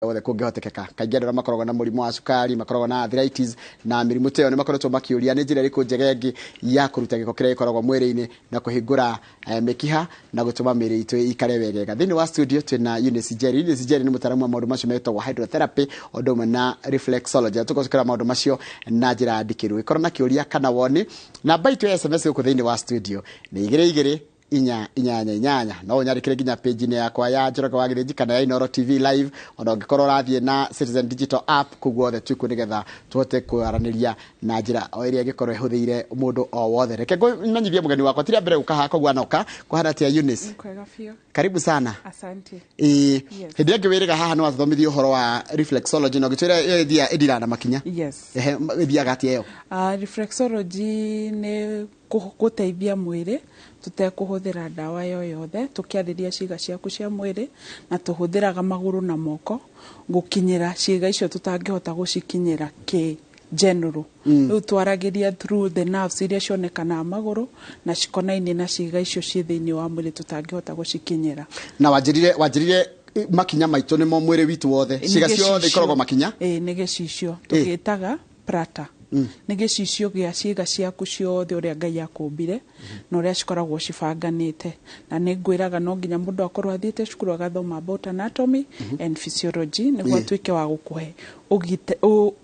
wothe kũngĩhotekeka. Kaingĩ andũ makoragwo na mũrimũ wa cukari, makoragwo na arthritis na mĩrimũ ta ĩyo nĩ makoretwo makĩũria nĩ njĩra ĩrĩkũ njega ĩngĩ ya kũruta gĩko kĩrĩa gĩkoragwo mwĩrĩ-inĩ na kũhingũra mĩkiha na gũtũma mĩĩrĩ itũ ikare wegega. Thĩinĩ wa studio twĩna Eunice Njeri. Eunice Njeri nĩ mũtaaramu wa maũndũ macio metagwo hydrotherapy o ũndũ ũmwe na reflexology. Tũgũcokera maũndũ macio na njĩra ndikĩru. Ĩkorwo na kĩũria kana woni, namba itũ ya SMS gũkũ thĩinĩ wa studio nĩ 2288. No ũnyandĩkĩre nginya page-inĩ yakwa ya Njoroge wa Gĩthĩnji kana ya Inooro TV live, ona ũngĩkorwo ũrathiĩ na Citizen Digital app, koguo othe twĩkuo nĩgetha tũhote kwaranĩria na njĩra o ĩrĩa ĩngĩkorwo ĩhũthĩire mũndũ o wothe. Reke menyithie mũgeni wakwa tira mbere gũka haha, koguo anoka kũhana tia Eunice. Karibu sana. Asante. Hĩndĩ ĩrĩa ngĩwĩrĩga haha nĩ watũthomithia ũhoro wa reflexology na ũgĩtwĩra ĩthira na makinya. Yes. Ĩthiaga atĩa ĩyo? Reflexology nĩ gũteithia mwĩrĩ tutekũhũthĩra ndawa yoyothe, tũkĩarĩria ciĩga ciaku cia mwĩrĩ na tũhũthĩraga magũrũ na moko gũkinyĩra ciĩga icio tũtangĩhota gũcikinyĩra general. Rĩu twaragĩria through the nerves iria cionekanaga magũrũ na cikonainie na ciĩga icio ciĩ thĩinĩ wa mwĩrĩ tũtangĩhota gũcikinyĩra. Na wanjĩrire makinya maitũ nĩmo mwĩrĩ witũ wothe, ciĩga ciothe ikoragwo makinya? Nĩ gĩcicio tũgĩtaga prata. Nĩ gĩcicio gĩa ciĩga ciaku ciothe ũrĩa Ngai akũmbire na ũrĩa cikoragwo cibanganĩte. Na nĩ ngwĩraga no nginya mũndũ akorwo athiĩte cukuru agathoma about anatomy and physiology nĩguo atuĩke wa gũkũhe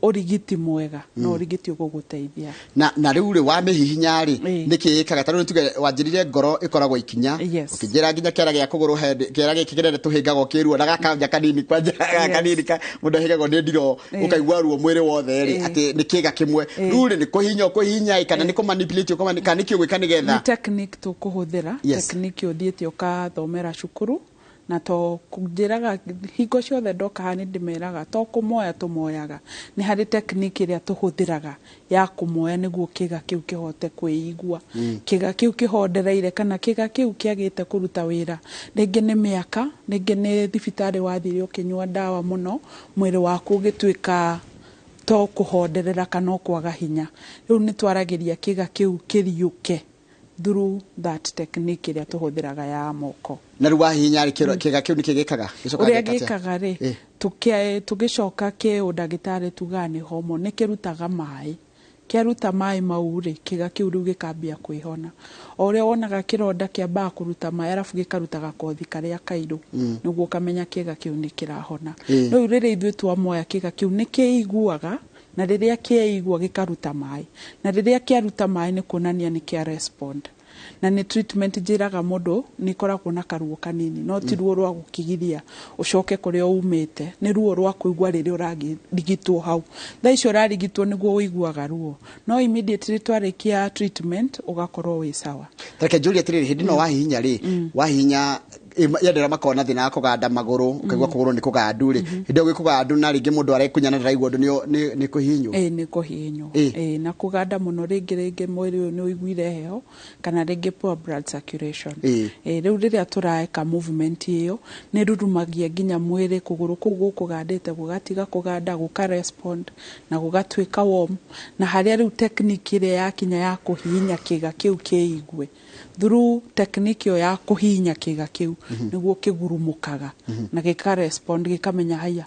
ũrigiti mwega na ũrigiti ũgũgũteithia. Na rĩu wamĩhihinya-rĩ nĩkĩ ĩkaga? Tondũ nĩ tuge wanjĩrire ngoro ĩkoragwo ikinya, ũkĩnjĩra nginya kĩara gĩa kũgũrũ, kĩara gĩkĩ kĩrere tũhĩngaga ũkĩruo na gakanja kanini kwanja kanini mũndũ ahĩngagwo nĩ ndiro ũkaigua ruo mwĩrĩ wothe-rĩ atĩ nĩ kĩga kĩmwe. Rĩu nĩ kũhihinya kana nĩ kũmanipulate kana nĩ kĩĩ gwĩka nĩgetha? Nĩ technique tũkũhũthĩra, technique ũthiĩte ũkathomera cukuru na to njĩraga hingo ciothe ndoka haha nĩ ndĩmeraga to kũmoya tũmoyaga. Nĩ harĩ technique ĩrĩa tũhũthĩraga ya kũmoya nĩguo kĩga kĩu kĩhote kwĩigua, kĩga kĩu kĩhondereire kana kĩga kĩu kĩagĩte kũruta wĩra. Rĩngĩ nĩ mĩaka, rĩngĩ nĩ thibitarĩ wathire ũkĩnyua ndawa mũno, mwĩrĩ waku ũgĩtuĩka to kũhonderera kana kwaga hinya. Rĩu nĩ twaragĩria kĩga kĩu kĩriũke through that technique ĩrĩa tũhũthĩraga ya moko. Na rĩu wahihinya kĩga kĩu nĩkĩ gĩkaga? Ũrĩa gĩkaga-rĩ, tũgĩcoka kĩũndagĩtarĩ tugaga nĩ hormone, nĩ kĩrutaga maĩ. Kĩaruta maĩ mau-rĩ, kĩga kĩu rĩu gĩkambia kwĩhona. O ũrĩa wonaga kĩronda kĩambaga kũruta maĩ arabu gĩkaruta gakothi karĩa kairũ, nĩguo ũkamenya kĩga kĩu nĩ kĩrahona. Rĩu rĩrĩa ithuĩ twamoya kĩga kĩu nĩ kĩiguaga, na rĩrĩa kĩeigua gĩkaruta maĩ, na rĩrĩa kĩaruta maĩ nĩ kuonania nĩ kĩa respond. Na nĩ treatment njĩraga mũndũ nĩ ikoragwo na karuo kanini, no ti ruo rwa gũkigiria ũcoke kũrĩa umĩte, nĩ ruo rwa kũigua rĩrĩa ũrarigitwo hau. Thaa icio ũrarigitwo nĩguo ũiguaga ruo, no immediately twarĩkia treatment ũgakorwo wĩ sawa. Reke njũrie atĩrĩrĩ, hĩndĩ ĩno wahihinya-rĩ, wahihinya yendera makorwo na thĩna wa kũganda magũrũ, ũkaigua kũgũrũ nĩ kũgandu-rĩ, hĩndĩ ĩyo gĩkũgandu na rĩngĩ mũndũ arekunya na ndaraigua ũndũ nĩ kũhihinywo? Nĩ kũhihinywo. Na kũganda mũno rĩngĩ mwĩrĩ ũyũ nĩ ũiguire heho kana rĩngĩ poor blood circulation. Rĩu rĩrĩa tũraeka movement ĩyo nĩ rurumagia nginya mwĩrĩ, kũgũrũ kũu gũkũgandĩte gũgatiga kũganda, gũka respond na gũgatuĩka warm. Na harĩa rĩu technique ĩrĩa yakinya ya kũhihinya kĩga kĩu kĩigue, through technique ĩyo ya kũhihinya kĩga kĩu nĩguo kĩgurumũkaga na gĩka respond, gĩkamenya haya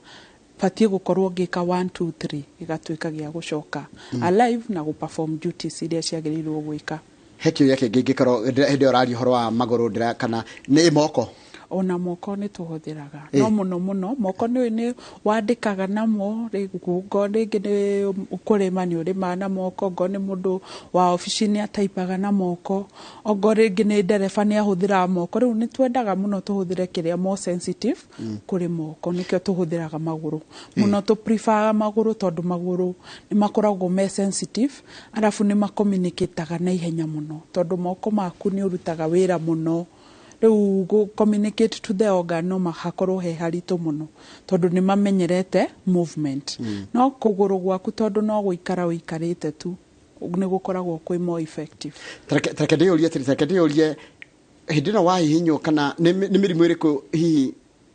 batiĩ gũkorwo gĩka 1 2 3, gĩgatuĩka gĩa gũcoka alive na gũ-perform duties iria ciagĩrĩirwo gwĩka. He kĩũria kĩngĩ ingĩkorwo hĩndĩ ĩyo ũraria ũhoro wa magũrũ kana nĩ moko? Ona moko nĩ tũhũthĩraga, no mũno moko nĩ wandĩkaga namo, rĩngĩ nĩ kũrĩma nĩ ũrĩmaga na moko, ngo nĩ mũndũ wa ofici nĩ ataipaga na moko, ngo rĩngĩ nĩ ndereba nĩ ahũthĩraga moko. Rĩu nĩ twendaga mũno tũhũthĩre kĩrĩa more sensitive kũrĩ moko, nĩkĩo tũhũthĩraga magũrũ mũno. Tũ-prefer magũrũ tondũ magũrũ nĩ makoragwo me sensitive, arabu nĩ ma-communicate-aga na ihenya mũno, tondũ moko maku nĩ ũrutaga wĩra mũno. Rĩu communicate to the organ no mahakorwo he haritũ mũno tondũ nĩ mamenyerete movement. No kũgũrũ gwaku tondũ no gũikara ũikarĩte tu, nĩ gũkoragwo kwĩ more effective. Reke ndĩyũrie hĩndĩ ĩno wahihinywo kana nĩ mĩrimũ ĩrĩkũ hihi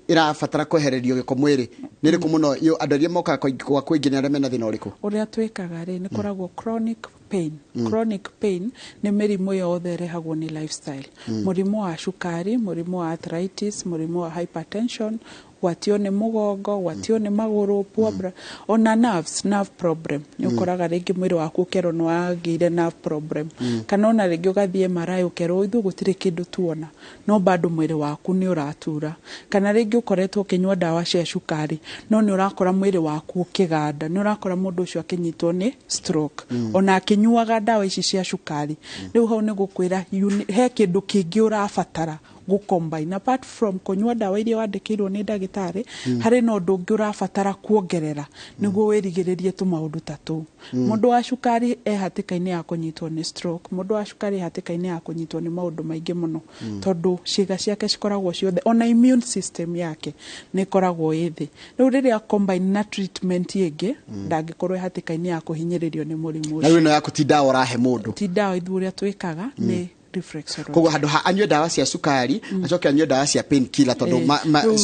ĩrabatara kwehererio gĩko mwĩrĩ? Nĩ ĩrĩkũ mũno andũ arĩa mokaga kwa kũingĩ nĩ arĩa mena thĩna ũrĩkũ? Ũrĩa twĩkaga-rĩ nĩ koragwo chronic pain. Chronic pain nĩ mĩrimũ yothe ĩrehagwo nĩ lifestyle. Mũrimũ wa cukari, mũrimũ wa arthritis, mũrimũ wa hypertension, gwatio nĩ mũgongo, gwatio nĩ magũrũ, ona nerve problem. Nĩ ũkoraga rĩngĩ mwĩrĩ waku ũkerwo nĩ wagĩire nerve problem. Kana ona rĩngĩ ũgathiĩ MRI ũkerwo ithuĩ gũtirĩ kĩndũ tuona, no bado mwĩrĩ waku nĩ ũratura. Kana rĩngĩ ũkoretwo ũkĩnyua ndawa cia cukari, no nĩ ũrakora mwĩrĩ waku ũkĩganda, nĩ ũrakora mũndũ ũcio akĩnyitwo nĩ stroke. Ona akĩnyuaga ndawa ici cia cukari. Rĩu hau nĩ gũkwĩra he kĩndũ kĩngĩ ũrabatara combine apart from kunyua ndawa iria wandĩkĩirwo nĩ ndagĩtarĩ, harĩ na ũndũ ũngĩ ũrabatara kuongerera nĩguo wĩrigĩrĩrie tũmaũndũ ta tũu. Mũndũ wa cukari hatĩka-inĩ ya kũnyitwo nĩ stroke, mũndũ wa cukari hatĩka-inĩ ya kũnyitwo nĩ maũndũ maingĩ mũno, tondũ ciĩga ciake cikoragwo ciothe, ona immune system yake nĩ ĩkoragwo ĩthĩ. Rĩu rĩrĩa combine na treatment ĩngĩ, ndangĩkorwo hatĩka-inĩ ya kũhinyĩrĩrio nĩ mũrimũ ũcio. Na wĩno yaku ti ndawa ũrahe mũndũ, ti ndawa ithuĩ ũrĩa twĩkaga nĩ reflexology. Koguo handũ ha anyue ndawa cia cukari acoke anyue ndawa cia pain killer tondũ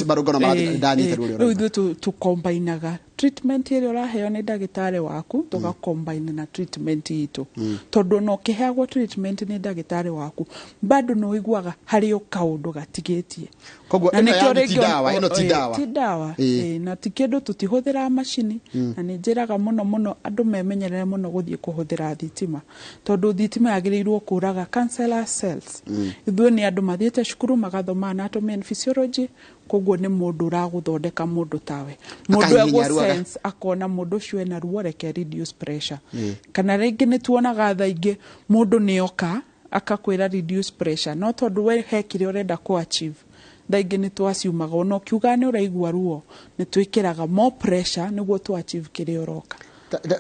marũngano maranyitĩrwo ũrĩa. Rĩu ithuĩ tũkombainaga treatment ĩrĩa ũraheo nĩ ndagĩtarĩ waku, tũgakombaina na treatment itũ. Tondũ no ũkĩheagwo treatment nĩ ndagĩtarĩ waku, bado no ũiguaga harĩ kaũndũ gatigĩtie. Koguo ĩno ti ndawa, ĩno ti ndawa. Ti ndawa. Na ti kĩndũ tũtihũthĩra macini, na nĩ njĩraga mũno andũ memenyerere mũno gũthiĩ kũhũthĩra thitima. Tondũ thitima yagĩrĩirwo kũraga cancer cells. Ithuĩ nĩ andũ mathiĩte cukuru magathoma anatomy and physiology, koguo nĩ mũndũ ũragũthondeka mũndũ tawe. Mũndũ egũ-sense akona mũndũ ũcio ena ruo, reke reduce pressure. Kana rĩngĩ nĩ tuonaga thaa ingĩ mũndũ nĩ oka akakwĩra reduce pressure, no tondũ we he kĩrĩa ũrenda kũ-achieve. Thaa ingĩ nĩ twaciumaga, ona ũkiuga nĩ ũraigua ruo, nĩ twĩkĩraga more pressure nĩguo tũ-achieve kĩrĩa ũroka.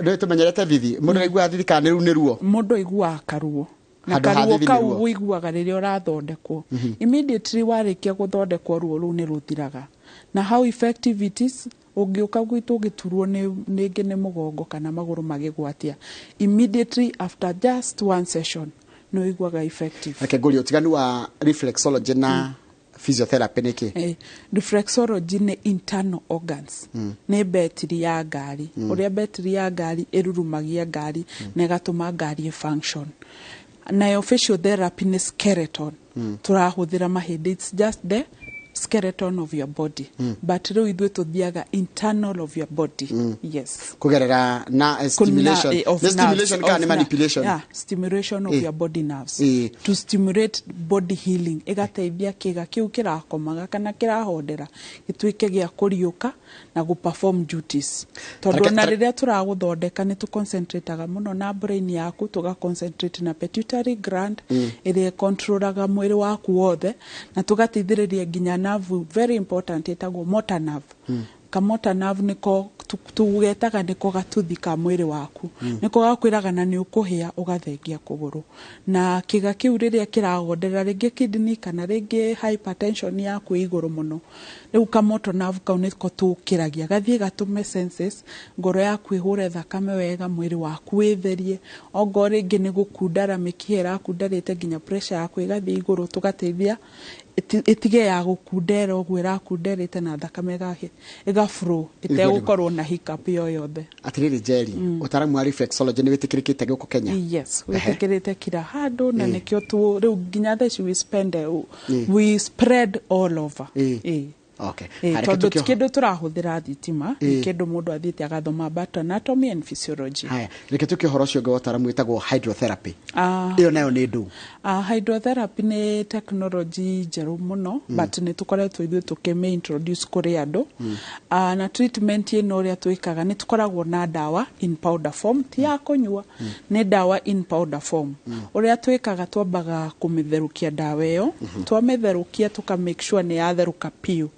Nĩ tũmenyerete bithi, mũndũ aiguaga thithi kana nĩ ruo? Mũndũ aiguaga karuo. Na karuo kau wĩiguaga rĩrĩa ũrathondekwo. Immediately warĩkia gũthondekwo ruo rũu nĩ rũthiraga. Na how effective it is, ũngĩũka gwitũ ũgĩturwo nĩngĩ nĩ mũgongo kana magũrũ magĩgwatia, immediately after just one session nĩ wĩiguaga effective. Reke ngũrie ũtiganu wa reflexology na physiotherapy nĩ kĩ? Reflexology nĩ internal organs. Nĩ betiri ya ngari. Ũrĩa betiri ya ngari ĩrurumagia ngari na ĩgatũma ngari function. Nayo physiotherapy nĩ skeleton. Turahũthĩra mahĩndĩ, it's just the skeleton of your body. But rĩu ithuĩ tũthiaga internal of your body. Yes. Kũgerera na stimulation. Stimulation kana manipulation. Yeah, stimulation of your body nerves. To stimulate body healing. Ĩgateithia kĩga kĩu kĩrakomaga kana kĩrahondera gĩtuĩke gĩa kũriũka na gũ-perform duties. Tondũ na rĩrĩa tũragũthondeka nĩ tũ-concentrateaga mũno na brain yaku, tũga-concentrate na pituitary gland ĩrĩa controlaga mwĩrĩ waku wothe, na tũgateithĩrĩria nginya nerve very important ĩtagwo motor nerve. Ka motor nerve nĩko tugetaga nĩko gatuthi ka mwĩrĩ waku. Nĩko gakwĩraga na nĩ ũkũhĩa ũgathengia kũgũrũ. Na kĩga kĩu rĩrĩa kĩragonderera rĩngĩ kidney kana rĩngĩ hypertension yaku igũrũ mũno. Rĩu ka motor nerve kau nĩko tũkĩragia gathiĩ gatũme senses, ngoro yaku ĩhũre thakame wega, mwĩrĩ waku wĩtherie. Ongo rĩngĩ nĩ gũkundara mĩkiha ĩrakundarĩte nginya pressure yaku ĩgathiĩ igũrũ, tũgateithia itige ya gũkundera ũguo ĩrakunderĩte na thakame ĩga-flow ĩtegũkorwo na hiccup yothe. Atĩrĩrĩ Jerry, ũtaaramu wa reflexology nĩ wĩtĩkĩrĩkĩte gũkũ Kenya? Yes, wĩtĩkĩrĩte kila handũ, na nĩkĩo rĩu nginya thaici we spread all over. Okay. Tondũ ti kĩndũ tũrahũthĩra thitima, nĩ kĩndũ mũndũ athiĩte agathoma anatomy and physiology. Haya, reke tũkĩ ũhoro ũcio ũngĩ wa ũtaaramu wĩtagwo hydrotherapy. Ĩyo nayo nĩ ndũ? Hydrotherapy nĩ technology njerũ mũno, but nĩ tũkoretwo ithuĩ tũkĩmĩ-introduce kũrĩ andũ. Na treatment ĩno ũrĩa twĩkaga nĩ tũkoragwo na ndawa in powder form, ti ya kũnyua, nĩ ndawa in powder form. Ũrĩa twĩkaga twambaga kũmĩtherũkia ndawa ĩyo, twamĩtherũkia tũka-make sure nĩ yatherũka piũ.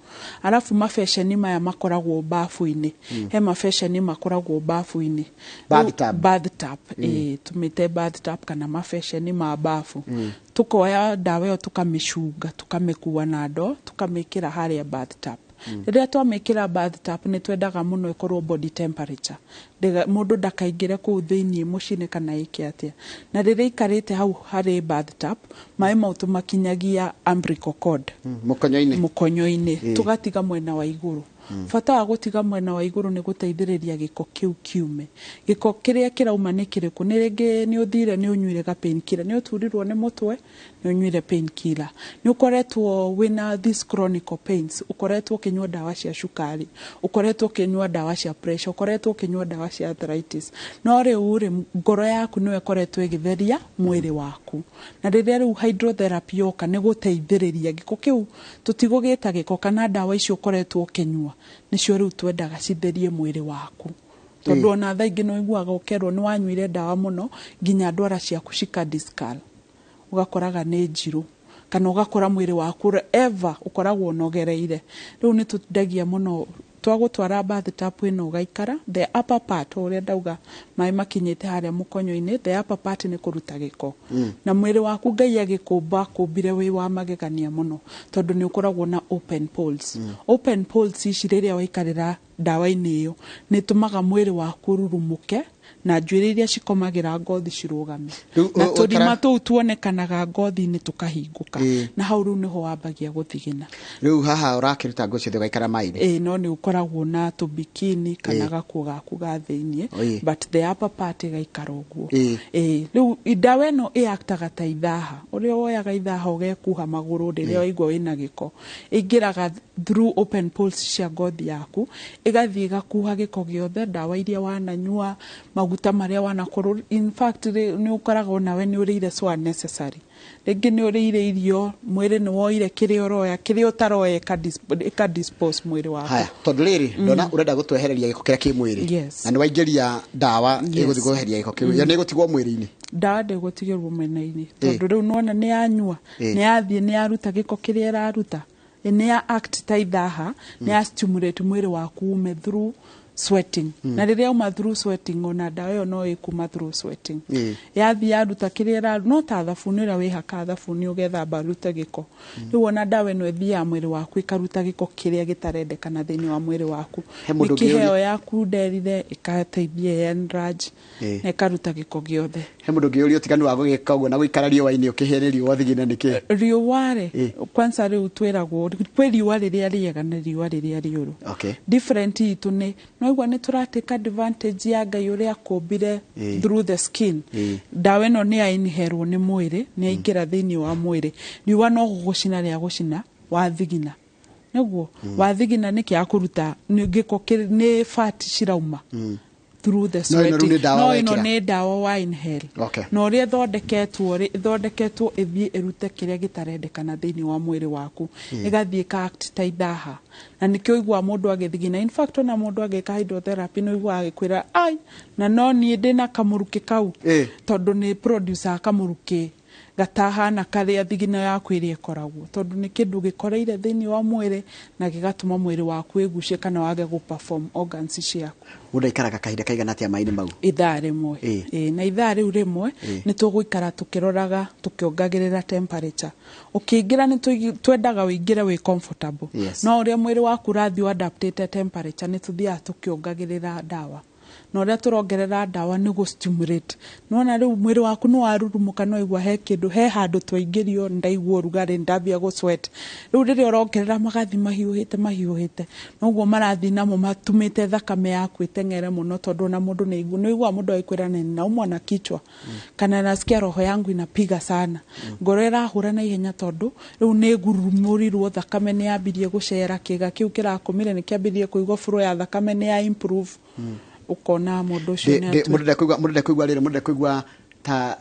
Alafu mabeceni maya makoragwo bafu-inĩ. He mabeceni makoragwo bafu-inĩ. Bathtub. Tumĩte bathtub kana mabeceni ma bafu. Tukoya ndawa ĩyo tũkamĩcunga, tũkamĩkua na ndoo, tũkamĩkĩra harĩa bathtub. Rĩrĩa twamĩkĩra bathtub nĩ twendaga mũno ĩkorwo body temperature. Mũndũ ndakaingĩre kũu thĩiniĩ mũcine kana ĩke atĩa. Na rĩrĩa ikarĩte hau harĩ bathtub, maĩ mau tũmakinyagia umbilical cord. Mũkonyo-inĩ. Tũgatiga mwena wa igũrũ. bata wa gutiga mwena wa iguru ni guteithiriria giko kiu kiume. Giko kiria kirauma ni kiriku ni ringi ni uthire ni unyuire ga painkiller ni uturirwo ni mutwe ni unyuire painkiller ni ukoretwo wina this chronic pains ukoretwo kinywa dawa cia shukari ukoretwo kinywa dawa cia pressure ukoretwo kinywa dawa cia arthritis no riu ri ngoro yaku niwe koretwo igitheria mwiri waku na riria riu hydrotherapy yoka ni guteithiriria giko kiu tutigugita giko kana dawa icio ukoretwo kinywa nicio riu twendaga citherie mwiri waku tondu ona tha ingi no iguaga ukerwo ni wanyuire dawa muno nginya ndwara ciaku cikadiskal ugakoraga ni njiru kana ugakora mwiri waku ever ukoragwo nogereire riu ni tudagia muno twagutwara bathtub ino ugaikara the upper part uria ndauga mai makinyite haria mukonyo-ini the upper part ni kuruta giko na mwiri waku Ngai agikumba kumbire wi wa magegania muno tondu ni ukoragwo na open pores open pores ici riria waikarira dawa-ini iyo ni tumaga mwiri waku rurumuke na njuĩrĩ iria cikomagira ngothi cirugame na tũrima tũu tuonekanaga ngothi-inĩ tukahingũka na hau rĩu nĩho wambagia gũthigina rĩu haha ũrakĩruta nguo ciothe ũgaikara maĩ-inĩ no nĩ ũkoragwo na tũbikini kana gakuo gaku ga thĩiniĩ but the upper part ĩgaikara ũguo rĩu dawa ĩno ĩaktaga ta ithaha ũrĩa woyaga ithaha ũgekuha magũrũ rĩrĩa waigua wĩna gĩko ĩingĩraga through open pores cia ngothi yaku ĩgathiĩ ĩgakuha gĩko gĩothe dawa iria wananyua maguta maria wanakorwo in fact ni ukaraga nawe ni urire so unnecessary rĩngĩ ni urire irio mwĩrĩ ni woire kĩrĩa ũroya kĩrĩa ũtaroya ĩka dispose mwĩrĩ waku haya tondu rĩrĩ ndona urenda gũtwehereria gĩko kĩrĩa kĩ mwĩrĩ na nĩ waingĩria dawa ĩgũthiĩ gũeheria gĩko kĩu ya nĩ gũtigwo mwĩrĩ-inĩ dawa ndĩgũtigĩrwo mwena-inĩ tondu rĩu nona nĩ yanyua nĩ yathiĩ nĩ yaruta gĩko kĩrĩa ĩraruta nĩ ya act ta ithaha nĩ ya stimulate mwĩrĩ waku ume through sweating na riria uma through sweating ona dawa yo no ikuma through sweating yathi yaruta kiria no ta thabuni ria wihaka thabuni ugethamba rute giko riu ona dawa no ethia mwiri waku ikaruta giko kiria gitarendekana thiini wa mwiri waku ikiheo yaku nderire ikateithia enrage na ikaruta giko giothe he mundu ngiuria utiganu wa gugika uguo na guikara riũa-inĩ ukihene riũa thigina niki riũa ri kwanza riu twiragwo kwi riũa riria riega na riũa riria riuru different itu ni no igwa ni turateka advantage ya Ngai uria akumbire through the skin dawa ino ni ainherwo ni mwiri ni aingira thiini wa mwiri riũa no gugucina ria gucina wathigina niguo wathigina ni kia kuruta giko ni fat cirauma through the sweating no ino ni dawa wa inhale no ria thondeketwo ithie irute kiria gitarendekana thiini wa mwiri waku igathie ka act ta ithaha na nikio igwa mundu agithigina in fact ona mundu agika hydrotherapy no igwa agikwira ai na no ni ndina kamuruki kau tondu ni producer kamuruki gatahana karia thigina yaku iria ikoragwo tondu ni kindu gikoreire thiini wa mwiri na gigatuma mwiri waku igucie kana wage gu perform organs ciaku udaikaraga kahinda kaigana atia maĩ-inĩ mau ithaa rimwe na ithaa riu rimwe ni tuguikara tukiroraga tukiongagirira temperature ukiingira ni twendaga uingire wi comfortable no uria mwiri waku rathi adapted temperature ni tuthia tukiongagirira dawa no ria turongerera dawa ni gu stimulate nona riu mwiri waku no warurumuka no igwa he kindu he handu twaingirio ndaigua urugari ndambia gu sweat riu riria urongerera magathi mahiuhite noguo marathi namo matumite thakame yaku itengere muno tondu na mundu ni igwa mundu aikwira na umwa na kichwa kana nasikia roho yangu inapiga sana ngoro irahura na ihenya tondu riu ni ngurumurirwo thakame ni yambirie gucera kiga kiu kirakomire ni kiambirie kuigwa flow ya thakame ni ya improve ukona mundu ucio ni mundu ndekuigwa ta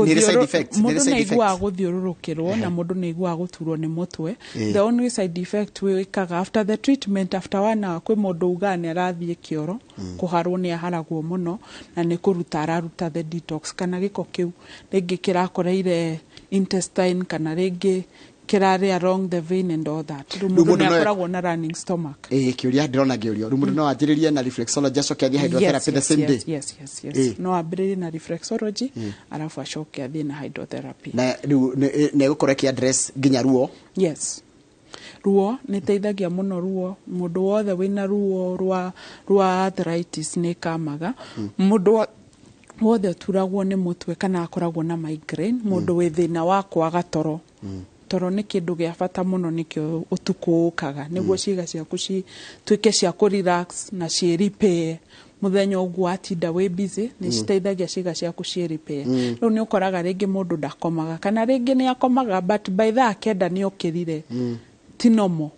ni side effects mundu naigua guthiururukirwo na mundu naigua guturwo ni mutwe the only side effect wikaga after the treatment after 1 hour kwi mundu ugani arathie kioro kuharwo ni aharagwo muno na ni kuruta araruta the detox kana giko kiu ringi kirakoreire intestine kana ringi kirare along the vein and all that rumundu ni akoragwo na running stomach kiuria ndirona ngiurio rumundu no anjiririe na reflexology acoke athie hydrotherapy the same day yes no ambiririe na reflexology arafu acoke athie na hydrotherapy na ne gukore ki address nginya ruo ruo ni teithagia muno ruo mundu wothe wina ruo rwa arthritis ni kamaga mundu wothe turagwo ni mutwe kana akoragwo na migraine mundu wi thina wa kwaga toro toro nĩ kĩndũ gĩa bata mũno nĩkĩo ũtukũ ũkaga nĩguo ciĩga ciaku cituĩke cia kũ-relax na ciĩ-repair muthenya ũguo atinda wĩ busy nĩ citeithagia ciĩga ciaku ciĩ-repair rĩu nĩ ũkoraga rĩngĩ mũndũ ndakomaga kana rĩngĩ nĩ akomaga but by thaa kenda nĩ okĩrire ti normal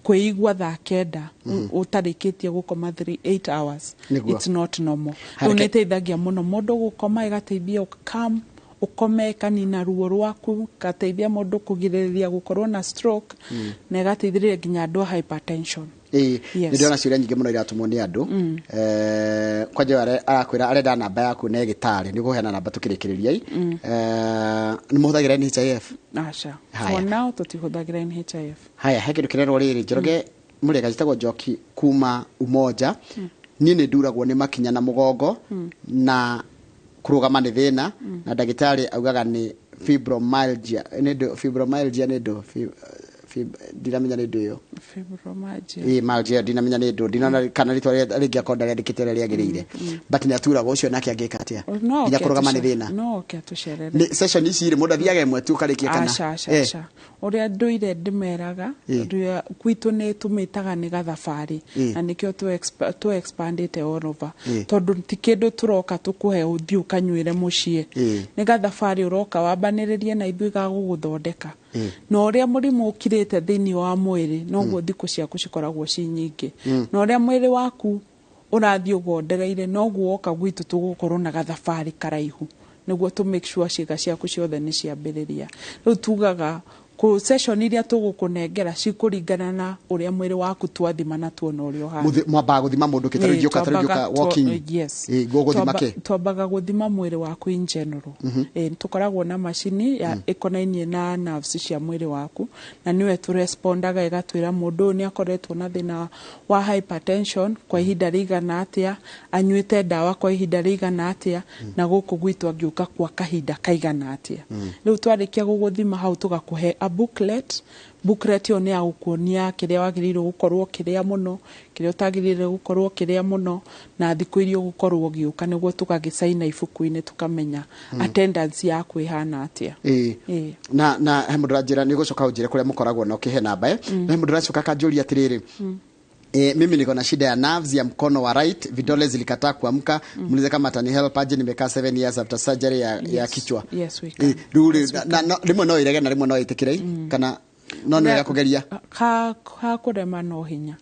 kwĩigua thaa kenda ũtarĩkĩtie gũkoma 8 hours it's not normal rĩu nĩ ĩteithagia mũno mũndũ gũkoma ĩgateithia calm ukome kanina ruo rwaku gateithia mũndũ kũgirĩrĩria gũkorwo na stroke na ĩgateithĩrĩria nginya andũ a hypertension nĩ ndĩrona ciũria nyingĩ mũno iratumwo nĩ andũ kwanja arakwĩra arenda namba yaku na gĩtarĩ nĩ gũheana namba tũkĩrĩkĩrĩria nĩ mũhũthagĩra NHIF aca for now tũtihũthagĩra NHIF haya he kĩndũ kĩrerwo rĩrĩ Njoroge mũrega gĩtagwo Njoki kuma Umoja niĩ nĩ nduragwo nĩ makinya na mũgongo na kurugama nĩ thĩna na ndagĩtarĩ augaga nĩ fibromyalgia nĩ ndo ndiramenya nĩ ndo yo fibromyalgia ndinamenya nĩ ndo ndinona kana rĩtwa rĩngĩ akonda rĩandĩkĩte ũrĩa rĩagĩrĩire but nĩ aturaga ũcio nake angĩka atĩa nginya kurugama nĩ thĩna no tũcerere nĩ session ici mũndũ athiaga ĩmwe tu karĩkia kana aca ũrĩa ndũire ndĩmeraga gwitũ nĩ tũmĩtaga nĩ gathabarĩ na nĩkĩo tũ expandĩte all over tondũ ti kĩndũ tũroka tũkũhe ũthiĩ ũkanyuĩre mũciĩ nĩ gathabarĩ ũroka wambanĩrĩrie na ithuĩ gagũgũthondeka na ũrĩa mũrimũ ũkirĩte thĩinĩ wa mwĩrĩ noguo thikũ ciaku cikoragwo ci nyingĩ na ũrĩa mwĩrĩ waku ũrathiĩ ũgondereire noguo oka gwitũ tũgũkorwo na gathabarĩ karaihu nĩguo to make sure ciĩga ciaku ciothe nĩ ciambĩrĩria rĩu tugaga ku session iria tũgũkũnengera cikũringana na ũrĩa mwĩrĩ waku twathima na tuona ũrĩa ũhana mwambaga gũthima mũndũ kĩtarĩũka walking gũthima kĩ twambaga gũthima mwĩrĩ waku in general tũkoragwo na macini ya ĩkonainie na nerves cia mwĩrĩ waku na niwe tũrespondaga ĩgatwĩra mũndũ nĩ akoretwo na thĩna wa hypertension kwa ihinda rĩigana atĩa anyuĩte ndawa kwa ihinda rĩigana atĩa na gũkũ gwitũ angĩũka kwa kahinda kaigana atĩa rĩu twarĩkia gũgũthima hau tũgakũhe booklet yo nĩ ya gũkuonia kĩrĩa wagĩrĩirwo gũkorwo kĩrĩa mũno kĩrĩa ũtagĩrĩirwo gũkorwo kĩrĩa mũno na thikũ iria ũgũkorwo ũgĩũka nĩguo tũgagĩcaina ibuku-inĩ tũkamenya attendance yaku ĩhana atĩa na he mũndũ ranjĩra nĩ gũcoka ũnjĩre kũrĩa mũkoragwo na ũkĩhe namba na he mũndũ racoka kanjũria atĩrĩrĩ mimi niko na shida ya nerves ya mkono wa right, vidole zilikataa kuamka. Muulize kama atani help aje, nimekaa 7 years after surgery ya kichwa. Yes, we can. Rimwe no irege na rimwe no itikire kana no no kugeria ha kurema no hinya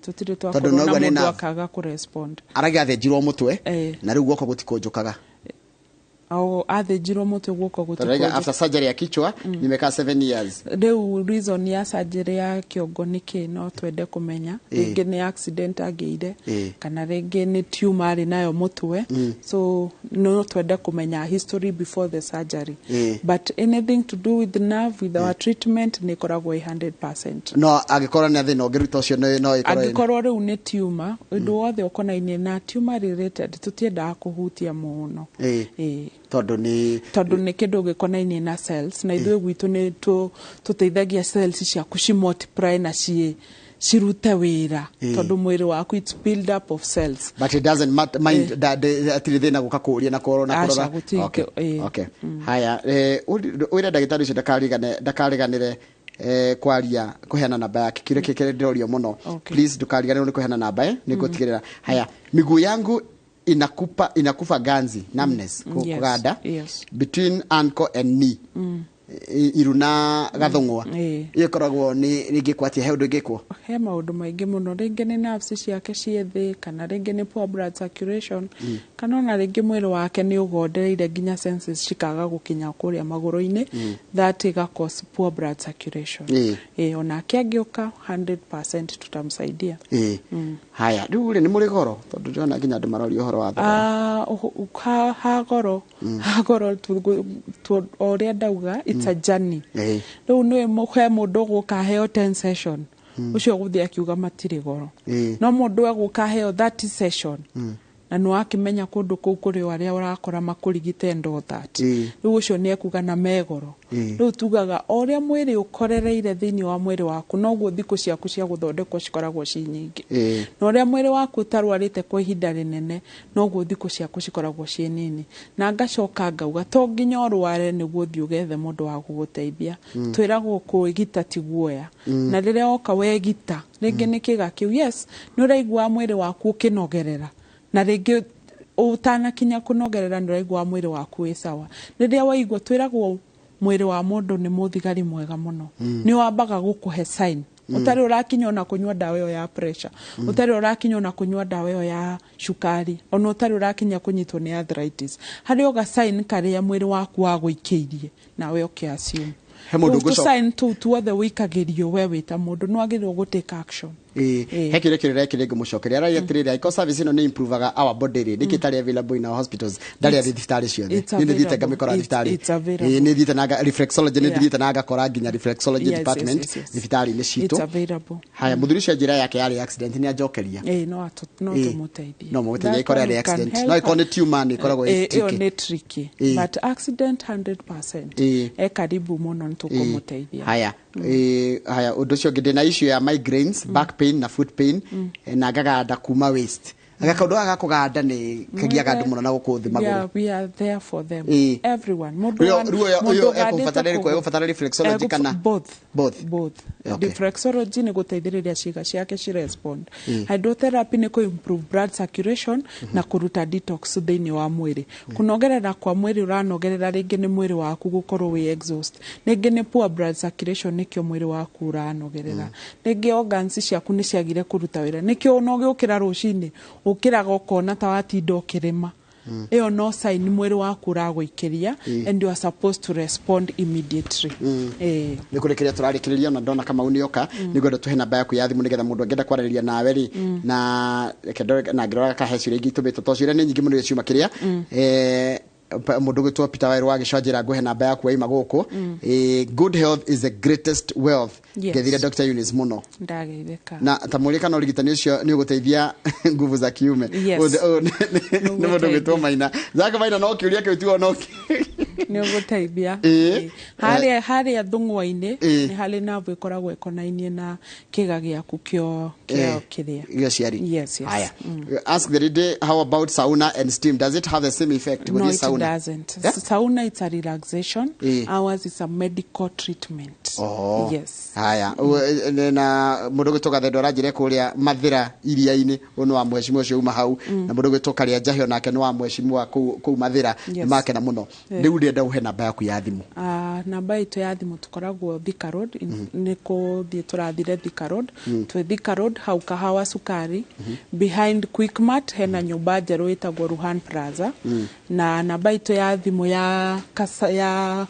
tutire twakorwo na mundu akaga ku respond aragathe njirwo mutwe na riu guoko gutikonjukaga au athĩnjirwo mũtwe guoko gũtikonjukaga after surgery ya kichwa nimekaa 7 years. Rĩu reason ya surgery ya kĩongo nĩkĩ no twende kũmenya rĩngĩ nĩ accident agĩire kana rĩngĩ nĩ tumor nayo mũtwe so no twende kũmenya history before the surgery but anything to do with the nerve with our treatment nĩ koragwo 100%. No agĩkorwo nĩ thĩna ũngĩruta ũcio no ikorwo angĩkorwo rĩu nĩ tumor ũndũ wothe ũkonainie na tumor related tũtiendaga kũhutia mũno tondũ nĩ kĩndũ gĩkonainie na cells na ithuĩ gwitũ nĩ tũteithagia cells ciaku ci multiply na cirute wĩra tondũ mwĩrĩ waku it's build up of cells but it doesn't mind that atiri thĩna gũka kũria na korona okay haya ũrĩa ndagĩtarĩ ũcio ndakariganĩre kwaria kuheana namba yake kile kile ndio mũno please ndukariganĩre nĩ kuheana namba nĩ gũtigĩrĩra haya miguu yangu inakufa ganzi numbness kuganda between ankle and knee iruna gathongwa ikoragwo ni ringi kwatia he undu ngikwo he maundu maingi muno ringi ni nerves ciake ciethĩ kana ringi ni poor blood circulation kana ona ringi mwĩrĩ wake ni ugondereire nginya senses cikaga gukinya kuria maguru-ini that iga cause poor blood circulation ona kĩangĩũka 100% tutamsaidia haya rĩu ni muri goro tondu ndĩrona nginya andũ marori uhoro wa thogora hagoro oria ndauga it's a journey rĩu nĩ mũhe mũndũ gũkaheo 10 session ucio gũthia kiuga matire goro no mũndũ agũkaheo 30 session na nĩ wakĩmenya kũndũ kũu kũrĩ arĩa ũrakora makũrigite ndo that rĩu ũcio nĩ ekuga na megoro rĩu tugaga o ũrĩa mwĩrĩ ũkorereire thĩinĩ wa mwĩrĩ waku noguo thikũ ciaku cia gũthondekwo cikoragwo ci nyingĩ na ũrĩa mwĩrĩ waku ũtarwarĩte kwa ihinda rĩnene noguo thikũ ciaku cikoragwo ci nini na ngacoka ngauga to nginya ũrware nĩguo ũthiĩ ũgethe mũndũ wa gũgũteithia twĩragwo kwĩgita ti guoya na rĩrĩa oka wegita rĩngĩ nĩ kĩga kĩu yes nĩ ũraigua mwĩrĩ waku ũkĩnogerera na rĩngĩ ũtanakinya kũnogerera nĩ ũraigua mwĩrĩ waku wĩ sawa rĩrĩa waigua twĩragwo mwĩrĩ wa mũndũ nĩ mũthigari mwega mũno nĩ wambaga gũkũhe sign utari urakinya ona kunywa dawa ĩyo ya pressure utari urakinya ona kunywa dawa ĩyo ya shukari ona utari urakinya kunyitwo ni arthritis hari oga sign karĩa mwĩrĩ waku wagũikĩirie nawe ũkĩassume sign tuothe wĩkagĩrio we wĩta mũndũ nĩ wagĩrĩirwo gũtake action hekire kirira kirengo mucokeria ara yetirira iko service no ni improvaga our body rate dikitari available in our hospitals ndari ya thibitari ciothe ni thite ngamikora thibitari ni thite naga reflexology ni thite naga kora nginya reflexology department thibitari ni citu haya muthuri cio njira yake yari accident ni ajokeria no tumuteithie no muteithie iko yari accident no iko ni tumor ni koragwo tricky but accident 100% karibu muno ntukumuteithia haya undu cio ngide na issue ya migraines back pain na foot pain na gaganda kuma waist agakaundu agakuganda ni kagiaga ndu muno na gukuthi maguru we are there for them everyone mundo ekufatana reflexology kana both reflexology ni guteithiriria ciĩga ciake ci respond hydrotherapy ni ku improve blood circulation na kuruta detox thĩinĩ wa mwĩrĩ kunogerera kwa mwĩrĩ uranogerera rĩngĩ ni mwĩrĩ waku gukorwo wi exhaust rĩngĩ ni poor blood circulation nikio mwĩrĩ waku uranogerera rĩngĩ organs ciaku ni ciagire kuruta wĩra nikio ũnogĩũkĩra rũcinĩ ukiraga ukona ta watinda ukirima iyo no sign mwĩrĩ waku uragũikĩria and you are supposed to respond immediately ni kurikiria turarikiriria na ndona kama unioka ni gwenda tuhe namba yaku ya thimu nigetha mundu angenda kwarĩrĩria nawe ri na kendo na ngirora ka heci ringi tubito tocire ni nyingi muno ciuma kiria mundu gitwa Peter Wairũ wa gicojera nguhe namba yaku wa imaguku good health is the greatest wealth gethire Dr. Eunice muno ndageitheka na tamulika no rigitani ucio ni uguteithia nguvu za kiume ni mundu gitwa Maina zaka Maina no kiuria kitu no ni uguteithia haria thungwa-ini ni hali na ikoragwo ikonainie na kiga giaku kio kiria ciari yes haya ask the day how about sauna and steam does it have the same effect with this sauna? No, it doesn't. Sauna, it's a relaxation. Ours is a medical treatment. Yes. Haya. Na mundu gitoka thedora njire kuria mathira iria-ini ono wa mheshimiwa ucio uma hau na mundu gitoka ria njahio nake no wa mheshimiwa ku mathira make na muno riu ndenda uhe namba yaku ya thimu namba itu ya thimu tukoragwo Thika Road niko thie turathire Thika Road twe Thika Road hau Kahawa Sukari behind Quickmart hena nyumba njeru itagwo Ruhan Plaza na namba itu ya thimu ya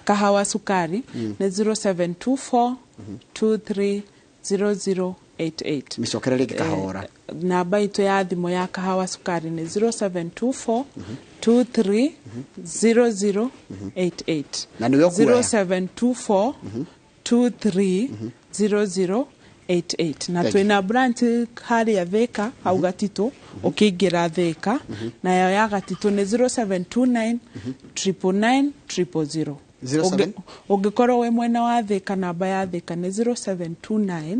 Kahawa Sukari ni 0724 230088 micokerere gikahora namba itu ya thimu ya Kahawa Sukari ni 0724 230088 na niwe kuwa 0724 230088 na twina branch haria Thika au Gatito ukiingira Thika na ya Gatito ni 0729 999 000 ungikorwo we mwena wa Thika namba ya Thika ni 0729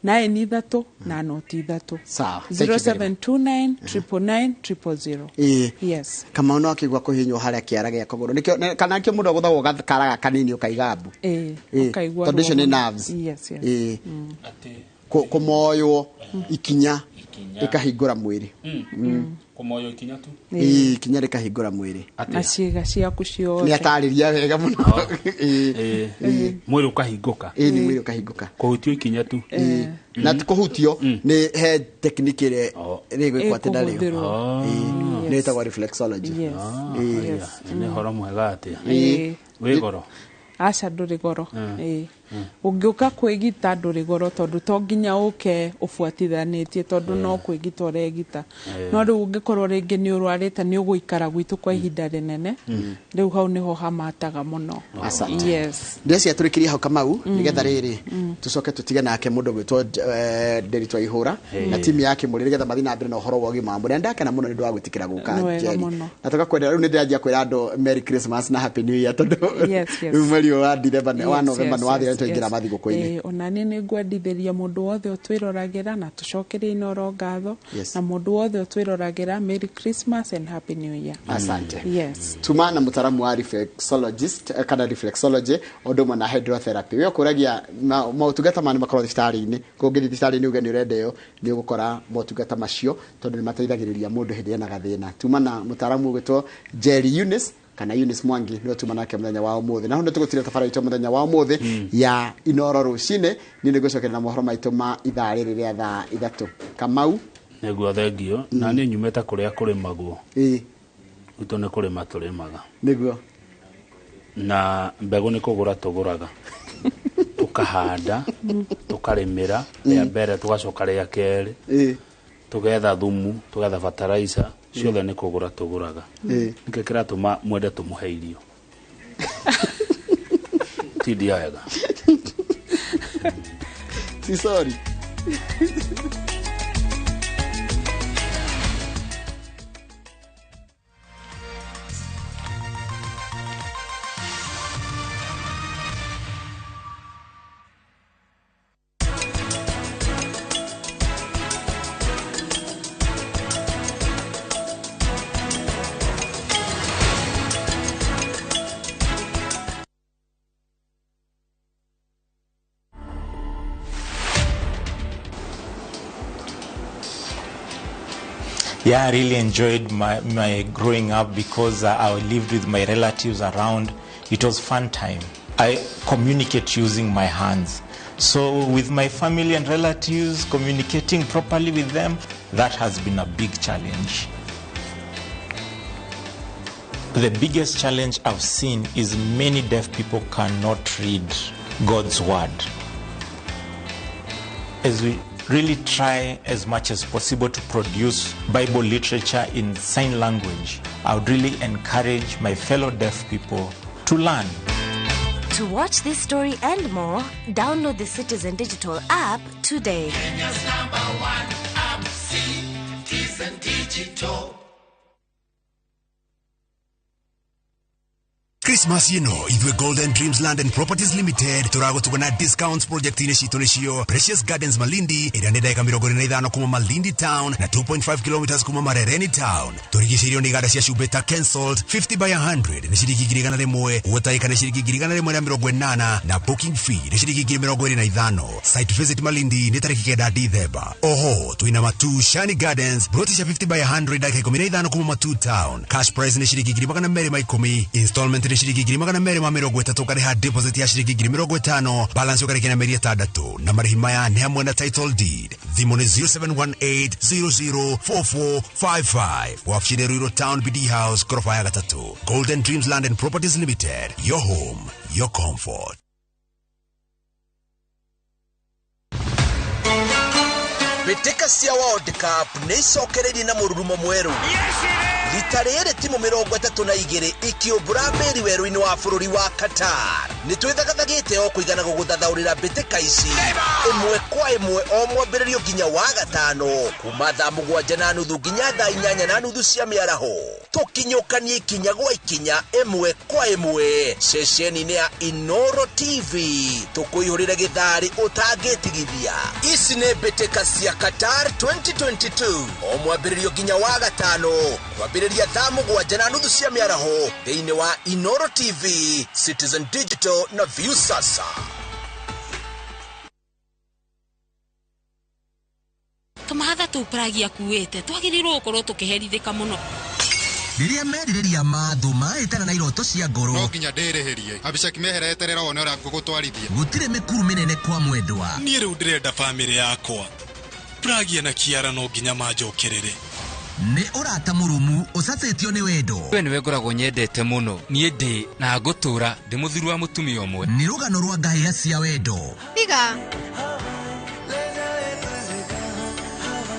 9 na noti 3 sawa 0729 999 yes kama ono akigwa kuhinywo haria kiara gya kogoro nikio kana kio mundu guthagwo gakaraga kanini ukaigambu ukaigwa condition in nerves yes kumoyo ikinya ikahingura mwiri kumoyo ikinya tu ikinya rikahingura mwiri aciga ciaku ciothe ni atariria wega muno mwiri ukahinguka ni mwiri ukahinguka kuhutio ikinya tu na kuhutio ni he technique ire rigo ikwatenda rio ni ta reflexology yes ni horo mwega atia wigoro aca nduri goro Ũngĩũka kwĩgita ndũrĩ goro tondu to nginya ũke ũbuatithanĩtie tondu no kwĩgita ũregita. No rĩu ũngĩkorwo rĩngĩ nĩ ũrwarĩte nĩ ũgũikara gwitũ kwa ihinda rĩnene. Rĩu hau nĩho hamataga mũno. Yes. Ndĩcia tũrĩkĩrie hau Kamau nĩgetha rĩrĩ tũcoke tũtige nake mũndũ gwĩtwo Nderitũ Ihũra na timu yake mũrĩ nĩgetha mathi na mbere na ũhoro wa ũgima wa mwĩrĩ. Ndakena mũno nĩ ndũ wa gwĩtĩkĩra gũka Jerry. Na tũgakwenda rĩu nĩ ndĩranjia kwĩra andũ Merry Christmas na Happy New Year tondu rĩu mweri wa December wa November nĩ wathira tũingĩra mathigũkũ-inĩ. Ona niĩ nĩ ngwendithĩria mũndũ wothe ũtwĩroragĩra na tũcokerie inoro ngatho na mũndũ wothe ũtwĩroragĩra Merry Christmas and Happy New Year. Asante. Yes. Tuma na mũtaramu wa reflexologist kana reflexology ũndũ na hydrotherapy. Wĩ kũragia maũtungata mani makorwo thibitarĩ-inĩ. Kũngĩthi thibitarĩ-inĩ uge nĩ ũrendeyo nĩ ũgũkora maũtungata macio tondu nĩ mateithagĩrĩria mũndũ hĩndĩ ena gathĩna. Tuma na mũtaramu gwĩtwo Jerry Eunice kana Eunice Mwangi nĩ tuma nake mũthenya wa ũmũthĩ. Na ho nĩ tũgũtire tabara itũ mũthenya wa ũmũthĩ ya inoro rũcinĩ nĩ nĩngũcokerera na mohoro maitũ ma ithaa rĩrĩ rĩa thaa 3. Kamau nĩguo thengio na niĩ nyumĩte kũrĩa kũrĩmagwo. Itũ nĩ kũrĩma tũrĩmaga. Nĩguo. Na mbegũ nĩ kũgũra tũgũraga. Tukahanda, tukarĩmĩra, rĩa mbere tugacoka rĩa kerĩ. Tugetha thumu, tugetha fertilizer, ciothe nĩ kũgũra tũgũraga. Nĩkĩo kĩratũma mwende tũmũhe irio. Ti ndiaga. Si sorry. Yeah, I really enjoyed my growing up because I lived with my relatives around. It was fun time. I communicate using my hands. So with my family and relatives, communicating properly with them, that has been a big challenge. The biggest challenge I've seen is many deaf people cannot read God's word. As we really try as much as possible to produce Bible literature in sign language, I would really encourage my fellow deaf people to learn. To watch this story and more, download the Citizen Digital app today. Kenya's #1 app, Citizen Digital. Christmas itwe Golden Dreams Land and Properties Limited turagutugana discounts project citũ nĩcio Precious Gardens Malindi ĩrĩa nĩ ndagĩka 25 kuma Malindi Town na 2.5 kilometers kuma Marereni Town. Turigicĩirio nĩ iganda cia Shubeta Cancelled 50 by 100 nĩ ciringi 1,100, gũtaĩka nĩ ciringi 1,180 na booking fee nĩ ciringi 25,000. Site visit Malindi nĩ tarĩki 9 December. Oho twina Matu Shani Gardens broti cia 50 by 100 ndagĩka 15 kuma Matu Town. Cash price nĩ ciringi 210. Installment shiringi 230 ukariha deposit ya shiringi 50, balance ukarikina mĩeri 6 na marĩhi maya nĩ hamwe na title deed. Thimũ nĩ 0718004455. Wabici Ruiru Town BD House ghorofa ya 3. Golden Dreams Land and Properties Limited, your home, your comfort. Beteka cia World Cup nĩ icokereirie na mũrurumo mwerũ. Rita rĩrĩ timu 32 ikiũmbũra mbĩri werũ-inĩ wa bũrũri wa Qatar. Nĩ twĩthagathagĩte o kũigana gũgũthathaũrĩra mbĩtĩka ici ĩmwe kwa ĩmwe o mwambĩrĩrio nginya wa gatano kuma thaa 7:30 nginya thaa 8:30 cia mĩaraho. Tũkinyũkanie ikinya gwa ikinya ĩmwe kwa ĩmwe ceceni-inĩ ya Inoro TV. Tũkũihũrĩre gĩtharĩ ũtangĩtigithia. Ici nĩ mbĩtĩka cia Qatar 2022 o mwambĩrĩrio nginya wa gatano kwambĩrĩria thaa 7:30 cia mĩaraho thĩinĩ wa Inoro TV, Citizen Digital na View Sasa. Kamahatha tũpragia kuwete twagĩrĩirwo gũkorwo tũkĩherithĩka mũno. Rĩrĩa merirĩria mathuma ĩtana na iroto cia ngoro no nginya ndĩrĩhĩrie Abishaki mehera eterera wone ũrĩa ngũgũtwarithia. Gũtirĩ mĩkuru mĩnene kwa mwendwa. Niĩ rĩu ndĩrenda family yakwa pragia na Kiara no nginya manjokerere. Ni urata murumu usatetio ni wendo. We niwe ngoragwo nyendete muno. Nie ndi na ngutura ndi muthuri wa mutumia omwe. Ni rugano rwa ngahia cia wendo. Iga.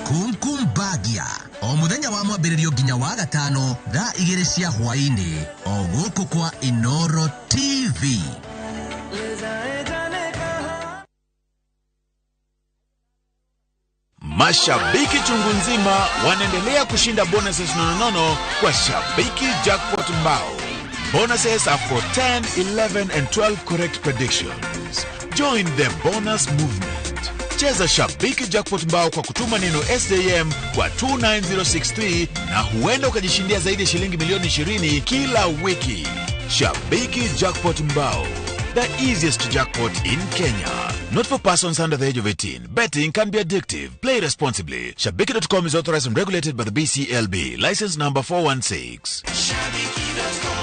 Kumkum Bagia. O muthenya wa mwambĩrĩrio nginya wa gatano thaa 2 cia hwaĩ-inĩ o gũkũ kwa Inoro TV. Mashabiki chungu nzima wanaendelea kushinda bonuses nonono kwa Shabiki Jackpot Mbao. Bonuses are for 10, 11 and 12 correct predictions. Join the bonus movement. Cheza Shabiki Jackpot Mbao kwa kutuma neno SJM kwa 29063 na huenda ukajishindia zaidi ya shilingi milioni 20 kila wiki. Shabiki Jackpot Mbao, the easiest jackpot in Kenya. Not for persons under the age of 18. Betting can be addictive. Play responsibly. Shabiki.com is authorized and regulated by the BCLB. License number 416. Shabiki.com.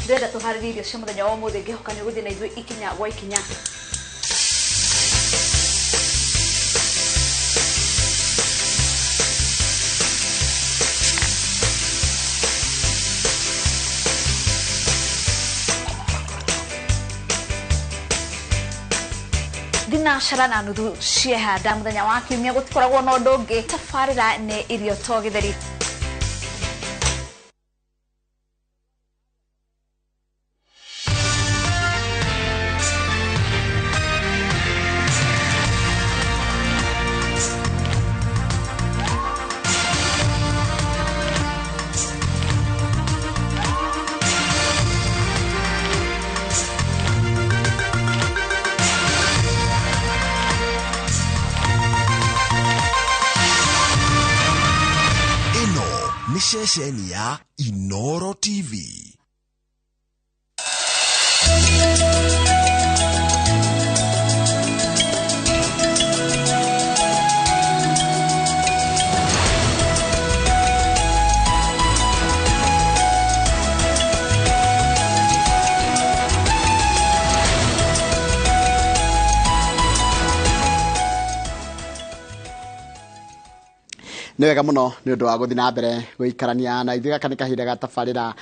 Ndenda tuharĩrie irio cia mũthenya wa ũmũthĩ ngĩhoka nĩ gũthiĩ na ithuĩ ikinya gwa ikinya. Thinacara na nuthu ciehanda mũthenya wa kiumia gũtikoragwo na ũndũ ũngĩ. Tabarĩra nĩ irio to gĩtheri. Shesheni ya Inoro TV. Nĩ wega mũno nĩ ũndũ wa gũthiĩ na mbere gũikarania na ithuĩ gaka nĩ kahinda ga tabarĩra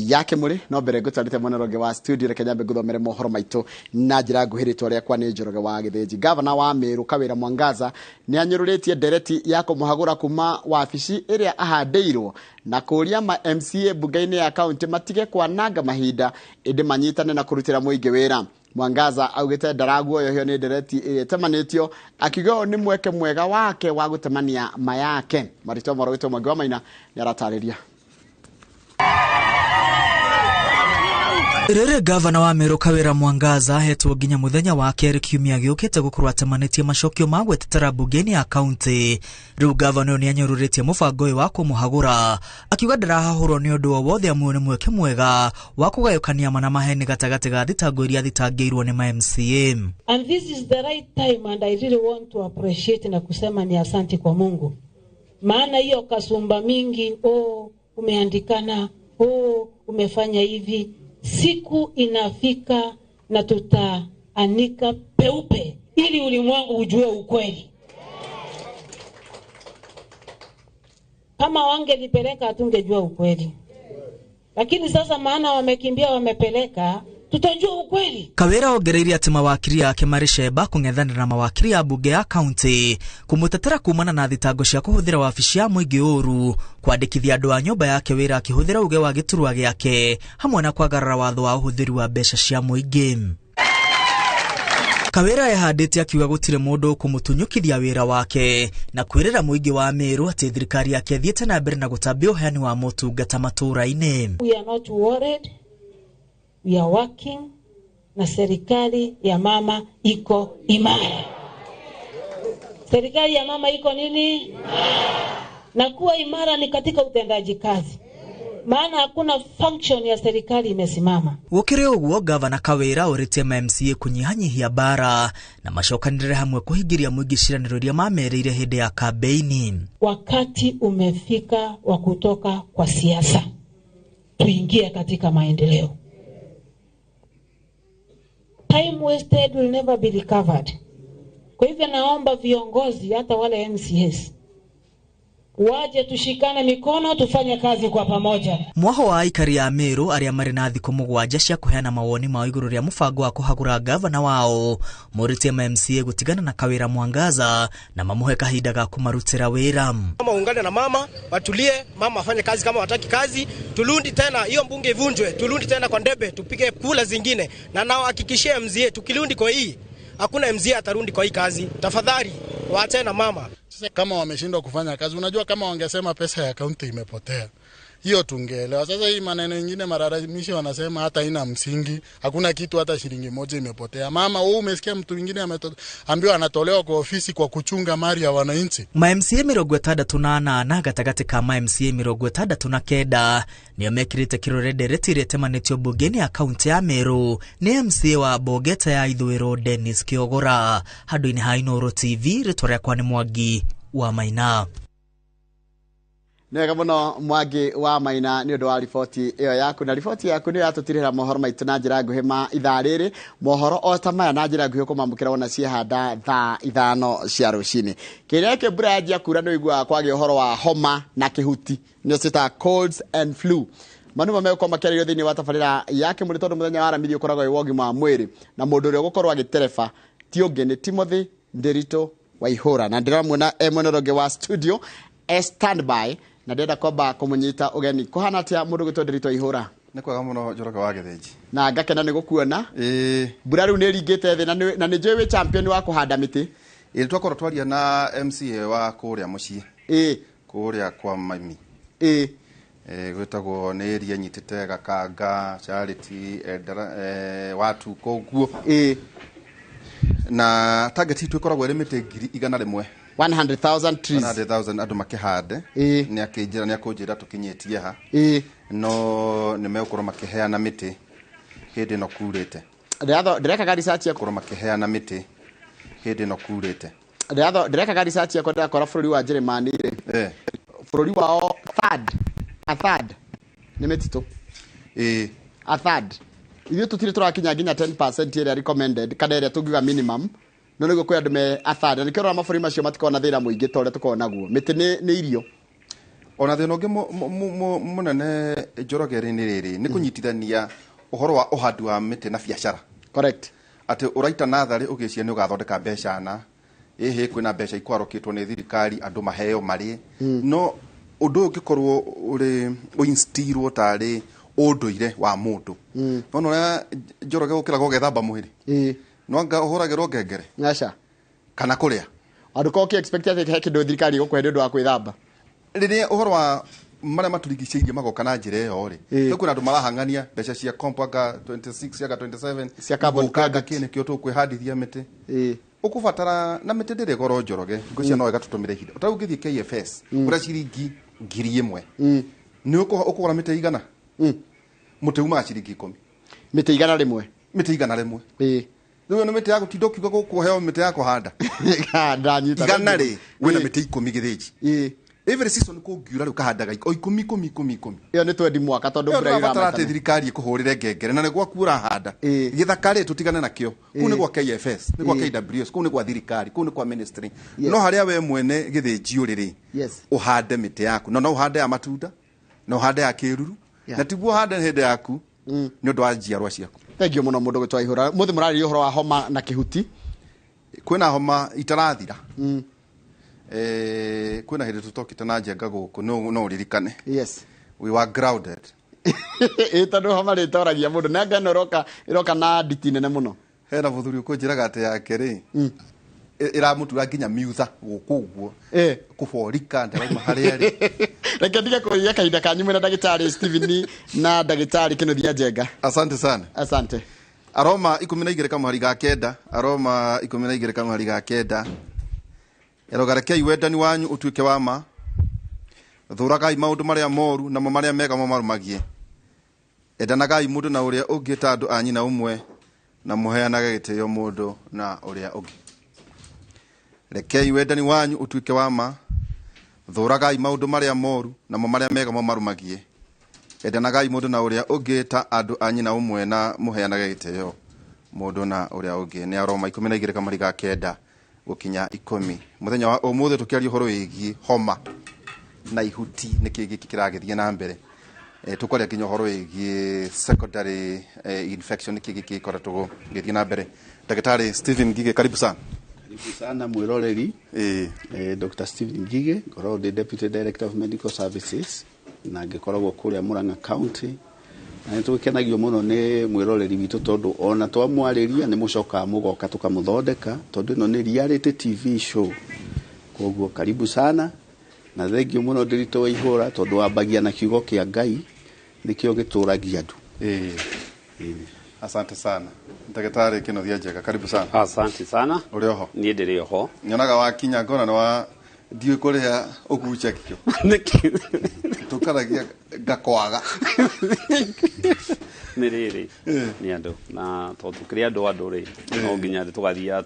yake mũrĩ no mbere ngũtwarĩte mwena ũngĩ wa studio reke nyambe ngũthomere mohoro maitũ na njĩra nguhĩ rĩtwa rĩakwa nĩ Njoroge wa Gĩthĩnji. Gavana wa Meru Kawĩra Mwangaza nĩ anyũrũrĩtie ndereti ya kũmũhagũra kuma wabici ĩrĩa ahandĩirwo na kũria ma MCA mbunge-inĩ ya kaunti matige kwananga mahinda ĩndĩ manyitane na kũrutĩra mũingĩ wĩra. Mwangaza augĩte ndaraguoyohio nĩ ndereti ĩrĩa temanĩtio akiuga nĩ mweke mwega wake wa gũtemania mayake. Marito marogĩtwo Mwangi wa Maina nĩ aratarĩria. Rĩrĩ gavana wa Meru Kawĩra Mwangaza hetwo nginya mũthenya wa kerĩ kiumia gĩũkĩte gũkorwo atemanĩtie macokio ma gwĩtetera mbunge-inĩ ya kaunti. Rĩu gavana nĩ anyũrũrĩtie mũbango ũyũ wa kũmũhagũra akiuga ndarahahũrwo nĩ ũndũ o wothe amwe nĩ mweke mwega wa kũgayũkania mana maheni gatagatĩ ga thitango iria thitangĩirwo nĩ ma MCA. And this is the right time and I really want to appreciate na kusema ni asante kwa Mungu. Maana hiyo kasumba mingi, umeandikana, umefanya hivi, siku inafika na tutaanika peupe ili ulimwengu ujue ukweli. Kama wangelipeleka hatungejua ukweli. Lakini sasa maana wamekimbia wamepeleka, tutajua ukweli. Kawĩra ongereire atĩ mawakiri yake marĩ cemba kũng'ethanĩra na mawakiri ya mbunge ya kaunti kũmũtetera kumana na thitango cia kũhũthĩra wabici ya mũingĩ ũru, kwandĩkithia andũ a nyũmba yake wĩra akĩhũthĩra uge wa gĩturwa gĩake hamwe na kwagarara watho wa ũhũthĩri wa mbeca cia mũingĩ. Kawĩra ehandĩte akiuga gũtirĩ mũndũ kũmũtunyũkithia wĩra wake na kwĩrĩra mũingĩ wa Meru atĩ thirikari yake thiĩte na mbere na gũtambia ũheani wa motungata matũũra-inĩ. We are not worried. We are working na serikali ya mama iko imara. Serikali ya mama iko nini? Na kuwa imara ni katika utendaji kazi. Maana hakuna function ya serikali imesimama. Gũkĩrĩ ũguo gavana Kawĩra ũrĩtie ma MCA kũnyihanyihia bara na macokanĩrĩre hamwe kũhingĩria mũingĩ ciranĩro iria mamereire hĩndĩ ya kampeini. Wakati umefika wa kutoka kwa siasa. tuingie katika maendeleo. Time wasted will never be recovered. Kwa hivyo naomba viongozi hata wale MCS waje tushikane mikono tufanye kazi kwa pamoja. Mwaho wa aikari ya Meru aria mari na thikũ mũgwanja cia kuheana mawoni mao igũrũ rĩa mũbango wa kũhagũra gavana wao morĩtie MCA gũtigana na Kawĩra Mwangaza na mamuhe kahinda ga kũmarutĩra wĩra. Mama ungane na mama watulie, mama afanye kazi kama wataki kazi, tulundi tena hiyo mbunge ivunjwe, tulundi tena kwa ndebe tupige kula zingine, na nao hakikishie MCA tukilundi kwa hii hakuna MCA atarundi kwa hii kazi. Tafadhali waache na mama. Kama wameshindwa kufanya kazi, unajua kama wangesema pesa ya kaunti imepotea, hiyo tungeelewa. Sasa hii maneno mengine mararamishi wanasema hata ina msingi, hakuna kitu, hata shilingi moja imepotea. Mama, wewe umesikia mtu mwingine ambaye anatolewa kwa ofisi kwa kuchunga mali ya wananchi? Ma MCA 68 gatagati ka ma MCA 69 nio mekirite kirorede retirete manetio bungeni ya kaunti ya Meru ni MCA wa Bogeta ya Ithũĩro Dennis Kiogora. Handũ-inĩ ha Inooro TV, rĩtwa rĩakwa nĩ Mwangi wa Maina. Nega muno Mwangi wa Maina ni undu wa riboti iyo yaku, na riboti yaku ni yatutirira mohoro maitu na njira nguhi ma ithaa riri. Mohoro o ta maya na njira nguhi kumamukira wona ciehanda thaa 5 cia rucini. Kiria ke mbura yanjia kura no igua kwage uhoro wa homa na kihuti, ni cita colds and flu. Manu mameko makiario thini wa tafarira yake muri tondu muthenya wa Aramithi ukoragwo wi Ūgima wa mwĩrĩ, na mundu uria gukorwo agiterefa ti ungi ni Timothy Nderito Waihura, na ndiramuona mweneroge wa studio standby na ndenda kwamba kumunyita ugeni. Kuhana atia mundu gwitwo Nderito Waihura? Ni kwega muno Njoroge wa Githĩnji. Na ngakena ni gukuona. Mbura riu ni ringite thi na ni njui wi champion wa kuhanda miti. Twakorwo twaria na MCA wa kuria mucii. Kuria kwa Mami. Gwitagwo ni area nyitite Gakanga, Charity, watu koguo. Na target itu ikoragwo iri miti 100,000. 100,000 trees. 100,000 andu makihande. Ni akinjira ni akunjira tukinyitie ha. No ni meukoro makiheana miti hindi no kurite. Direka gari research ya koro makiheana miti hindi no kurite. Direka gari research ya kwenda kora bururi wa Germany ri. Bururi wao a third ni metitu. A third. Iyo tutire turakinya nginya 10% area recommended kana area tungiga minimum. No niguo kwa andu me a third. Ni kirora maburi macio matikona thira muingi tore tukona guo. Miti ni irio. Ona thina ungi munene Njoroge ni riri ni kunyitithania uhoro wa uhandi wa miti na biashara. Correct. Ati uraita nathari ugicia ni ugathondeka mbeca na kwina mbeca ikwarokitwo ni thirikari andu maheo mari. No undu ugikorwo uri uinstilwo tari unduire wa mundu. No no Njoroge ukira gogethamba mwiri. No anga uhoragirwo ngengere. Acha. Kana kuria. Andu ko ki expected he kindu thirikari gukwe ndu wa kwithamba. Riria uhoro wa maria maturigicĩirie magoka na njira iyo ri. Kwina andu marahangania mbeca cia kompanga 26 cia 27 cia carbon credit kine kio tukwihandithia miti. Ukubatara na miti ndire goro Njoroge. Ngũcia no igatutumire ihinda. Utagithie KFS ura ciringi 1,000. Ni ukugura miti igana. Muti uma ciringi 10. Miti igana rimwe. Miti igana rimwe. Niwe no miti yako tidokiuga gukuheo miti yako handa. Ndanyita. Igana ri wina miti 10 Githĩnji. Every season ko ngiura ru kahandaga 10. Iyo ni twendi mwaka tondu mbura ira matara te thirikari ikuhurire ngengere na niguo kuura handa. Githakari tutigane nakio. Ku ni gwa KFS, ni gwa KWS, ku ni gwa thirikari, ku ni kwa ministry. No haria we mwene Githĩnji uriri. Uhande miti yaku. No uhande ya matunda. No uhande ya kiruru. Na tiguo hande hinde yaku. Ni undu wa njiarwa ciaku. Thank you muno mundu gwitwo Waihura. Muthi murari uhoro wa homa na kihuti. Kwina homa itarathira. Kwina hindi tutokite na njenga guku no ririkane. Yes. We were grounded. Tondu homa ri toragia mundu na ngano iroka na nditi nene muno. Hena buthuri ukunjiraga ati yake ri. Iramutura nginya miutha guku uguo. Kuborika ndaraima haria ri. Reke ndige kuiya kahinda kanyu mwena ndagitari Steven na ndagitari Kennedy Njenga. Asante sana. Asante. Aroma 12 kamari ga kenda. Aroma 12 kamari ga kenda. Erogarekei wendani wanyu utuike wa ma. Thuragai maundu maria moru na maria mega marumagie. Endanagai mundu na uria ungi ta andu anyi na umwe na muheanage gitio mundu na uria ungi. Rekei wendani wanyu utuike wa ma. Thuragai maundu maria moru na maria mega marumagie. endanagai mundu na uria ungi ta andu anyina umwe na muheanage giteo mundu na uria ungi ni aroma 12 kamari ga kenda gukinya 10 muthenya wa umuthe tukiaria horo wigi homa na ihuti niki giki kiragithie na mbere tukwaria kinyo horo wigi secondary infection niki giki koratwo githie na mbere Daktari Stephen Ngige, karibu sana. Karibu sana mwiroreri. Dr. Stephen Ngige, ngoragwo ndi Deputy Director of Medical Services na ngikoragwo kuria Murang'a County. Na nitukenagio muno ni mwiroreri witu tondu ona twamwariria ni mucoka mugoka tukamuthondeka tondu ino ni reality TV show. Koguo karibu sana na thengio muno ndirito ihura tondu wambagia na kiugo kia Ngai nikio gituragia andu. Asante sana. Daktari Kinothia Njega, karibu sana. Asante sana. Uri oho? Niĩ ndĩrĩ oho. Nyonaga wakinya ngona ni wa ndiwe kuria ugucha kio. Niki. Tukaragia ngakwaga. Nĩ rĩrĩ. Nĩ andũ na to tukĩrĩ andũ ri no nginya tugathia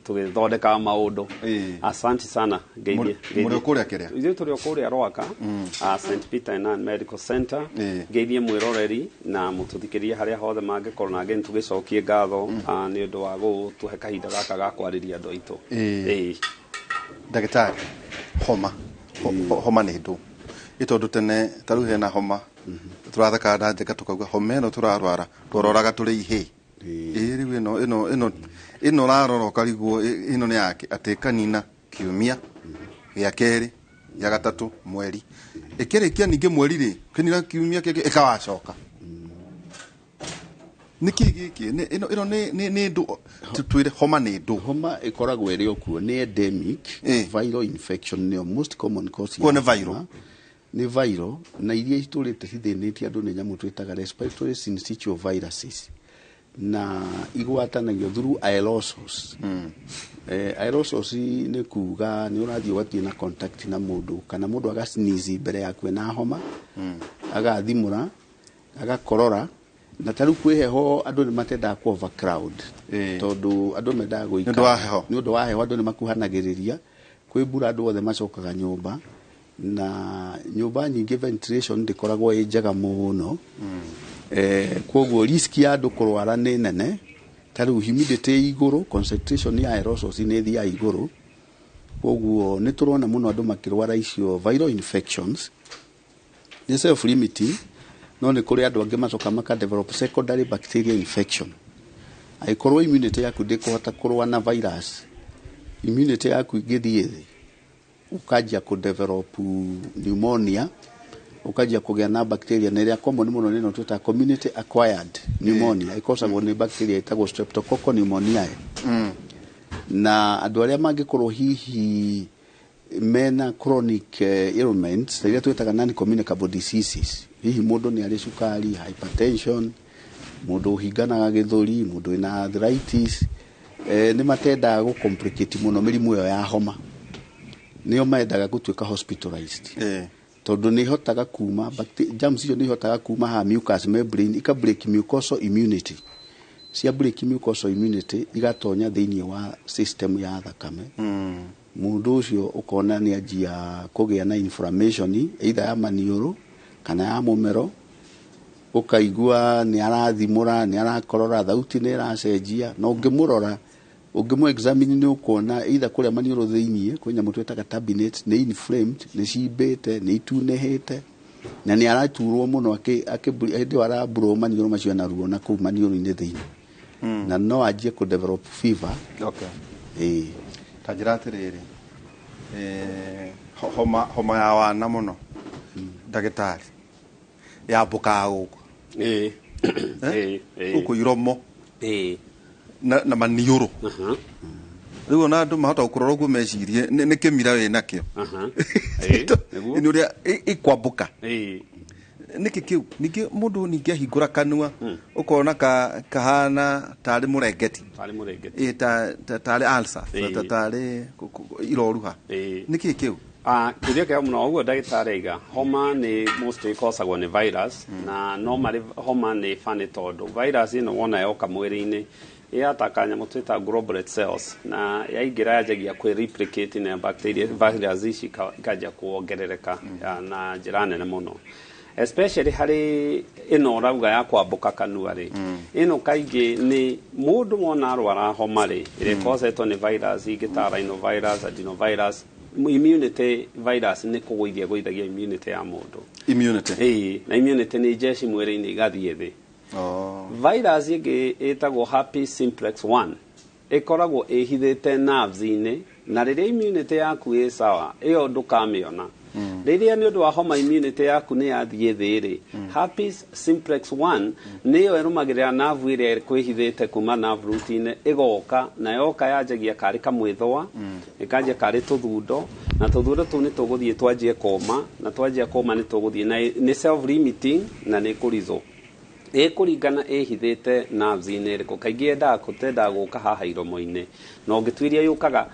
tugithondeka maundu. Asante sana ngeithie. Muri kuria kiria? Ithuĩ tũrĩ kuria Rwaka. St Peter and Medical Center. Ngeithie mwiroreri na mututhikirie haria hothe mangĩkorwo na ngeni tugicokie ngatho nĩ ũndũ wa gũtũhe kahinda gaka ga kwarĩria andũ aitũ. Daktari, homa nĩ ndu itondu tene taru hena homa turathaka ndajeka tukauga homa ino turarwara tororaga turi ihe riu ino rarora karigwo ino ni yake atekanina kiumia gya keri ya gatatu mweri ikirikia ninge mweri ri kinira kiumia keke ikawacoka niki giki ino ni ndu twire homa ni ndu homa ikoragwo iri okuo ni endemic viral infection ni most common cause ko ne viral ni viral na iria iturite hithinĩtie andũ nĩ nyamũ twĩtaga respiratory syncytial viruses na igwatanagio through aerosols. Aerosols nĩ kuga nĩ ũrathiĩ ũgathiĩ na contact na mũndũ kana mũndũ agasneeze mbere yaku ena homa agathimũra agakorora na tarĩu kwĩ heho andũ nĩ matendaga ku overcrowd tondũ andũ mendaga gũikara nĩ ũndũ wa heho andũ nĩ makuhanagĩrĩria kwĩ mbura andũ othe macokaga nyũmba na nyumba nyingi ventilation ndikoragwo njega muno koguo risk ya andu kurwara ni nene tari humidity iguru concentration ya aerosols ni thia iguru koguo ni turona muno andu makirwara icio viral infections ni self limiting no ni kuri andu angi macoka maka develop secondary bacterial infection aikorwo immunity yaku ndikuhota kurwa na virus immunity yaku igithie ukajia ku develop pneumonia ukajia kugea na bacteria na iria common muno nino tuta community acquired pneumonia ikosagwo ni bacteria itagwo streptococcal pneumoniae na andu aria mangikorwo hihi mena chronic ailments iria twitaga non communicable diseases hihi mundu ni ari cukari hypertension mundu hinganaga githuri mundu ina arthritis ni matenda go complicate muno mirimu yo ya homa nio maendaga gutuika hospitalized tondu ni hotaga kuma germs icio ni hotaga kuma ha mucous membrane ika break mucosal immunity cia break mucosal immunity igatonya thiini wa system ya thakame mundu ucio ukona ni ajia kugia na inflammation either ya maniuru kana ya mumero ukaigua ni arathimura ni arakorora thauti ni iracenjia no ngimurora ugimu examine ni ukona either kuria maniuru thiini kwenya mutu etaka turbinate ni inflamed ni cibete ni itunehete na ni araturwo muno akindi wara bro maniuru macio na ruo na ku maniuru ni thiini na no ajie ku develop fever tajira tiriri homa ya wana muno dagitari ya bukago uko iromo na maniuru riu na andu mahota gukorora guo mecirie ni kimira we nakio ni uria ikwambuka niki kiu ningi mundu ningi ahingura kanua ukona kahana tari murengeti tari ulcer tari iroruha niki kiu kiria kia muno uguo ndagitari iga homa ni mostly causagwo ni virus na normally homa ni funny tondu virus ino wona yoka mwiri-ini yataka nyamũ twĩta globular cells na yaingĩra yanjagia kwĩ replicate na bacteria virus ici ikaanjia kuongerereka na njĩra nene mũno especially hari ino rauga ya kwambuka kanua ri ino kaingi ni mundu wona arwara homa ri ire causetwo ni virus ingita rhinovirus adenovirus immunity virus ni kugwithia immunity ya mundu immunity na immunity ni jeshi mwiri-ini igathie thi virus ingi itagwo herpes simplex 1 ikoragwo ihithite nerves-ini na riria immunity yaku i sawa iyo ndukamiona riria ni undu wa homa immunity yaku ni yathie thiri herpes simplex 1 niyo irumagirira nerve iria kwihithite kuma nerve root-ini igoka na yoka yanjagia kari kamwithwa ikanjia kari tuthundo na tuthundo tu ni tuguthie twanjie koma na twanjia koma ni tuguthie na ni self limiting na ni kurizo kuringana ihithite nerves-ini riko kaingi enda kutenda guka haha iromo-ini na ungitwiria yukaga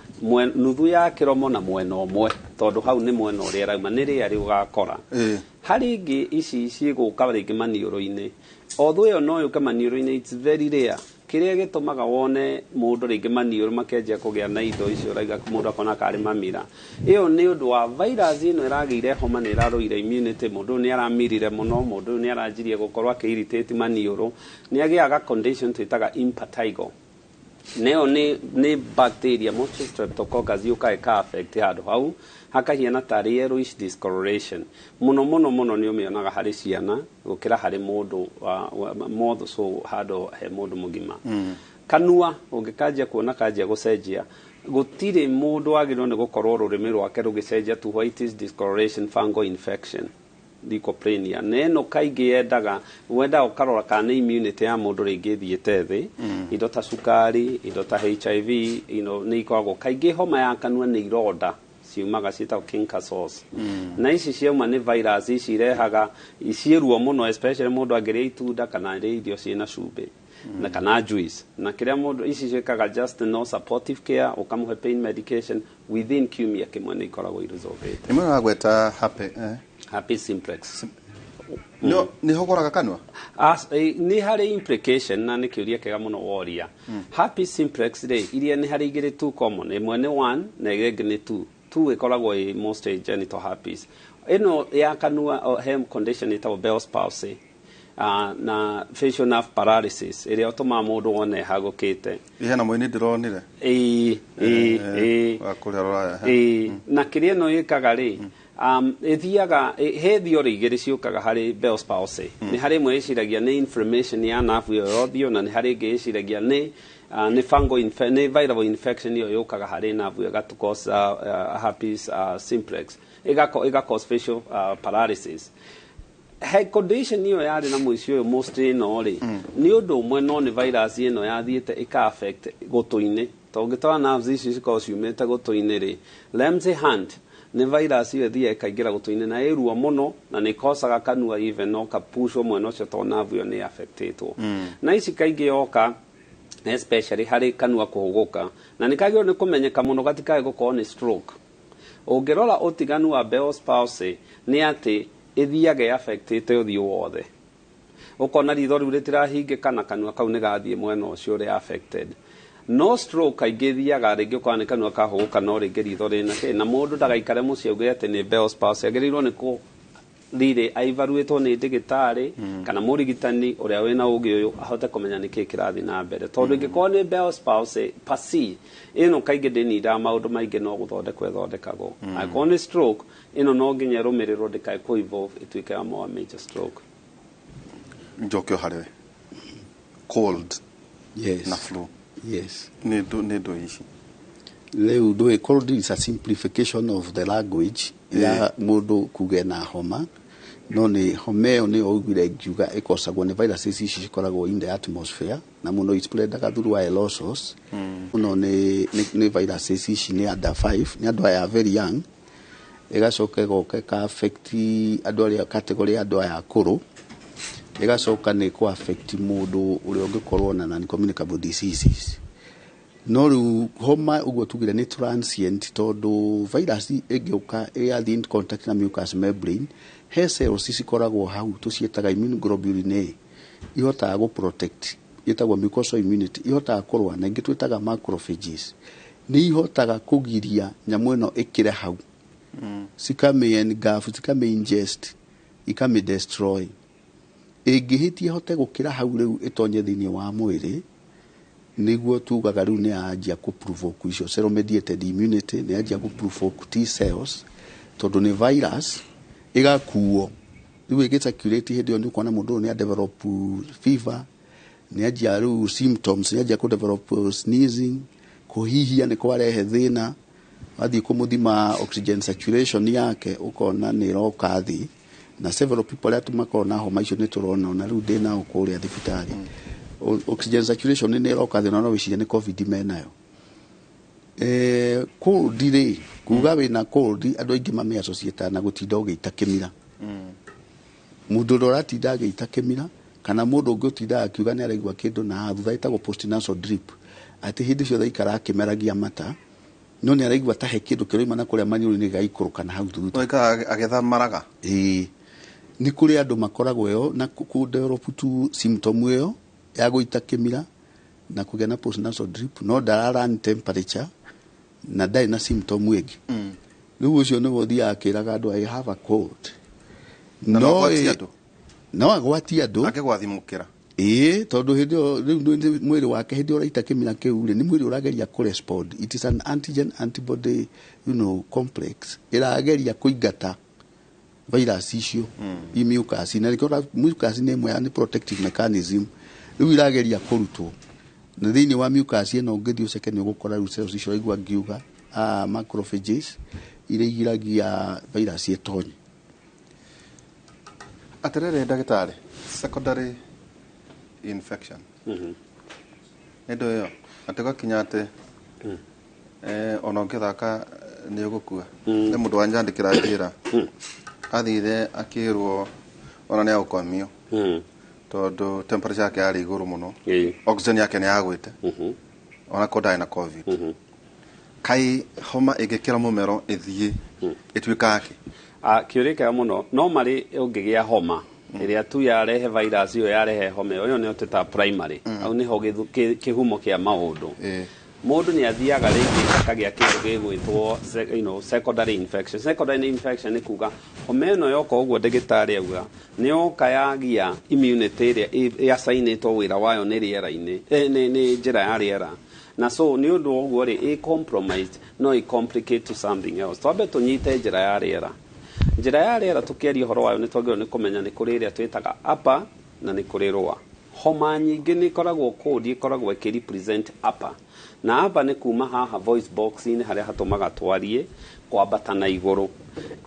nuthu ya kiromo na mwena umwe tondu hau ni mwena uria rauma ni ria ri ugakora hari ingi ici ciguka ringi maniuro-ini although yo no yuka maniuro-ini it's very rare kiria gitumaga wone mundu ringi maniuro makenjia kugia na indo icio raiga mundu akona kari mamira iyo ni undu wa virus ino iragire homa ni iraruire immunity mundu ni aramirire muno mundu ni aranjirie gukorwa irritate maniuro ni agiaga condition twitaga impetigo neo ni bacteria most streptococcus yuka ka affect handu hau hakahiana tari yellowish discoloration muno ni umionaga hari ciana gukira hari mundu more so handu he mundu mugima kanua ungikajia kuona kajia gucenjia gutire mundu agirwo ni gukorwo rurimi rwake rugicenjia to whitish discoloration fungal infection leukopenia neno kaingi yendaga wenda ukarora kana immunity ya mundu ringi thiete thi indo ta sukari indo ta HIV ni ikoragwo kaingi homa ya kanua ni ironda ciumaga cietagwo kinkassos na ici ciauma ni virus ici irehaga iciruo muno especially mundu angiria itunda kana irio ciina cumbi na kana juice na kiria mundu ici ciekaga just no supportive care ukamuhe pain medication within kiumia kimwe ni ikoragwo iresolved imwe nagweta herpes simplex no ni hogoraga kanua ni hari implication na ni kiuria kega muno woria herpes simplex iria ni hari igiri tu common imwe ni 1 na igiri ni 2 ikoragwo i most genital herpes ino ya kanua hem condition itawo Bell's palsy na facial nerve paralysis iria utuma mundu wone hagukite ihena mwini ndironire wakuria roraya na kiria no yikaga ri ithiaga he thiori igiri ciukaga hari Bell's palsy ni hari imwe iciragia ni inflammation ya nerve yo yothio na ni hari ingi iciragia ni fungal ni viral infection yo yukaga hari nerve yo gatukos herpes simplex iga cause facial paralysis he condition iyo yari na muici uyu mostly no ri ni undu umwe no ni virus ino yathiite ika affect gutu-ini to ngitwa nerves ici cikorwo ciumite gutu-ini ri Lemsey Hunt ni virus iyo thia ikaingira gutu-ini na irua muno na ni kosaga kanua even no kapushwo mwena ucio to nerve yo ni affectetwo na ici kaingi yoka especially hari kanua kuhuguka na nikagio ni kumenyeka muno gatikae gukorwo ni stroke ungirora utiganu wa Bell's palsy ni ati ithiage affectete uthiu wothe ukona ritho riu ritirahingika na kanua kau ni gathie mwena ucio ri affected no stroke kaingi thiaga ringi ukona kanua kahuguka no ringi ritho rina na mundu ndagaikare muci auge ati ni Bell's palsy agirirwo ni ku rire aivaruetwo ni ndigitari kana murigitani uria wina ugi uyu ahote kumenya niki kirathi na mbere tondu ingikorwo ni Bell's palsy pasi ino kaingi ndinida maundu maingi no guthondekwo ithondekagwo akorwo ni stroke ino no nginya rumirirwo ndikae ku evolve ituike ya major stroke njokio hariwe cold yes na flu yes ni do ici Leu do cold is a simplification of the language ya mundu kuge na homa no ni homeo ni ogire ngiuga ikosagwo ni viruses ici cikoragwo in the atmosphere na muno ispreadaga through aerosols no ni viruses ici ni under 5 ni andu aya very young igacoka goka ka affect andu aria category andu aya akuru igacoka ni ku affect mundu uri ungikorwo na non-communicable diseases no ru homa ugo tugire ni transient tondu virus igiuka yathi in contact na mucous membrane he cells cikoragwo hau tucietaga immunoglobulin A ihotaga go protect yetagwo mucosal immunity ihotaga kurwa na ingi twitaga macrophages ni ihotaga kugiria nyamu ino ikire hau sikame engulf sikame ingest ikami destroy ĩngĩhĩtia hote gũkĩra hau rĩu ĩtonye thĩinĩ wa mwĩrĩ nĩguo tugaga rĩu nĩ yanjia kũ-provoke icio cell mediated immunity nĩ yanjia kũ-provoke T cells tondũ nĩ virus ĩgakuo rĩu ĩgĩcirculate hĩndĩ ĩyo nĩ ũkuona mũndũ ũyũ nĩ develop fever nĩ yanjia rĩu symptoms nĩ yanjia kũ-develop sneezing kũhihia nĩ kwarehe thĩna wathiĩ kũmũthima oxygen saturation yake ũkona nĩ ĩroka thĩ na several people arĩa makoragwo na homa icio nĩ tũrona na rĩu ndĩna kũrĩa thibitarĩ oxygen saturation nĩ ĩroka thĩ na no wĩcirie nĩ covid menayo cold rĩ kuga wĩna cold andũ aingĩ mamĩassociate na gũtinda ũgĩita kĩmira mũndũ ũrĩa ũratinda agĩita kĩmira kana mũndũ ũngĩ ũtinda akiuga nĩ araigua kĩndũ na thutha ĩtagwo postnasal drip atĩ hĩndĩ ciothe ikara akĩmeragia mata no nĩ araigua ta he kĩndũ kĩroima na kũrĩa maniũrũ-inĩ gĩgaikũrũka na hau thutha agĩthamaraga nĩ kũrĩ andũ makoragwo ĩyo na kũ-develop tu symptom ĩyo ya gũita kĩmira na kũgĩa na postnasal drip no ndararun temperature na ndarĩ na symptom ĩngĩ rĩu ũcio nĩguo ũthiaga akĩraga andũ I have a cold no agwatie andũ akĩgwathimũkĩra tondũ hĩndĩ ĩyo rĩu mwĩrĩ wake hĩndĩ ĩyo ũraita kĩmira kĩu rĩ nĩ mwĩrĩ ũrageria kũ-respond it is an antigen antibody complex ĩrageria kũingata virus icio mucus na rĩkĩra mucus nĩ ĩmwe ya protective mechanism rĩu irageria kũrutwo na thĩinĩ wa mucus ĩno ũngĩthiĩ ũceke nĩ ũgũkora rĩu cells icio igua ngiuga macrophages iria igiragia virus ĩtonye atĩrĩrĩ ndagĩtarĩ secondary infection nĩndũ ĩyo atĩ gũkinya atĩ ona ũngĩthaka nĩ ũgũkua nĩ mũndũ wanjandĩkĩra njĩra athire akĩrwo ona nĩ agũkomio tondũ temperature yake yarĩ igũrũ mũno oxygen yake nĩ yagwĩte ona ko ndarĩ na covid kai homa ĩngĩkĩra mũmero ĩthiĩ ĩtuĩka kĩ kĩũria kĩega mũno no marĩ ũngĩgĩa homa ĩrĩa tu yarehe virus ĩyo yarehe homa ĩyo nĩyo twĩtaga primary au nĩho kĩhumo kĩa maũndũ mũndũ nĩ athiaga rĩngĩ akagĩa kĩndũ gĩgwĩtwo secondary infection secondary infection nĩ kuga homa ĩno yoka ũguo ndagĩtarĩ auga nĩ yoka yagia immunity ĩrĩa yacainĩtwo wĩra wayo nĩ rĩera-inĩ nĩ njĩra ya rĩera na so nĩ ũndũ ũguo rĩ compromised no complicate to something else twambe tũnyite njĩra ya rĩera njĩra ya rĩera tũkĩaria ũhoro wayo nĩ twagĩrĩirwo nĩ kũmenya nĩ kũrĩ ĩrĩa twĩtaga upper na nĩ kũrĩ lower homa nyingĩ nĩ ikoragwo cold ikoragwo ikĩrepresent upper na upper nĩ kuma haha voice box-inĩ harĩa hatũmaga twarie kwambata na igũrũ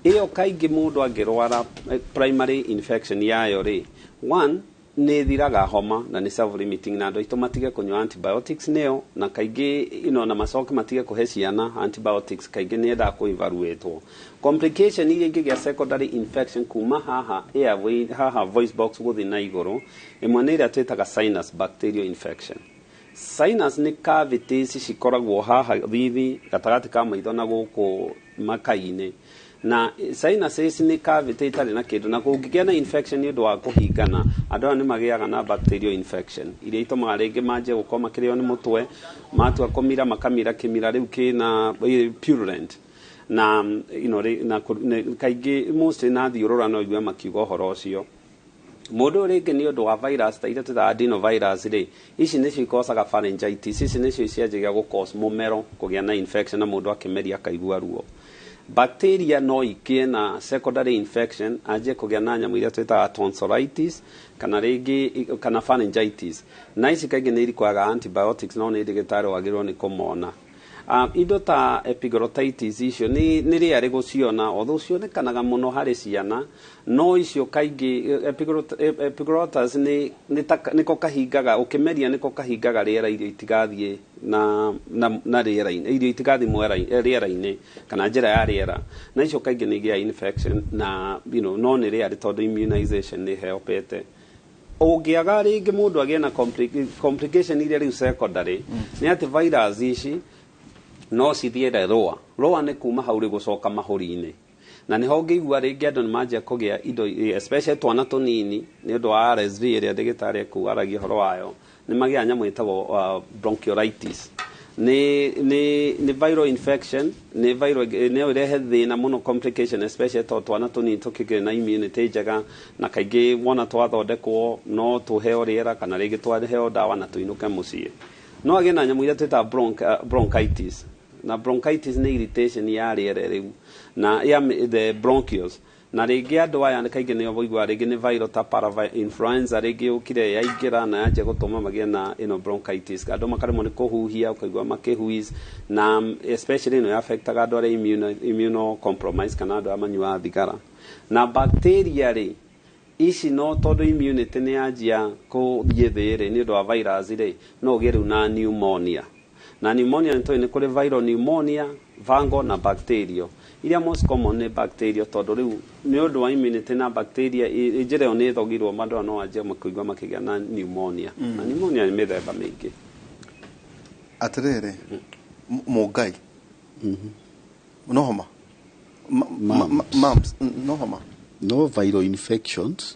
ĩyo kaingĩ mũndũ angĩrwara primary infection yayo rĩ one nĩ thiraga homa na nĩ self limiting na andũ aitũ matige kũnyua antibiotics nĩyo na kaingĩ na macoke matige kũhe ciana antibiotics kaingĩ nĩ endaga kũ-evaluate complication iria ingĩgĩa secondary infection kuma haha airway haha voice box gũthiĩ na igũrũ ĩmwe nĩ ĩrĩa twĩtaga sinus bacterial infection sinus nĩ cavities cikoragwo haha thithi gatagatĩ ka maitho na gũkũ makai-inĩ na sinuses nĩ cavity itarĩ na kĩndũ na kũngĩgĩa na infection nĩ ũndũ wa kũhingana andũ aya nĩ magĩaga na bacterial infection iria itũmaga rĩngĩ manjie gũkorwo makĩrĩo nĩ mũtwe matua kũmira makamira kĩmira rĩu kĩna purulent na kaingĩ mostly na thiũrũra no igue makiuga ũhoro ũcio mũndũ rĩngĩ nĩ ũndũ wa virus ta iria twĩtaga adenovirus rĩ ici nĩcio ikosaga pharyngitis ici nĩcio cianjagia gũcause mũmero kũgĩa na infection na mũndũ akĩmeria akaigua ruo bacteria no ikie na secondary infection anjie kũgĩa na nyamũ iria twĩtaga tonsillitis kana rĩngĩ kana pharyngitis na ici kaingĩ nĩ irikwaga antibiotics no nĩ ndagĩtarĩ wagĩrĩirwo nĩ kũmona indo ta epiglottitis icio nĩ rĩa rĩgũciona although cionekanaga mũno harĩ ciana no icio kaingĩ epiglottis nĩko kahingaga ũkĩmeria nĩko kahingaga rĩera irio itigathiĩ na rĩera-inĩ irio itigathiĩ rĩera-inĩ kana njĩra ya rĩera na icio kaingĩ nĩ igĩa infection na no nĩ rĩarĩ tondũ immunization nĩ helpete ũngĩaga rĩngĩ mũndũ agĩe na complication iria rĩu secondary nĩ atĩ virus ici no cithiĩre roa nĩ kuma hau rĩgũcoka mahũri-inĩ na nĩho ngĩigua rĩngĩ andũ nĩ manjia kũgĩa indo especially twana tũnini nĩ ũndũ wa RSV ĩrĩa ndagĩtarĩ aragia ũhoro wayo nĩ magĩa nyamũ ĩtagwo bronchiolitis ni viral infection, ni viral ne irehe thina muno complication, especially twana tunini tukigire na immunity njega, na kaingĩ wona twathondekwo no tuheo rĩera kana rĩngĩ twaheo dawa na tuinuke muciĩ. No agĩ na nyamũ iria twĩtaga bronchitis, na bronchitis nĩ irritation ya rĩera rĩu na the bronchioles, na rĩngĩ andũ aya kaingĩ nĩo boigua rĩngĩ nĩ viral ta influenza rĩngĩ ũkire yaingĩra na yanjia gũtũma magĩe na bronchitis. Andũ makaremwo nĩ kũhuhia, ũkaigua makĩhuis, na especially ĩno yaffectaga andũ arĩa immunocompromised kana andũ arĩa manyuaga thigara. Na bacteria rĩ, ici no tondũ immunity nĩ yanjia gũthiĩ thĩ rĩ nĩ ũndũ wa virus rĩ, no ũgĩe rĩu na pneumonia. Na pneumonia nĩ kũrĩ viral pneumonia, fungal na bacterial. Iria most common nĩ bacteria tondũ rĩu nĩ ũndũ wa immunity na bacteria njĩra ĩyo nĩ ĩthogirwo andũ no anjia kũigua makĩgĩa na pneumonia. Na pneumonia nĩ mĩthemba mĩingĩ. Atĩrĩrĩ, Mũngai, no homa? Mumps, no homa? No viral infections.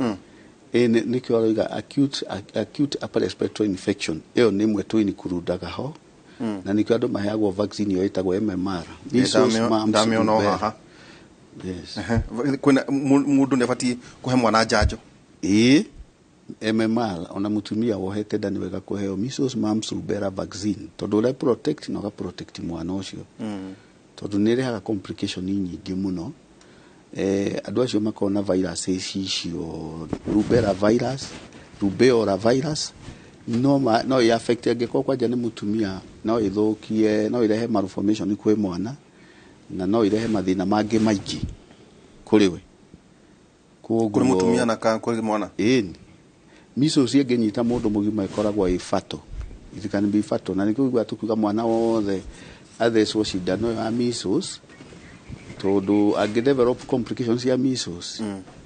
Nĩ kĩo arauga acute upper respiratory infection. Ĩyo nĩ ĩmwe tũinikurundaga ho. Na nĩkĩo andũ maheagwo vaccine ĩyo ĩtagwo MMR. Ndamĩona o haha. Kwĩna mũndũ nĩ abatiĩ kũhe mwana njanjo? MMR ona mũtumia wohete nda nĩ wega kũheo measles, mumps, rubella vaccine tondũ ũrĩa protect na ũga-protect mwana ũcio. Tondũ nĩ ĩrehaga complication nyingĩ mũno. Andũ acio makoragwo na virus icio, rubella virus, rubella virus, no i-affect angĩkorwo kwanja nĩ mũtumia, no ĩthũkie, no irehe malformation kwĩ mwana, na no irehe mathĩna mangĩ maingĩ kũrĩ we. Kũrĩ mũtumia na kũrĩ mwana? Measles ĩngĩnyita mũndũ mũgima ĩkoragwo ĩ fatal. It can be fatal. Na nĩkĩo tukiuga mwana wothe athecwo cindano ya measles tondũ angĩdevelop complications ya measles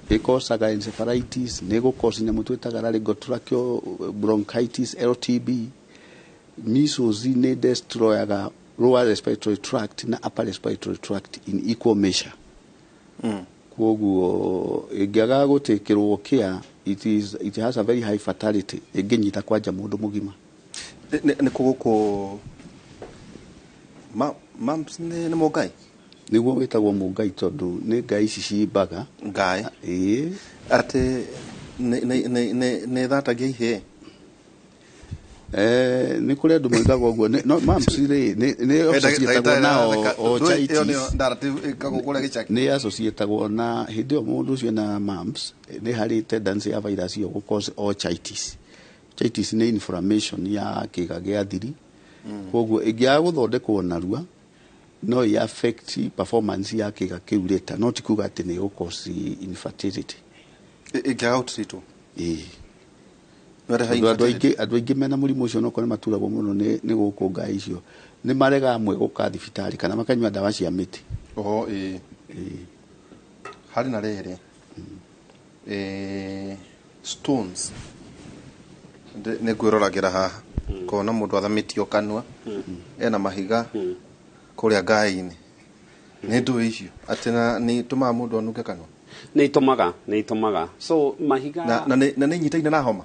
ĩkosaga encephalitis, nĩ gũkosa nyamũ twĩtaga laryngotracheal bronchitis, LTB. Measles nĩ destroyaga lower respiratory tract na upper respiratory tract in equal measure. Kwoguo ĩngĩaga gũtĩkĩrwo care, it has a very high fatality ĩngĩnyita kwanja mũndũ mũgima. Nĩ kũgũkũ mumps nĩ Mũngai? Nĩguo wĩtagwo Mũngai tondũ nĩ ngai ici ciimbaga. Ngai? Atĩ nĩ thatagia ihĩĩ? Nĩ kũrĩ andũ moigaga ũguo. Mumps nĩ associatagwo na ochitis. Nĩ associatagwo na hĩndĩ ĩyo mũndũ ũcio na mumps nĩ harĩ tendency ya virus ĩyo gũcause ochitis. Ochitis nĩ inflammation ya kĩĩga gĩa thiri. Kwoguo ĩngĩaga gũthondekwo narua no i-affect performance ya kĩĩga kĩu later, no ti kuga atĩ nĩ gũcause infertility. Ĩngĩaga gũtreatwo? Andũ aingĩ mena mũrimũ ũcio no kone maturagwo mũno nĩ gũkũ ngai icio nĩ marega amwe gũka thibitarĩ kana makanyua ndawa cia mĩtĩ. Harĩ na rĩrĩ stones nĩ ngwĩroragĩra haha kona mũndũ athamĩtio kanua ena mahiga kũrĩa ngai-inĩ. Nĩ ndũĩ icio atĩ nĩ tũmaga mũndũ anuke kanua? Nĩ itumaga. So mahiga na nĩ inyitaine na homa?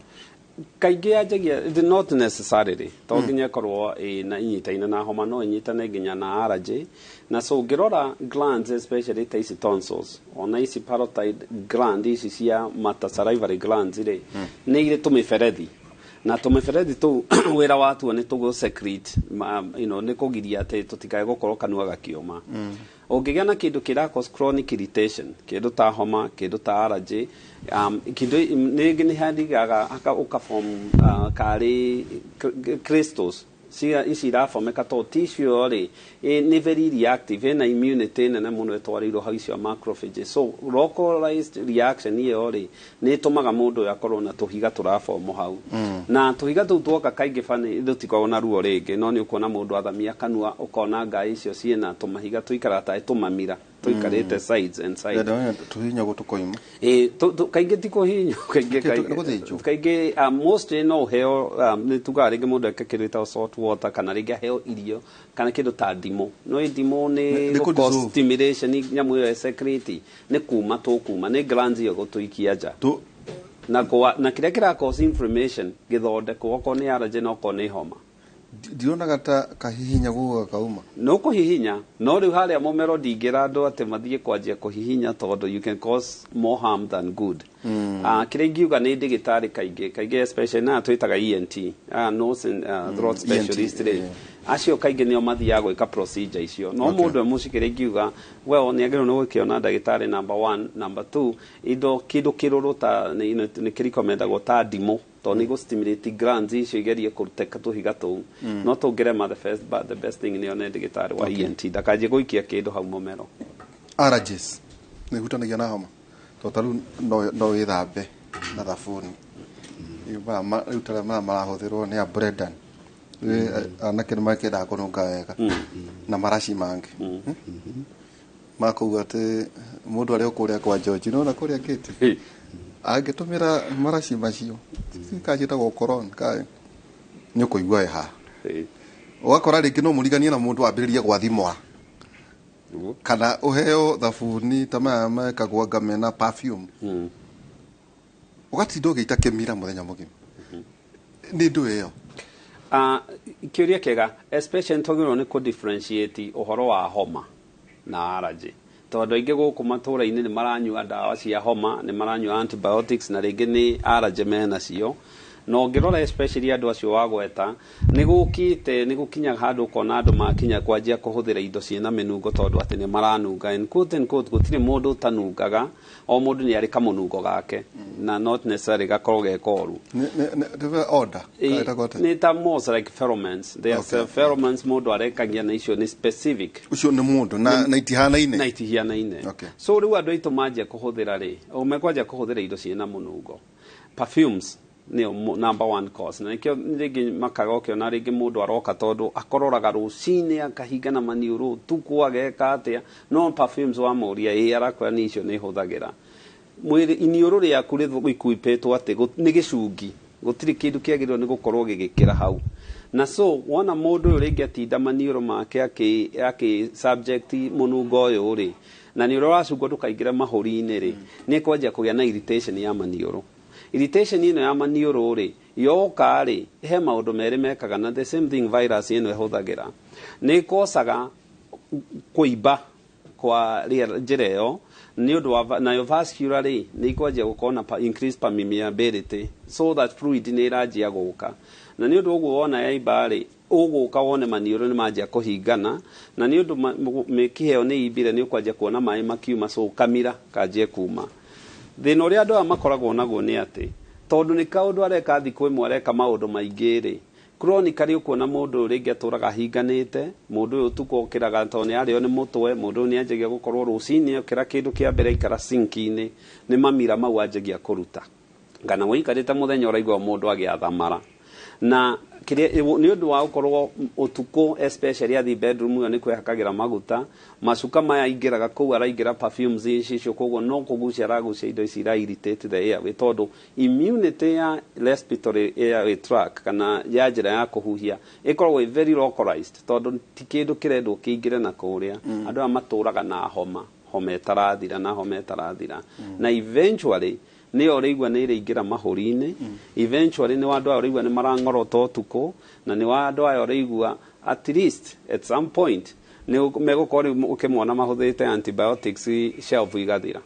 Kaingĩ yanjagia not necessarily to nginya korwo na inyitaine na homa, no inyitane nginya na allergy. Na so ngĩrora glands especially ta ici tonsils ona ici parotid gland ici cia mata salivary glands rĩ nĩ irĩ tũmĩberethi, na tũmĩberethi tũu wĩra watuo nĩ tũgũ secrete nĩ kũgiria atĩ tũtikae gũkorwo kanua gakĩũma. Ũngĩgĩa na kĩndũ kĩra cause chronic irritation, kĩndũ ta homa, kĩndũ ta allergy, kĩndũ nĩ handigaga ũkaform karĩ crystals ici irafomeka to tissue rĩ nĩ very reactive na immunity nene mũno ĩtwarĩirwo hau icio macrophages. So localized reaction ĩyo rĩ nĩ ĩtũmaga mũndũ akorwo na tũhiga tũrafomo hau. Na tũhiga tũu tuoka kaingĩ bani tũtikoragwo na ruo rĩngĩ, no nĩ ũkuona mũndũ athamia kanua ũkona ngai icio ciĩna tũmahiga tũikara ta tũmamira tũikarĩte sides and sides. Tũhinya gũtũkoima? Kaingĩ ti kũhinywo, kaingĩ mostly no ũheo nĩ tugaga rĩngĩ mũndũ ekĩrĩte salt water kana rĩngĩ aheo irio kana kĩndũ ta ndimũ. No ndimũ nĩ stimulation nyamũ ĩyo secrete nĩ kuma tũkuma nĩ glands ĩyo gũtũikia nja. Na kĩrĩa kĩra cause inflammation gĩthondekwo okorwo nĩ allergy na okorwo nĩ homa Ndirona gata kahihinya guo kauma. No kuhihinya no riu haria mumero ndingira andu ati mathie kwanjia kuhihinya tondu you can cause more harm than good. Kire ngiuga ni ndigitari kaingi especially na twitaga ENT, nose and throat specialist ri. Acio kaingi nio mathiaga gwika procedure icio. No mundu mucikire ngiuga well ni agero no gukiona ndagitari number 1, number 2 indo kindu kiruru ta ni kirikomendago ta ndimo to ni go stimulate glands icio igerie kuruteka tuhiga tu no tungirema the best thing ni one ndigitari wa ENT ndakaje guikia kindu hau mumero. Allergies ni hutanagia na homa to taru no withambe na thabuni utara marahuthirwo ni a Brendan anake makenda kununga wega na marashi mangi makuga ati mundu ari okuria kwa George no na kuria kiti angitumira marashi macio sikajita go corona kai nyukuigwa eha wakora ringi no muriganie na mundu ambiririe gwathimwa kana uheo thabuni tamama kagwa gamena perfume ugati ndogeita kemira muthenya mugima ni ndu iyo kiuria kega especially togiro ni ku differentiate uhoro wa homa na allergy tondu aingi guku matura-ini ni maranyua ndawa cia homa ni maranyua antibiotics na ringi ni allergy mena cio no ngirora especially andu acio wagweta ni gukinya handu kona andu makinya kwanjia kuhuthira indo ciina minungo tondu ati ni maranunga and quote gutire mundu tanungaga o mundu ni ari kamunungo gake na not necessarily gakorwo gekoru ni ta most like pheromones they are pheromones mundu arekagia na icio ni specific ucio ni mundu na itihanaine so riu andu aitu manjia kuhuthira ri umekwanjia kuhuthira indo ciina munungo perfumes ni number 1 cause na nikio ringi makaga na ringi mundu aroka tondu akororaga rucini akahinga na maniuru tuku ageka atia no perfumes wa muria arakwa ni icio ni huthagira mwiri iniuru riaku rikuipetwo ati ni gicungi gutiri kindu kiagirwo ni gukorwo gigikira hau na so wona mundu ringi atinda maniuru make aki subject munungo uyu ri na ni uracungwo ndukaingira mahuri-ini ri ni kwanjia kugia na irritation ya maniuru. Irritation ino ya maniuru ri yoka ri he maundu meri mekaga na the same thing virus ino ihuthagira ni kosaga kuiba kwa njira iyo ni undu wa nayo vascular ri ni ikwanjia gukona increase permeability so that fluid ni irajia guka na ni undu uguo wona yaiba ri uguka wone maniuru ni manjia kuhingana na ni undu mekiheo ni ibire ni ukwanjia kuona mai makiuma so kamira kanjie kuma thina uria andu makoragwo naguo ni ati tondu ni kaundu areka thiku imwe areka maundu maingi ri chronically ukuona mundu ringi aturaga hinganite mundu uyu tuko ukiraga tondu ni ario ni mutwe mundu ni anjagia gukorwo rucini ukira kindu kia mbere ikara sinki-ini ni mamira mau anjagia kuruta ngana wikarite muthenya uraigwa mundu agiathamara na ni undu wa ukorwo utuko especially athi bedroom yo ni kwehakagira maguta macuka maya ingiraga kuu araingira perfumes icio koguo no kugucia ragucia indo ici ira irritate the air tondu immunity ya respiratory airway tract kana ya njira ya kuhuhia ikoragwo very localized tondu ti kindu kirendwo kiingire na kuria andu amaturaga na homa etarathira na eventually ni origwa ni iraingira mahuri-ini eventually ni wandu origwa ni marangorota utuko na ni wandu origwa at least at some point ni megukori ukimwona mahuthite antibiotics shelf igathira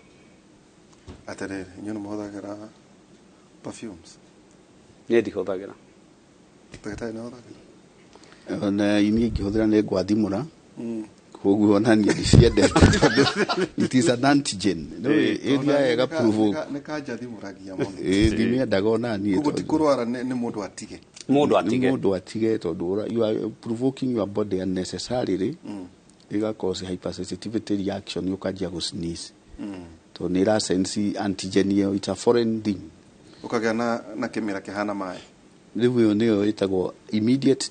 atere nyono muhuthagira perfumes ni ndihuthagira ndagitari ni huthagira ona ini ngihuthira ni gwathimura koguo ona ni ciendete it is an antigen no area ega provoke ne kanja thimuragia muno ndimiendaga ona ni koguo tikurwara ni mundu atige mundu atige tondu you are provoking your body unnecessarily iga cause hypersensitivity reaction ukajia go sneeze to ni ra sense antigen yo it's a foreign thing ukagia na kimira kihana mai riu niyo itagwo immediate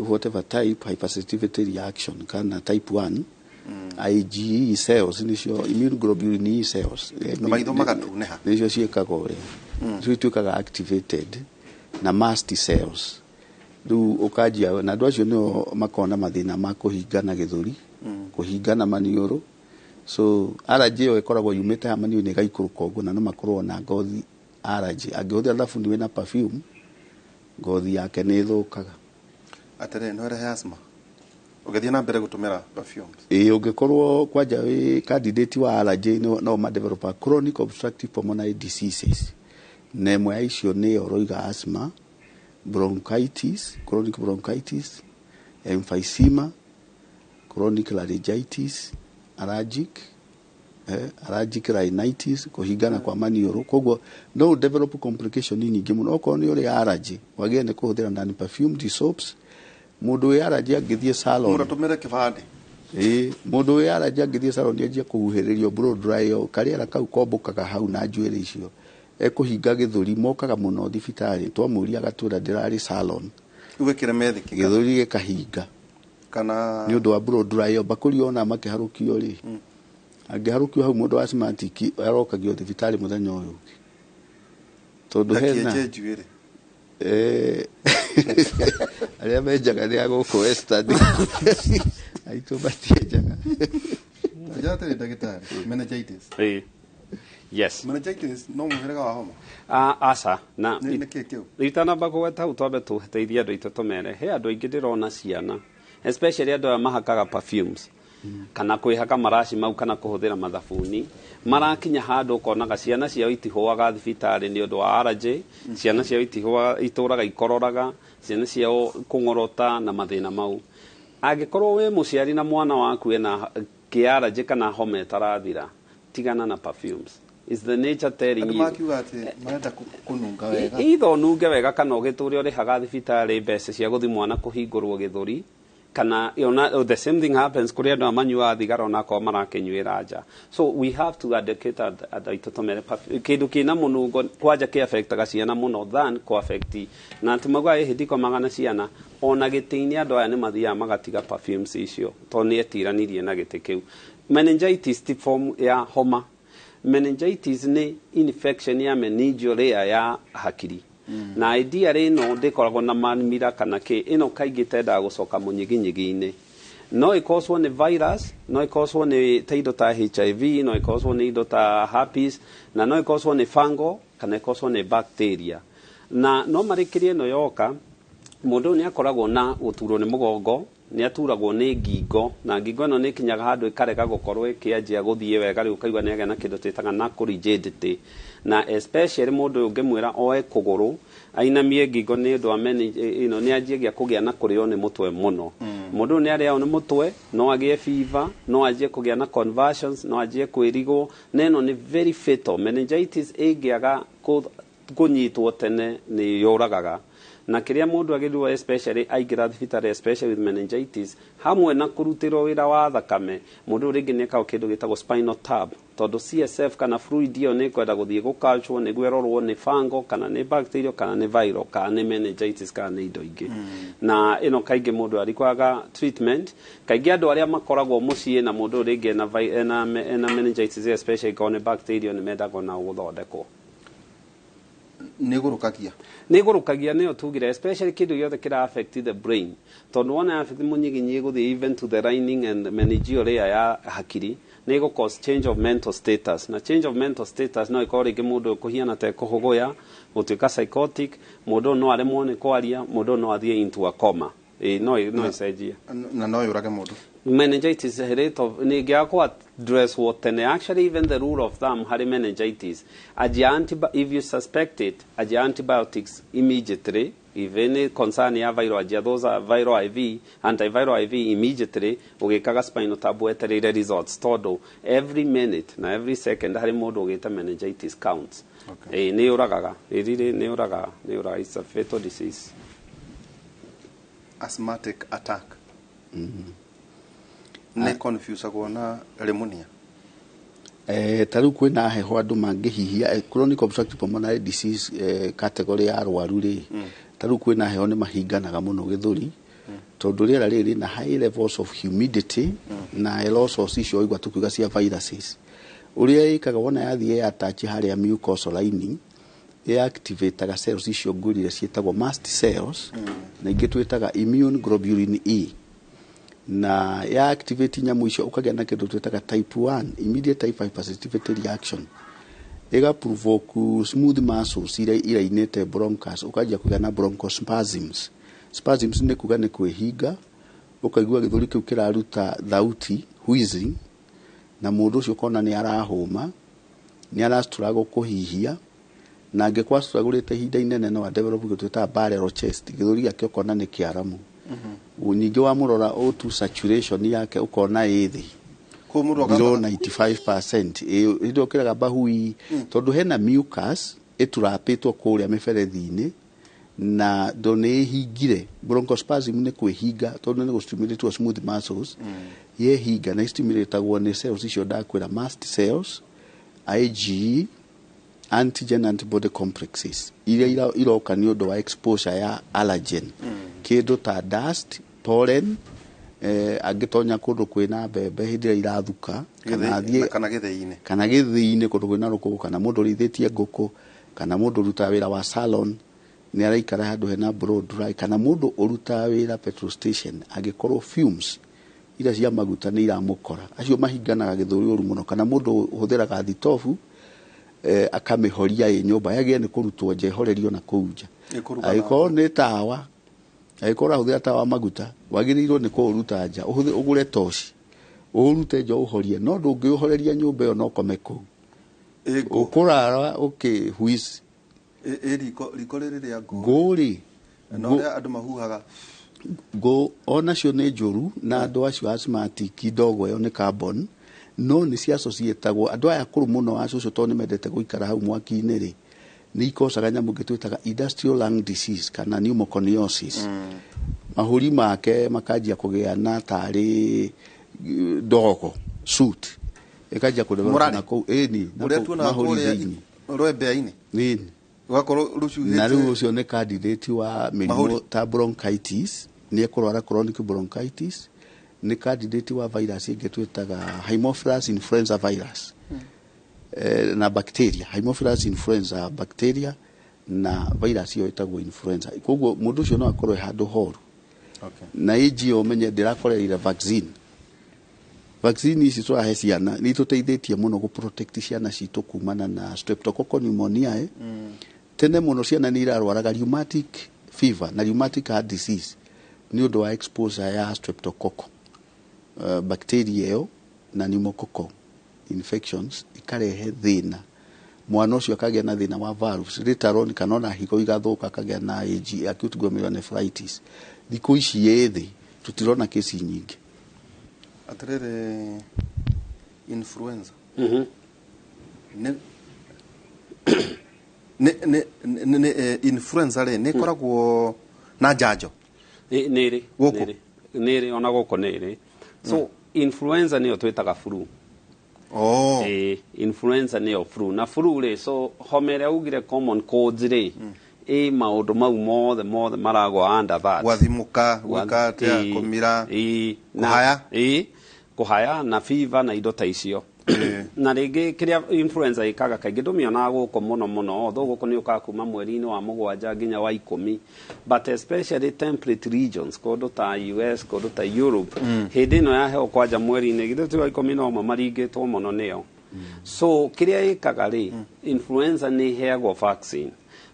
whatever type hypersensitivity reaction kana type 1 IgE cells nicio immunoglobulin E cells na maitho magatuneha nicio ciekaga uria so ituikaga activated na mast cells riu ukajia na andu acio nio makona mathina ma kuhingana githuri kuhingana maniuru so allergy yo ikoragwo yumite ha maniuru ni gaikuruka uguo na no makorwo na ngothi allergy angihuthira thabuni wina perfume ngothi yake ni thukaga atere no re asthma ugethia na mbere gutumira perfumes ungikorwo kwanja wi candidate wa allergy no ma develop chronic obstructive pulmonary diseases na imwe ya icio ni oroiga asthma, bronchitis, chronic bronchitis, emphysema, chronic laryngitis, allergic rhinitis, kuhingana kwa manioro. Koguo no develop complication nyingi muno okorwo ni uri allergy wagene kuhuthira ndani perfumed soaps. Mundu wi allergy angithie salon muratumire kibandi mundu wi allergy angithie salon anjia kuhuhiririo blow dry kariera kau kombukaga hau na njuire icio ekuhinga githuri mokaga muno thibitari twamuria gatura ndirari salon ugekire methi githuri gikahinga kana ni undu wa blow dry bakuri ona makiharukio ri angiharukio hau mundu asthmatic arokagio thibitari muthenya uyu tondu hena aria menjaga ni aguku western aitu batienjaga ajate ndagitari meningitis yes meningitis no muherega wa homa asa na ritana bagweta utwabe tuheteithia andu itu tumere he andu aingi ndirona ciana especially andu aya mahakaga perfumes kana kwihaka marashi mau kana kuhuthira mathabuni marakinya handu ukonaga ciana ciao itihuaga thibitari ni undu wa allergy ciana ciao ituraga ikororaga ciana ciao kungorota na mathina mau angikorwo we muciari na mwana waku ena allergy kana homa itarathira tigana na perfumes is the nature telling you marenda kununga wega either nunge wega kana ugiture urihaga thibitari mbeca cia guthi mwana kuhingurwo githuri kana the same thing happens kuri andu amanyua thigara ona ko marakenyuira nja. So we have to educate at itotomere kindu kina munungo kwaja ki affectaga ciana muno than ko affect na tumagwa hindi ko magana ciana ona gitiini andu aya ni mathia magatiga perfumes icio to ni etiranirie na giti kiu. Meningitis ti form ya homa. Meningitis ni infection ya meningeal layer ya hakiri. Na idea rino ndikoragwo na manmira kana ki ino kaingi tenda gucoka munyiginyigi-ini no ikozwo ni virus no ikozwo ni taido ta HIV no ikozwo ni indo ta herpes na no ikozwo ni fungal kana ikozwo ni bacteria na no marikirie no yoka mundu ni akoragwo na uturwo ni mugongo ni aturagwo ni ngingo na ngingo no ni kinyaga handu ikarega gukorwo ikianjia guthie wega ri ukaigwa ni agena kindu twitaga knuckle rigidity na especially mundu ungimwira oe kuguru ainamie ngingo ni undu ameni ni anjie kugia na kurio ni mutwe muno mundu ni aria ni mutwe no agie fever no anjie kugia na conversions no anjie kwirigo neno ni very fatal. Meningitis igiaga kunyitwo tene ni yoragaga na kiria mundu agirwa especially aigira thibitari especially with meningitis hamwe na kurutirwo wira wa thakame mundu ringi ni ka kindu gitagwo spinal tap tondu CSF kana fluid iyo ni kwenda guthie gukalchwo ni gwerorwo ni fungal kana ni bacteria kana ni viral kana ni meningitis kana ni indo ingi na ino kaingi mundu arikwaga treatment kaingi andu aria makoragwo mucie na mundu ringi na meningitis especially kana bacteria ni mendago na guthondekwo nigurukagia niyo tugire especially kindu giothe kira affect the brain tondu wona affect munyiginyi guthi even to the lining and meningeal layer ya hakiri nigo cause change of mental status na change of mental status no ikore ke mundu kuhiana te kuhugoya utuika psychotic mundu no aremwo ni kwaria mundu no athie into a coma no isejia na no yurage mundu meningitis rate of ni gyako address what and actually even the rule of thumb hari meningitis if you suspect it antibiotics immediately if any concern ya viral those are viral IV antiviral IV immediately ugikaga spinal tap weterere results todo every minute na every second hari mundu ugita meningitis counts ni uragaga ni uraga it's a fatal disease. Asthmatic attack ne confuse agona pneumonia taru kwina heho andu mangihihia chronic obstructive pulmonary disease category ya arwaru ri taru kwina heho ni mahinganaga muno githuri tondu riera riri na high levels of humidity na aerosols icio igwa tukiuga cia viruses uria ikaga wona yathie attach haria mucosal lining activateaga cells icio ngurire cietagwo mast cells na ingi twitaga immune globulin E na ya activate nyamu icio ukagia na kindu twitaga type 1 immediate type hypersensitivity reaction ega provoke smooth muscles ira inete bronchus ukajia kugia na bronchospasms Spasms nĩ kuga nĩ kwĩhinga, ũkaigua gĩthũri kĩu kĩraruta thauti, wheezing, na mũndũ ũcio ũkona nĩ arahũma, nĩ arastruggle kũhihia, na angĩkorwo astrugglĩte ihinda inene no adevelop gĩtwĩtaga barrel chest, gĩthũri gĩake ũkona nĩ kĩaramu. Ningĩ wamũrora O2 saturation yake ũkona ĩ thĩ, below 95%. Hĩndĩ ũkĩraga bahui, tondũ hena mucus ĩturapĩtwo kũrĩa mĩberethi-inĩ, na ndo nĩ hingire. Bronchospasm nĩ kwĩhinga, tondũ nĩ gũstimulate smooth muscles, yehinga na stimulatagwo nĩ cells icio ndakwĩra, mast cells, IgE, antigen antibody complexes, iria iroka nĩ ũndũ wa exposure ya allergen, kĩndũ ta dust, pollen, angĩtonya kũndũ kwĩna mbembe hĩndĩ ĩrĩa irathuka, kana gĩthĩ-inĩ kũndũ kwĩna rũkũngũ, kana mũndũ ũrĩithĩtie ngũkũ, kana mũndũ ũrutaga wĩra wa salon nĩ araikara handũ hena blow dry, kana mũndũ ũrutaga wĩra petrol station angĩkorwo fumes iria cia maguta nĩ iramũkora, acio mahinganaga gĩthũri ũru mũno, kana mũndũ ũhũthĩraga thitobu akamĩhoria ĩ nyũmba, yagĩrĩire nĩ kũrutwo nja, ehorerio na kũu nja. Angĩkorwo nĩ tawa, angĩkorwo ahũthĩra tawa maguta, wagĩrĩirwo nĩ kũũruta nja, ũgũre toci, ũrute nja ũhorie, no ndũngĩũhoreria nyũmba ĩyo no kome kũu, ũkũrara ũkĩhuici riko rĩrĩ rĩa ngũrĩ na ũrĩa andũ mahuhaga onacio nĩ njũru, na andũ acio asthmatic ndogo ĩyo nĩ carbon, no nĩ ciasociatagwo andũ aya akũrũ mũno acũcũ tondũ nĩ mendete gũikara hau mwaki-inĩ rĩ, nĩ ikocaga nyamũ ĩngĩ twĩtaga industrial lung disease kana pneumoconiosis. Mahũri make makanjia kũgĩa na tarĩ ndogo suit, ĩkanjia kũdevelop na kũu ĩni mahũri-inĩ rwembe-inĩ na rĩu ũcio nĩ candidate wa mĩrimũ ta bronchitis, nĩ ekũrwara chronic bronchitis, nĩ candidate wa virus ĩngĩ twĩtaga Haemophilus influenza virus, na bacteria, Haemophilus influenza bacteria na virus ĩyo ĩtagwo influenza. Koguo mũndũ ũcio no akorwo handũ horu, na ĩnji ũmenye ndĩrakoreire vaccine. Vaccine ici tũrahe ciana nĩ tũteithĩtie mũno gũprotect ciana citũ kumana na streptococcal pneumonia. Tene mũno ciana nĩ irarwaraga rheumatic fever na rheumatic heart disease nĩ ũndũ wa exposure ya streptococcal bacteria ĩyo na pneumococcal infections ikarehe thĩna, mwana ũcio akagĩa na thĩna wa valves, later on kana ona higo igathũka, akagĩa na acute glomerulonephritis. Thikũ ici ĩthĩ tutirona kesi nyingĩ. Atirere influenza influenza rĩ nĩ koragwo na njanjo nĩrĩ ona gũkũ nĩrĩ. So influenza nĩyo twĩtaga flu. Influenza nĩyo flu, na flu rĩ, so homa ĩrĩa ugire common colds rĩ, maũndũ mau mothe maragwa under that. Gwathimũka, gwĩka kũmira, kũhaya na fever na indo ta icio. Na rĩngĩ kĩrĩa influenza ĩkaga kaingĩ ndũmĩonaga gũkũ mũno, though gũkũ nĩ ũkaga kuma mweri-inĩ wa mũgwanja nginya wa 10, but especially temperate regions, kũndũ ta US, kũndũ ta Europe, hĩndĩ ĩno ya heho kwanja mweri-inĩ githĩ ti wa 11 maringĩtwo mũno nĩyo. So kĩrĩa ĩkaga rĩ, influenza nĩ iheagwo vaccine,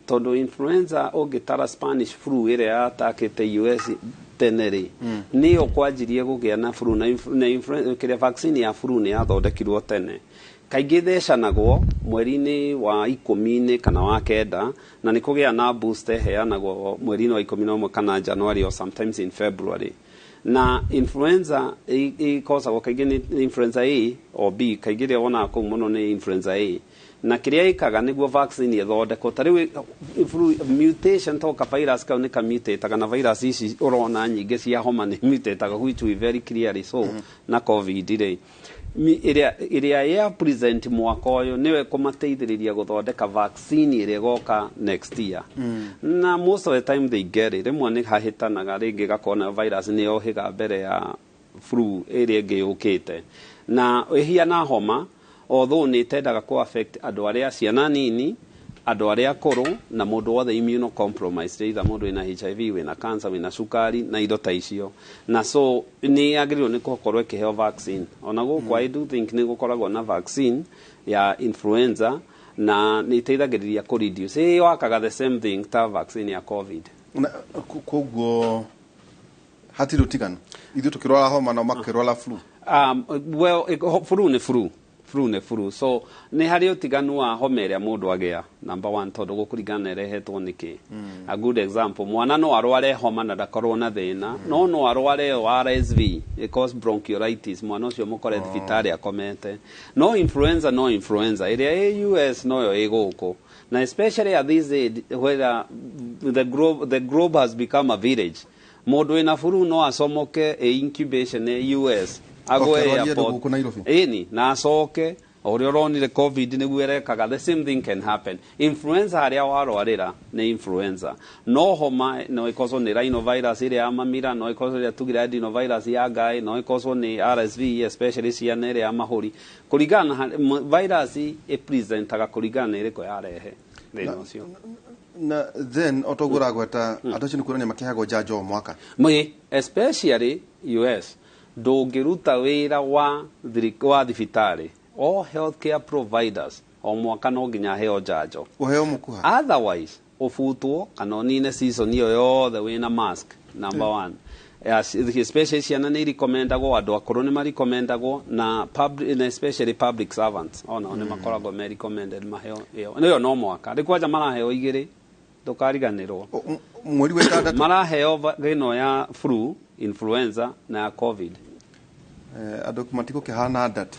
tondũ influenza ũngĩtara Spanish flu ĩrĩa yatakĩte US tene rĩ, nĩyo kwanjirie gũgĩa na flu, na kĩrĩa vaccine ya flu nĩ yathondekirwo tene. Kaingĩ thecanagwo mweri-inĩ wa 10 kana wa 9, na nĩ kũgĩa na booster heanagwo mweri-inĩ wa 11 kana January or sometimes in February. Na influenza ĩkosagwo kaingĩ nĩ influenza A or B, kaingĩ rĩa wonaga kũu mũno nĩ influenza A. Na kĩrĩa ĩkaga nĩguo vaccine ĩthondekwo, ta rĩu mutation toka virus kau nĩ kamutataga, na virus ici ũrona nyingĩ cia homa nĩ mutataga, which we very clearly so na COVID rĩ, ĩrĩa ya present mwaka ũyũ nĩwe kũmateithĩrĩria gũthondeka vaccine ĩrĩa ĩgoka next year. Na most of the time they get it, rĩmwe nĩ hahĩtanaga, rĩngĩ gakona virus nĩyo hĩga mbere ya flu ĩrĩa ĩngĩ yũkĩte, na ĩhiana homa, although nĩ tendaga kũ affect andũ arĩa ciana nini, andũ arĩa akũrũ, na mũndũ wothe immunocompromised, either mũndũ wĩna HIV, wĩna cancer, wĩna cukari na indo ta icio. Na so nĩ agĩrĩirwo nĩ gũkorwo ĩkĩheo vaccine. Ona gũkũ I do think nĩ gũkoragwo na vaccine ya influenza, na nĩ iteithagĩrĩria kũ reduce, wakaga the same thing ta vaccine ya COVID. koguo hatiri utiganu ithu tukirwara homa na makirwara flu. Well, flu nĩ flu, so nĩ harĩ ũtiganu wa homa ĩrĩa mũndũ agĩa, number one, tondũ gũkũringana ĩrehetwo nĩkĩ. A good example, mwana no arware homa na ndakorwo na thĩna, no arware RSV, it cause bronchiolitis, mwana ũcio mũkore thibitarĩ akomete. No influenza, ĩrĩa ĩ US noyo ĩ gũkũ. Na especially at this age, where the globe has become a village, mũndũ wĩna flu no acomoke incubation US agwe airport na acoke ũrĩa ũronire covid nĩguo erekaga. The same thing can happen. Influenza harĩa warwarĩra nĩ influenza, no homa no ĩkozwo nĩ rhinovirus ĩrĩa ya mamira, no ĩkozwo ĩrĩa tugire adenovirus ya ngaĩ, no ĩkozwo nĩ RSV especially ciana ĩrĩa ya mahũri. Kũringana virus ĩpresentaga kũringana na ĩrĩkũ yarehe thĩna ũcio. Na then otogura gweta atochi ni kurania makihagwo njanjo mwaka especially US ndũngĩruta wĩra wa thibitarĩ all healthcare providers o mwaka no nginya heo njanjo uheo mukuha, otherwise ũbutwo kana ũnine season iyo yothe wĩna mask. Number one, especially ciana nĩ recommendagwo, andũ akũrũ nĩ recommendagwo, na especially public servants ona nĩ makoragwo me recommended maheo iyo nĩyo no mwaka rĩ kwanja maraheo igĩrĩ ndũkariganĩrwo mweri wa ĩtandatũ maraheo ĩno ya flu, influenza na ya covid. Andũ matiko kihana ndat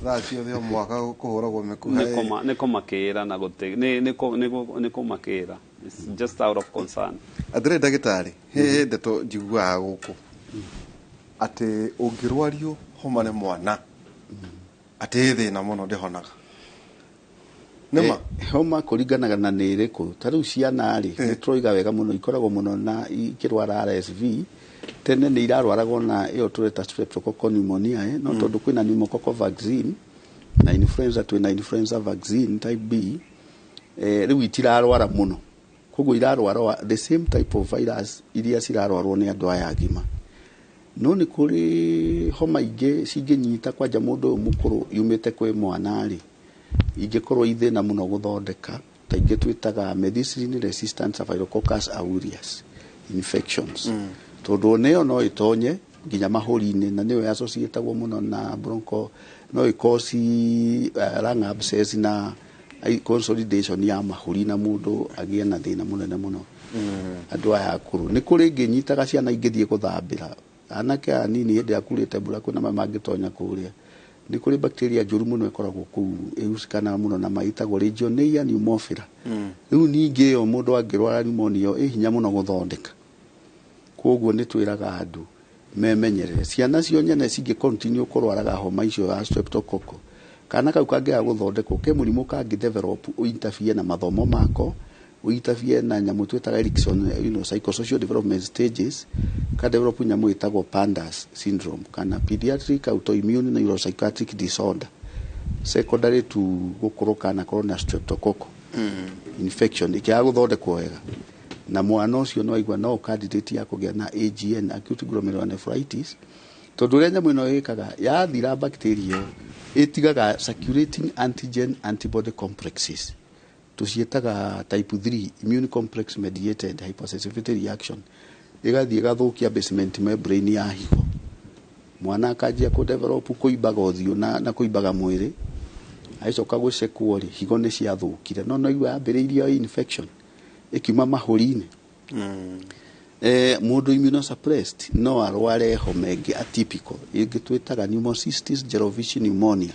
thaa ciothe o mwaka kũhũragwo mĩkuha nĩ kũmakĩra na nĩ kũmakĩra, it's just out of concern. Athire ndagĩtarĩ he ndeto njiguaga gũkũ atĩ ũngĩrwario homa nĩ mwana atĩ thĩna mũno ndĩhonaga nĩma homa kũringanaga na nĩ ĩrĩkũ. Ta rĩu ciana rĩ nĩ tũroiga wega mũno ikoragwo mũno na ikĩrwara RSV tene nĩ irarwaragwo na ĩyo tũreta streptococcal pneumonia no tondũ kwĩna pneumococcal vaccine na influenza, twĩna influenza vaccine type B rĩu itirarwara mũno, koguo irarwara the same type of virus iria cirarwarwo nĩ andũ aya agima. No nĩ kũrĩ homa ingĩ cingĩnyita kwanja mũndũ mũkũrũ yumĩte kwĩ mwana rĩ ingĩkorwo ithĩna mũno gũthondeka, ta ingĩ twĩtaga medicine resistant staphylococcus aureus infections. Tondũ nĩyo no ĩtonye nginya mahũri-inĩ na nĩyo associatagwo mũno na broncho, no ĩkoci lung abscess na consolidation ya mahũri na mũndũ agĩe na thĩna mũnene mũno. Andũ aya akũrũ nĩ kũrĩ ngĩnyitaga ciana ingĩthiĩ gũthambĩra, anake anini hĩndĩ akurĩte mbura kwĩna maĩ mangĩtonya kũrĩa, nĩ kũrĩ bacteria njũru mũno ĩkoragwo kũu ĩhusikanaga mũno na maĩtagwo Legionnaires pneumophila. Rĩu ningĩ ĩyo mũndũ angĩrwara pneumonia ĩ hinya mũno gũthondeka, koguo nĩ twĩraga andũ memenyerere. Ciana cio nyene cingĩ continue kũrwaraga homa icio ya streptococcal, kana kau kangĩaga gũthondekwo ke mũrimũ kangĩ develop ũinterfere na mathomo mako, ũinterfere na nyamũ twĩtaga Erickson psychosocial development stages, ka develop nyamũ ĩtagwo PANDAS syndrome kana pediatric autoimmune neuropsychiatric disorder secondary to gũkorwo kana korwo na streptococcal infection ĩkĩaga gũthondekwo wega, na mwana ũcio no aigua no candidate ya kũgĩa na AGN acute glomerulonephritis. Tondũ ũrĩa nyamũ ĩno ĩkaga yathira bacteria ĩtigaga circulating antigen antibody complexes, tuciĩtaga type 3 immune complex mediated hypersensitivity reaction, ĩgathiĩ ĩgathũkia basement membrane ya higo, mwana akanjia ku develop kũimbaga ũthiũ na kũimbaga mwĩrĩ, aicoka gũcekwo rĩ higo nĩ ciathũkire, no igua yambĩrĩirie infection ikiuma mahũri-inĩ. Mũndũ immunosuppressed no arware homa ĩngĩ atypical ĩngĩ twĩtaga pneumocystis jirovecii pneumonia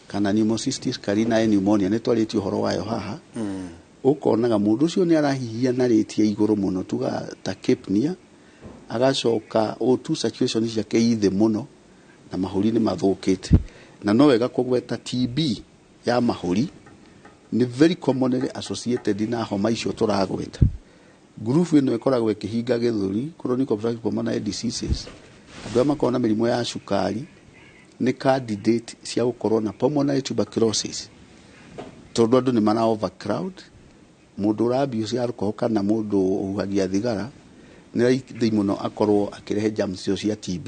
kana pneumocystis carinii pneumonia, nĩ twarĩtie ũhoro wayo haha. Ũkonaga mũndũ ũcio nĩ arahihia na rĩti ya igũrũ mũno tuga tachypnea, agacoka O2 saturation ciake ithĩ mũno na mahũri nĩ mathũkĩte, na no wega kũgweta TB ya mahũri ni very commonly associated na homa icio tũragweta. Group ĩno ĩkoragwo ĩkĩhinga gĩthũri, chronic obstructive pulmonary diseases, andũ makorwo na mĩrimũ ya cukari nĩ candidate cia gũkorwo na pulmonary tuberculosis, tondũ andũ nĩ mara overcrowd, mũndũ ũrabuse alcohol kana mũndũ ũhuhagia thigara nĩ raithi mũno akorwo akĩrehe germs icio cia TB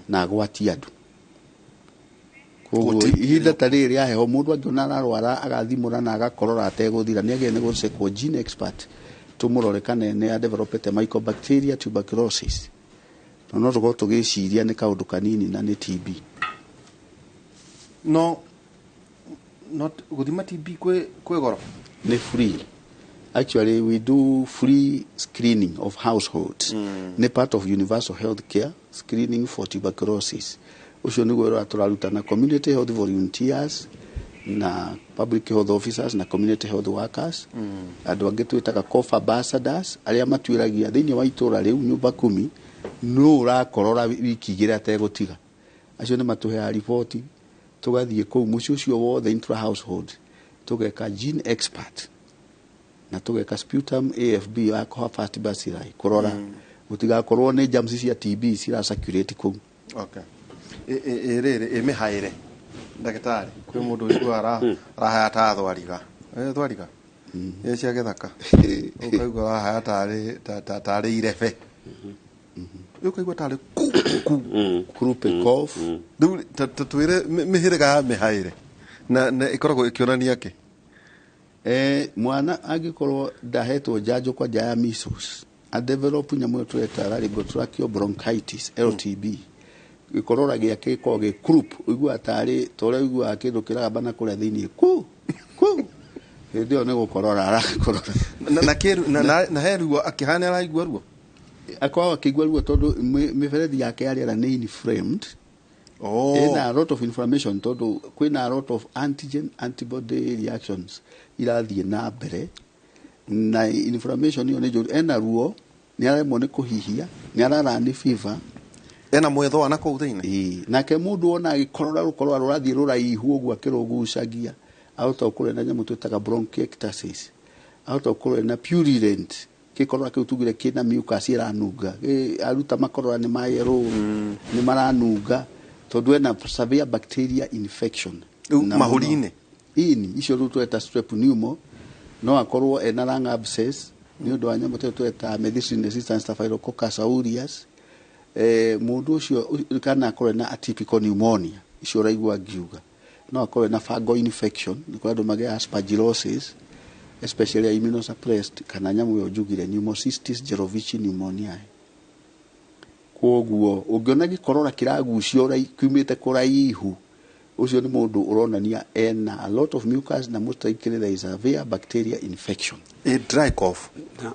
na agwatie andũ. Koguo ihinda ta rĩrĩ ya heho mũndũ angĩona ararwara agathimũra na agakorora ategũthira nĩ agĩe nĩ gũcekwo gene expert tumurore kana ne developete mycobacteria tuberculosis no tugo tugiciria ni kaundu kanini na ni TB no not guthima TB kwe goro ni free. Actually, we do free screening of households. Ni part of universal health care screening for tuberculosis. Ucio ni gwero aturaruta na community health volunteers na public health officers na community health workers. Andu angi twitaga cough ambassadors aria matuiragia thiini wa itura riu nyumba 10 no urakorora wiki igiri ategutiga. Acio ni matuhea report tugathie kuu mucio ucio wothe intra household tugeka gene expert na tugeka sputum AFB ya first bacilli kurora gutigakorwo ni germs cia TB cira circulate kuu. Okay. Rere mihaire ndagitari kwi mundu wiguara rahaya ta thwariga thwariga cia githaka ukaigua rahaya tari irebe ukaigua tari croup cough twire mihiriga mihaire na ikoragwo ikionania ki mwana agikorwo ndahetwo njanjo kwa njaya measles a develop nyamu tweta laryngomatosis bronchitis LTB ikorora giake koge group uigua atari tore uigua akindu kiragamba na kuria thiini ku ndio ne gukorora arakorora na kiru na heruo akihana araigua ruo akwa akigua ruo tondu miferethi yake yari ni inflamed. In a lot of inflammation tondu kwina a lot of antigen antibody reactions irathie na mbere na inflammation yo ne jo ena ruo ni aremwo ni kuhihia ni arara ni fever ena mwetho ana kuu thiini nake mundu ona agikorora rukorora rurathie ruraihu uguo akirugucagia auto kure na nyamu twitaga bronchiectasis auto kure na purulent kikorora kiu tugire kina mucus iranunga aruta makorora ni mayero ni maranunga tondu ena severe bacteria infection mahurine ini icio ru tweta strep pneumo no akorwo ena lung abscess ni undu wa nyamu tweta medicine resistant staphylococcus aureus mundu ucio kana akorwo na atypical pneumonia icio raigua ngiuga no akorwo na fungal infection ni kwa andu mage aspergillosis especially immunosuppressed kana nyamu yo njugire pneumocystis jirovecii pneumonia koguo ungiona gikorora kiragucio kiumite kuraihu ucio ni mundu uronania ena a lot of mucus na most likely there is a severe bacteria infection a dry cough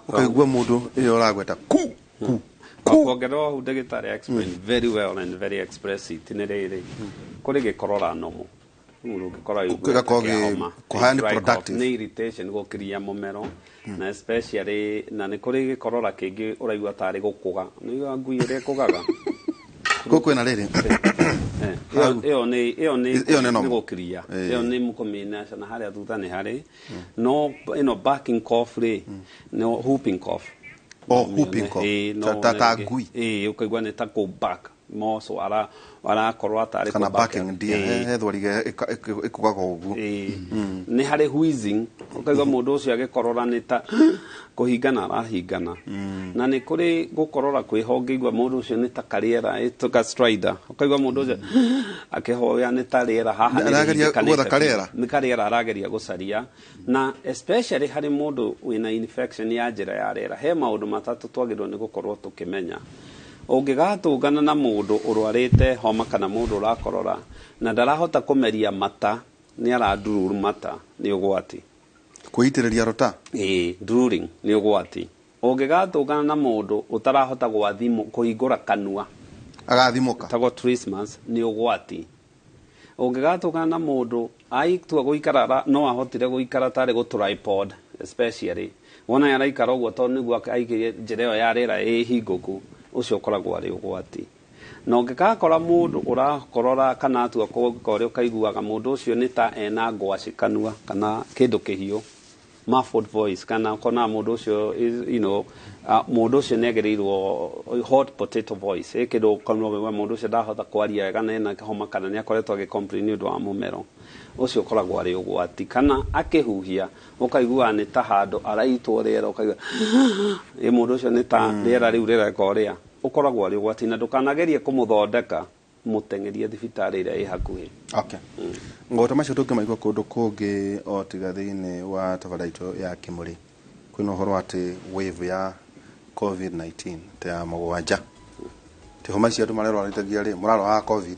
ukaigua mundu iyo uragweta kuongerera hu ndagitari explain very well and very expressive tiniriri kuri gikorora nomo mundu gikora kuhani productive ni irritation gukiria mumero na especially na ni kuri gikorora kingi uraigua tari gukuga ni ngui ire kugaga kuko na riri iyo ni gukiria iyo ni mukomina na haria thutha ni hari no backing cough no whooping cough whooping cough tatagui ukaigua ni ta go back moso ara korwa tari kana backing dia hethwariga ikugaga ugu ni hari wheezing ukaigua mundu ucio agikorora ni ta kuhingana arahingana na ni kuri gukorora kwihonge igua mundu ucio ni ta kariera ituka strider ukaigua mundu ucio akihoya ni ta riera haha ni kariera arageria gucaria na especially hari mundu wina infection ya njira ya riera he maundu matatu twagirwo ni gukorwo tukimenya ungigatungana na mundu urwarite homa kana mundu urakorora na ndarahota kumeria mata ni aradururu mata ni ugwati kuitiriria rota drooling ni ugwati ungigatungana na mundu utarahota gwathimu kuhingura kanua agathimuka tago Christmas ni ugwati ungigatungana na mundu aitua guikara no ahotire guikara tari go tripod especially wona yaraikara uguo tondu niguo aikirie njira ya rira hinguku ucio koragwo ari ugwati na ungikakora mundu urakorora kana atua kore ukaiguaga mundu ucio ni ta ena ngwaci kanua kana kindu kihiu muffled voice kana kona mundu ucio mundu ucio negerirwo hot potato voice kindu kanwa mundu ucio ndahota kwaria wega na ena homa kana ni akoretwo agicomplain ni undu wa mumero ucio koragwo ari ugwati kana akihuhia ukaigua ni ta handu araitwo riera ukaigua mundu ucio ni ta riera riu rirakoria ukoragwo ari ugwati na ndukanagerie kumuthondeka mutengerie thibitari ira i hakuhi okay ngota macio tungimaigua kundu kungi o tiga thiini wa tavaraito ya Kimuri kwina horo ati wave ya COVID-19 te ya mugwanja te homa cia andu marerwaritagia ri muraro wa COVID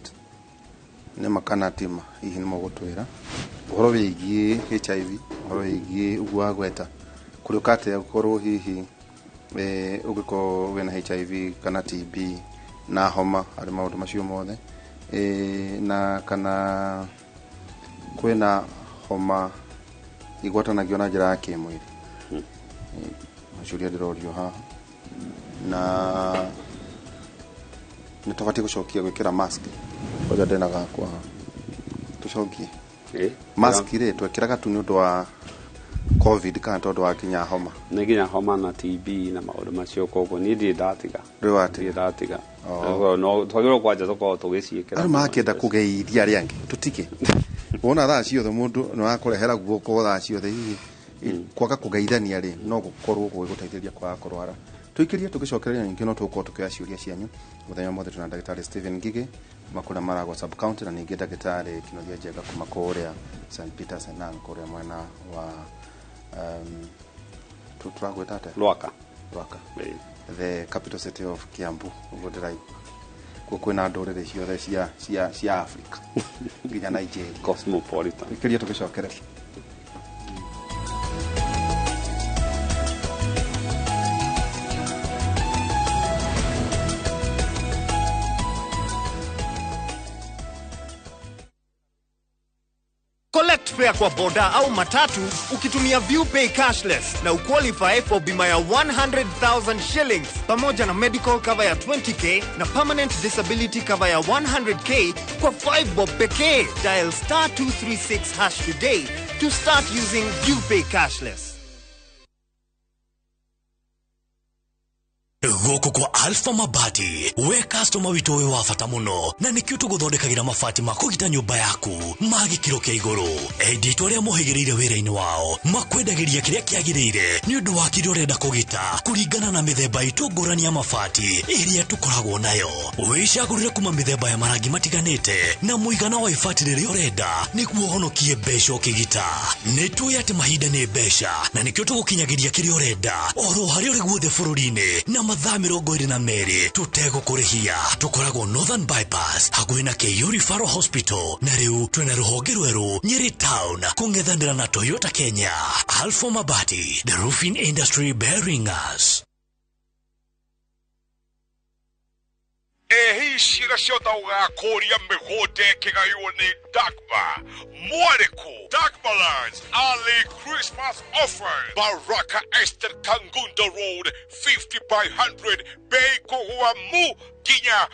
ne makana tima hihi ni mugutwira horo wigie HIV horo wigie ugwa gweta kuri ukate gukorwo hihi ugiko wena HIV kana TB na homa ari maundu macio mothe na kana kwina homa igwatanagio na njira ya kimwiri macuria ndirorio haha na nitubati gucokia gwikira mask oja ndena gakwa tucokie mask ri twekiraga tu ni undu wa COVID kana tondu wa kinya homa ni kinya homa na TB na maundu macio koguo ni ndi ndatiga ndatiga no twagirwo kwanja tukorwo tugiciikira ari makenda kugeithia ari angi tutike wona thaa ciothe mundu no akurehera guoko thaa ciothe hihi kwaga kugeithania ri no gukorwo guguteithĩrĩria kwaga kurwara tuikirie tugicokereria ningi no tukorwo tukioya ciuria cianyu muthenya mothe tuna ndagĩtarĩ Stephen Ngige makura maragwo sub county na ningi ndagĩtarĩ Kinothia Njega kuma kuria St Peter's and kuria mwena wa tutragwetate Lwaka the capital city of Kiambu ugudirai kwina ndurire ciothe cia Africa nginya Nigeria cosmopolitan tuikirie tugicokereria Collect fare kwa boda au matatu ukitumia ViewPay cashless na uqualify for bima ya 100,000 shillings pamoja na medical cover ya 20k na permanent disability cover ya 100k kwa 5 bob pekee. Dial *236# today to start using ViewPay cashless. Goko kwa Alpha Mabati we customer wito we wafata muno na nikio tuguthondekagira mabati makugita nyumba yaku magikiro kia iguru edito ria muhigirire wira-ini wao makwendagiria kiria kiagirire ni undu wa kiria urenda kugita kuringana na mithemba itungurani ya mabati iria tukoragwo nayo wicagurire kuma mithemba ya marangi matiganite na muigana wa ibati riria urenda niguo honokie mbeca ukigita nitui ati mahinda ni mbeca na nikio tugukinyagiria kiria urenda oro hari uri guothe bururi-ini na mathaa 22 tutegũkũrĩhia tukoragwo Northern Bypass hakuhĩ na KU Referral Hospital na rĩu twĩna rũhonge rwerũ Nyeri Town kũng'ethanĩra na Toyota Kenya. Alpha Mabati, the roofing industry bearing us. Ehi ciĩga ciothe ũgakũria mĩgũnda ĩkĩgaywo nĩ Dagmar Mwarĩku. Dagmar Lands early Christmas offer. Baraka Estate Kangunda Road 50 by 100 bei kũgũa mu nginya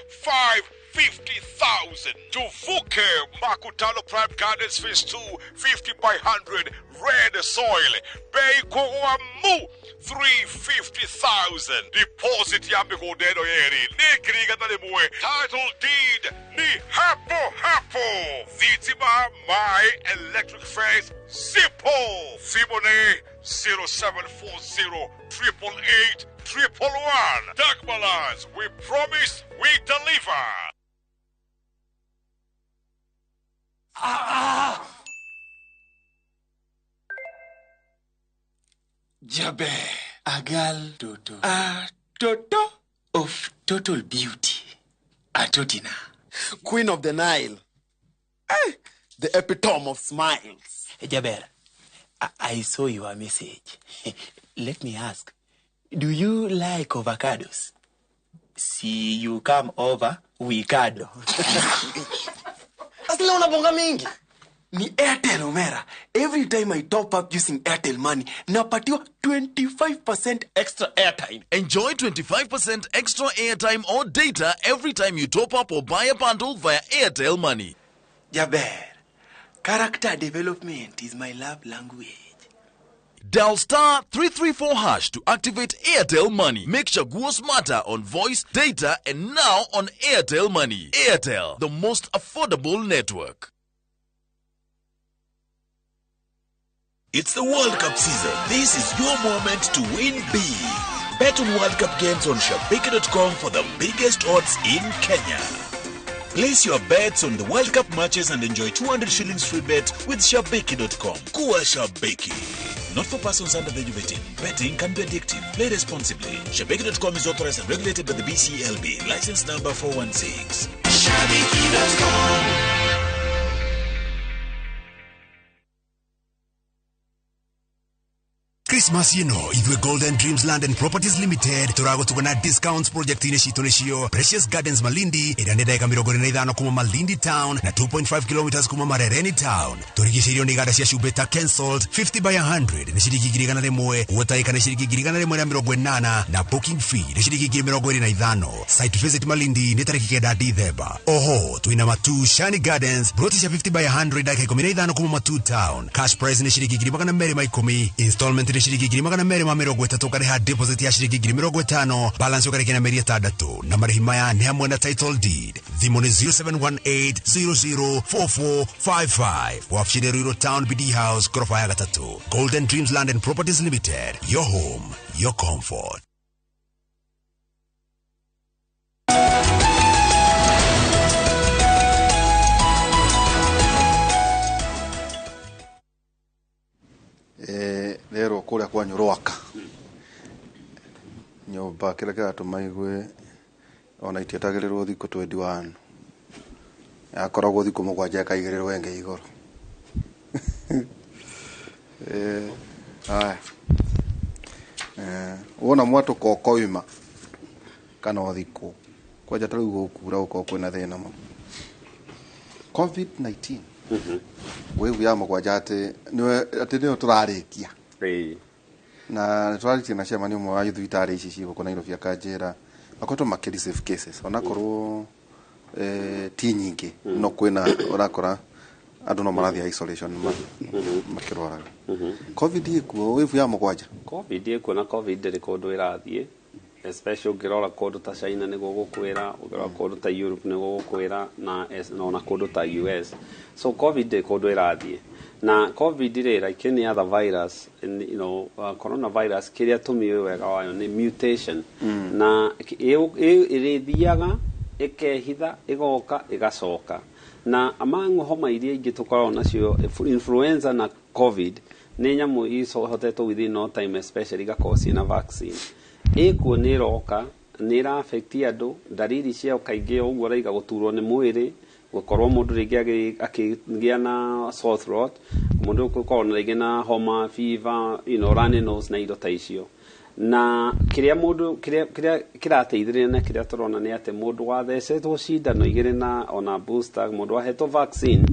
550,000. Tuvuke Makutano Prime Gardens Phase 2 50 by 100 red soil bei kũgũa mu 350,000. Deposit ya mĩgũnda ĩno yerĩ nĩ ngiri igana rĩmwe. Title deed ni hapo hapo. Thitima, my electric fence simple. Thimone 0740 888 111. Dagmar Lands, we promise we deliver. Jabe, a girl Toto. A Toto of total beauty. A Totina. Queen of the Nile. The epitome of smiles. Jaber, I saw your message. Let me ask, do you like avocados? See, you come over, we cuddle. Asila unabonga mingi. Ni Airtel Omera. Every time I top up using Airtel money, napatiwa 25% extra airtime. Enjoy 25% extra airtime or data every time you top up or buy a bundle via Airtel Money. Jaber, character development is my love language. Dial *334# to activate Airtel Money. Make Chaguo smarter on voice, data, and now on Airtel Money. Airtel, the most affordable network. It's the World Cup season. This is your moment to win big. Bet on World Cup games on shabiki.com for the biggest odds in Kenya. Place your bets on the World Cup matches and enjoy 200 shillings free bet with shabiki.com. Kuwa Shabiki. Not for persons under the age of 18. Betting can be addictive. Play responsibly. Shabiki.com is authorized and regulated by the BCLB. License number 416. Shabiki.com. Christmas ithwe Golden Dreams Land and Properties Limited turagotugana discounts project citu nicio Precious Gardens Malindi iranenda eka 25 kuma Malindi town na 2.5 kilometers kuma Marereni town. Turigicirio ni gada cia Shubeta cancelled 50 by 100 ni ciringi 1,000 wataika ni ciringi 1,080 na booking fee ni ciringi 25. Site visit Malindi ni tariki 9 December. Oho tuina Matu Shani Gardens broti cia 50 by 100 dakika 15 kuma Matu town. Cash price ni ciringi 210 installment shiringi 230 kareha deposit ya shiringi 50 balance ukarekena meri 6 na marihi maya ni hamwe na title deed thimu ni 0718004455 wafshire Ruiro Town BD House ghorofa ya 3. Golden Dreams Land and Properties Limited, your home, your comfort. Lero kuria kwa Nyurwaka nyumba kira kira tumaigwe ona itiatagirirwo thiko 21 akoragwo thiko mugwanja kaigirirwo wenge igoro wona mwatu kokoima kana thiko kwaja tariu gukura uko kwina thina mo COVID-19 wewe ya mugwanja ati niyo turarikia na turarikia na cema ni umwe wa thibitari ici cigo kuna iro vya kanjera akoto makiri safe cases onakorwo ti nyingi no kwina urakora andu no marathia isolation makirwara covid ikuo wewe ya mugwanja covid ikuo na covid ri kundu irathie especially ngirora kundu ta China ni gugukwira ngirora kundu ta Europe ni gugukwira na ona kundu ta US so covid ri kundu irathie na covid ri like any other virus coronavirus kiria tumiwe wega wayo ni mutation na irithiaga ikehitha igoka igacoka na amangu homa iria ingi tukorwo nacio influenza na covid ni nyamu icohotetwo within no time especially gakosi na vaccine ikuo ni roka ni ra affect andu dariri cia kaingi uguo raiga guturwo ni mwiri gukorwo mundu ringi akigia na sore throat mundu gukorwo na ringi na homa fever runny nose na indo ta icio na kiria mundu kiria kirateithĩrĩria na kiria turona ni ati mundu wathecetwo cindano igiri na ona booster mundu wahetwo vaccine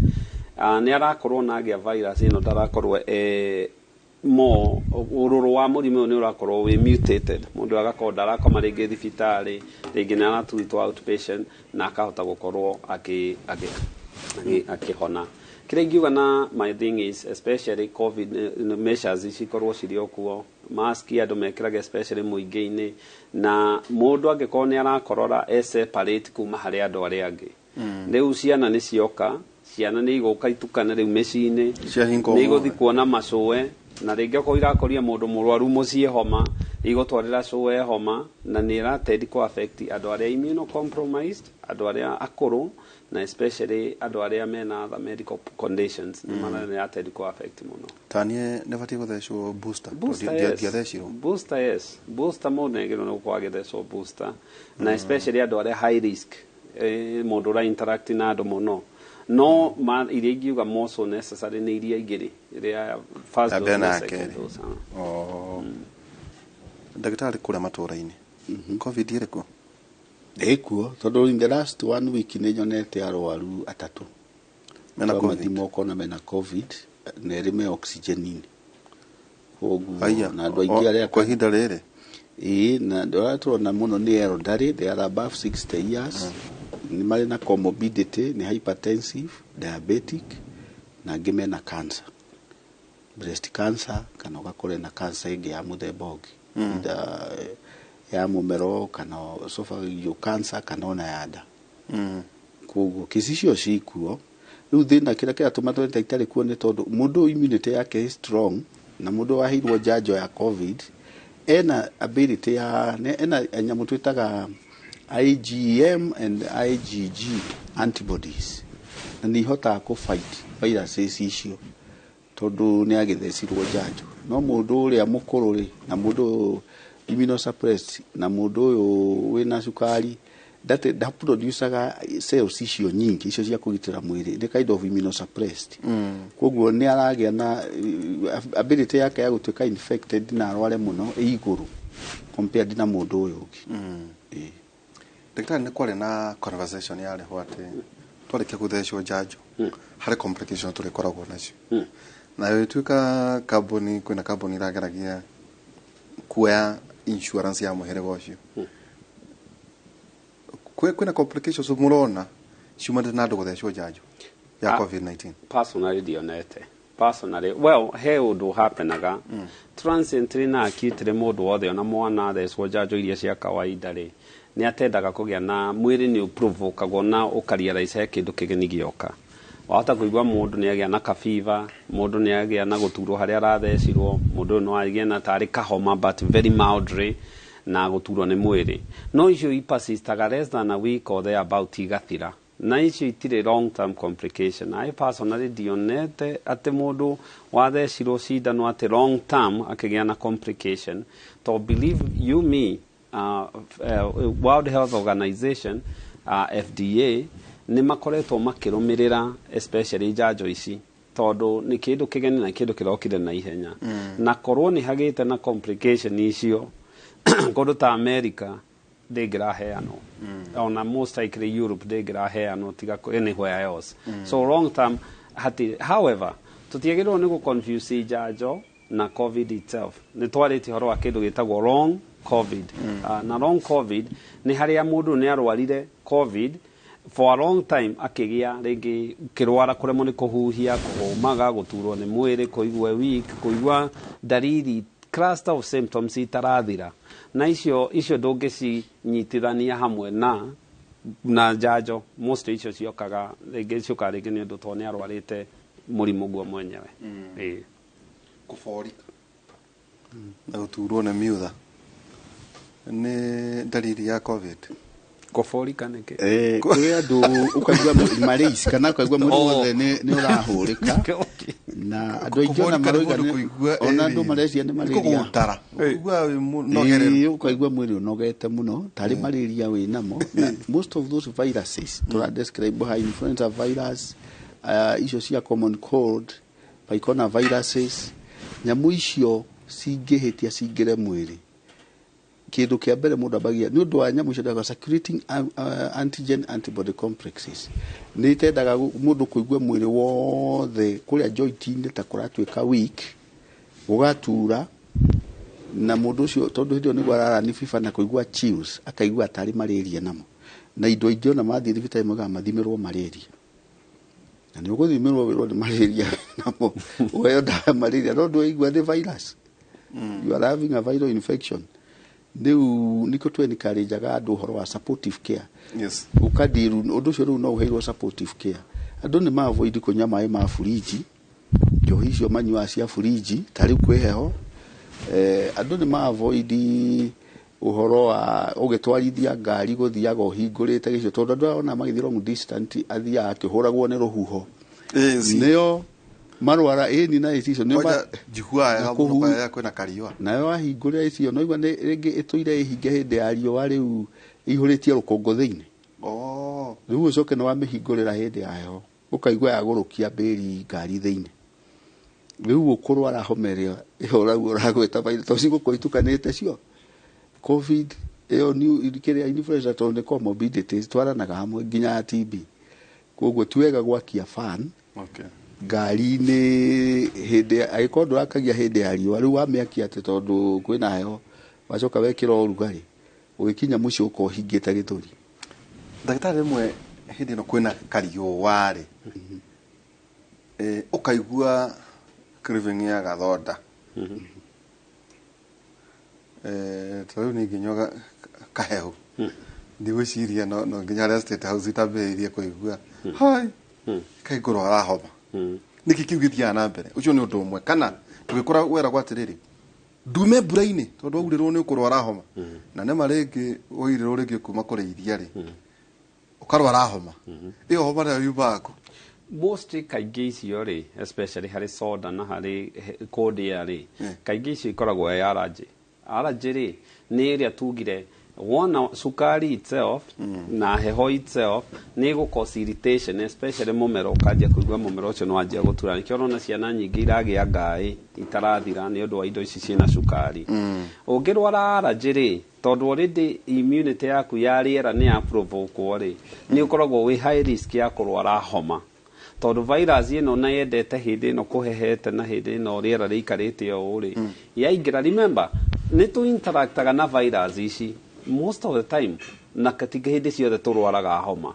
ni arakorwo na agia virus ino ndarakorwo mo ururu wa murimu ni urakorwo we mutated mundu agakorwo ndarakoma ringi thibitari ringi na aratwitwo outpatient na akahota gukorwo akihona kira ingiuga na my thing is especially covid measures cikorwo cirio kuo mask andu mekiraga especially muingi-ini na mundu angikorwo ni arakorora separate kuma hari andu aria angi riu ciana ni cioka ciana ni iguka itukana riu mecini ni iguthi kuona macoe na ringi ko irakoria mundu murwaru mucie homa igotwarira coe homa na ni iratendi ko affect andu aria immunocompromised andu aria akuru na especially andu aria mena other medical conditions ni mana ni atendi ko affect muno tanie ne vati guthecwo booster booster yes booster mo negero no kwa gethecwo booster na especially andu aria high risk mundu ra interact na andu muno no ma iria ingiuga more so necessary ni iria igiri iria first dose na second dose ndagitari kura matura-ini covid irikuo ekuo tondu in the last 1 week ni nyonete arwaru 3 mena covid moko na mena covid na rime oxygenini koguo na andu aingi aria kwa hinda riri na ndo turona muno ni elderly they are above 60 years ni mari na comorbidity ni hypertensive diabetic na ngime na cancer breast cancer kana ugakore na cancer ingi ya muthemba ungi ya mumero kana esophageal cancer kana ona ya nda koguo kisicio cikuo riu thina kira kira tumatwete itari kuo ni tondu mundu immunity yake is strong na mundu wahirwo janjo ya covid ena ability ya ena nyamu twitaga IgM and IgG antibodies na ni hota ku fight viruses icio tondu ni agithecirwo janjo no mundu uria mukuru ri na mundu immunosuppressed na mundu uyu wina cukari that producaga cells icio nyingi icio cia kugitira mwiri the kind of immunosuppressed koguo ni aragia na ability yake ya gutuika infected na arware muno iguru compared na mundu uyu ungi daktari ni kwari na conversation yale hwate twareke guthecwo njanjo hari complication turi koragwo nacio na yotuika kambuni kwina kambuni irageragia kuoya insurance ya muherego ucio kwina complications murona ciumana na ndu guthecwo njanjo ya covid-19 personally dionete personally well he undu happenaga transiently na acute mundu wothe ona mwana thecwo njanjo iria cia kawaida ri ni atendaga kugia na mwiri ni uprovokagwo na ukarealize he kindu kigeni gioka wahota kuigua mundu ni agia na kafiva mundu ni agia na guturwo haria arathecirwo mundu no agia na tari kahoma but very mildly na guturwo ni mwiri no icio ipersistaga less than a week or thereabout igathira na icio itire long term complication I personally dionete ati mundu wathecirwo cindano ati long term akigia na complication to believe you me World Health Organization FDA ni makoretwo makirumirira especially njanjo ici tondu ni kindu kigeni na kindu kirokire na ihenya na korwo ni hagite na complication icio kondu ta America ndingiraheano ona most likely Europe ndingiraheano tiga anywhere else so long term however tutiagirwo ni gu confuse njanjo na covid itself ni twarite horo wa kindu gitagwo long covid na long covid ni haria mundu ni arwarire covid for a long time akigia ringi kirwara kuremo ni kuhuhia kuhumaga guturwo ni mwiri kuigua weak kuigua dalili cluster of symptoms itarathira na icio ndungici nyitithania hamwe na njanjo most icio ciokaga ringi cioka ringi ni undu to ni arwarite murimu guo mwenyewe kuforika na guturwo ni miutha ni dalili ya covid kuforika niki kuri andu ukaigua malaria kana ukaigua mwiri wothe ni urahurika na andu aingi ona maroiga ona andu marecia ni malaria kugutara ukaigua nogerero ukaigua mwiri unogete muno tari malaria winamo most of those viruses to describe how influenza virus icio cia common cold paikona viruses nyamu icio cingihitia cingire mwiri kindu kia mbere mundu abagia ni undu wa nyamu icio ndaga circulating antigen antibody complexes ni tendaga mundu kuigua mwiri wothe kuria joint-ini ta kuratuika weak ugatura na mundu ucio tondu hindio ni gwarara ni fifa na kuigua chills akaigua atari malaria namo na indo ingi ona mathi thibitai moga mathimirwo malaria na ni uguthimirwo wirwo ni malaria namo weyo da malaria no nduigua ni virus you are having a viral infection Niu niko encourage andu horo wa supportive care yes ukadiru undu cio ru no uheirwo supportive care andu ni ma avoid kunya mai ma fridge jo hicio manyua cia fridge tari kwiheho andu ni ma avoid uhoro wa ugitwarithia ngari guthiaga uhingurite gicio tondu andu ona magithira long distance athia akihuragwo ni ruhuho nio marwara ni na icio ni ba jihua ya kwena kariwa nayo ahingurira icio no igwa ringi ituire ihinge hindi ya riwa riu ihuritie rukongo thiini riu ucoke no wamihingurira hindi ya heho ukaigua ya gurukia mbiri ngari thiini riu ukurwara homeria ihoragwo ragweta baita toci gukoitukanite cio covid eo ni ikiria influenza tonde comorbidities twaranaga hamwe nginya TB koguo tuwega gwakia fan ngari ni hindi aikondu akagia hindi ya riwa riu wamiakia ati tondu kwina heho wacoka wekira urugari ugikinya mucio uko hingite githuri daktari mwe hindi no kwina kariyo ware ukaigua craving ya gathonda tau ni nginyoga kahehu ndigwiciria no nginya rested house itabeirie kuigua hai kai ngoro arahoma niki kiugithia na mbere ucio ni undu umwe kana tugikora wera gwatiriri ndume mbura-ini tondu aurirwo ni ukurwara homa na ne maringi uirirwo ringi kuma kuri iria ri ukarwara homa iyo homa na yubako most kaingĩ icio rĩ, especially harĩ soda na harĩ kũndĩa rĩ, kaingĩ icio ikoragwo allergy rĩ nĩ ĩrĩa tugire wona sukari itself na heho itself nĩ gũcause irritation, especially mũmero ũkanjia kũigua mũmero ũcio nĩ wanjia gũtura. Nĩkĩo ũrona ciana nyingĩ iragĩa ngaĩ itarathira nĩ ũndũ wa indo ici ciĩna cukari. Ũngĩrwara allergy rĩ, tondũ already immunity yaku ya rĩera nĩ ya provoke rĩ, nĩ ũkoragwo wĩ high risk ya kũrwara homa, tondũ virus ĩno na yendete hĩndĩ ĩno kũhehete na hĩndĩ ĩno rĩera rĩikarĩte ũũ rĩ, yaingĩra. Remember nĩ tu interactaga na virus ici most of the time na katika hĩndĩ ciothe tũrwaraga homa.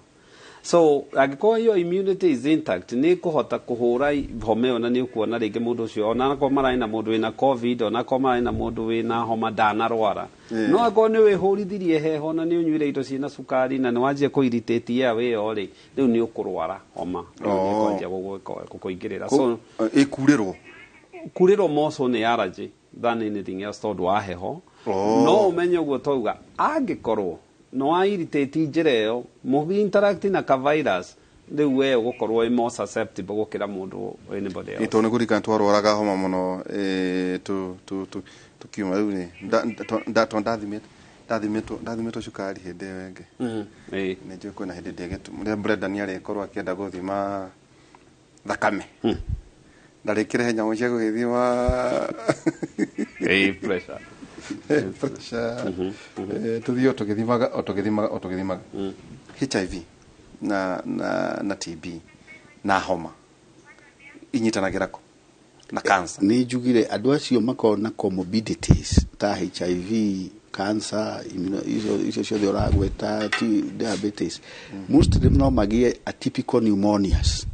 So angĩkorwo your immunity is intact nĩ kũhota kũhũra homa ĩyo, na nĩ ũkuona rĩngĩ mũndũ ũcio ona akorwo mararĩ na mũndũ wĩna covid, ona akorwo mararĩ na mũndũ wĩna homa ndanarwara, no akorwo nĩ wĩhũrithirie heho na nĩ ũnyuire indo ciĩna cukari na nĩ wanjia kũ-irritate ĩyo rĩ, rĩu nĩ ũkũrwara homa ĩkwanjia gũkũingĩrĩra. So kurĩrwo moco nĩ allergy than anything else tondũ wa heho. No ũmenye ũguo twauga angĩkorwo no wa irritate njĩra ĩyo mũbi interact na ka virus, rĩu we ũgũkorwo more susceptible gũkĩra mũndũ anybody else. Ito nĩ kũrikana twarwaraga homa mũno tukiuma rĩu nĩ ndathimĩtwo cukari hĩndĩ ĩyo ĩngĩ. Nĩ njũĩ kwĩna hĩndĩ ndĩagĩtũmĩra Brenda nĩ arĩkorwo akĩenda gũthima thakame, ndarĩkĩre he nyamũ cia gũgĩthima pressure. Tuthio tũgĩthimaga HIV na TB na homa inyitanagĩra kũ na cancer. Nĩ njugire andũ acio makoragwo na comorbidities ta HIV, cancer, icio ciothe ũragweta, diabetes. Most of them no magĩe atypical pneumonias,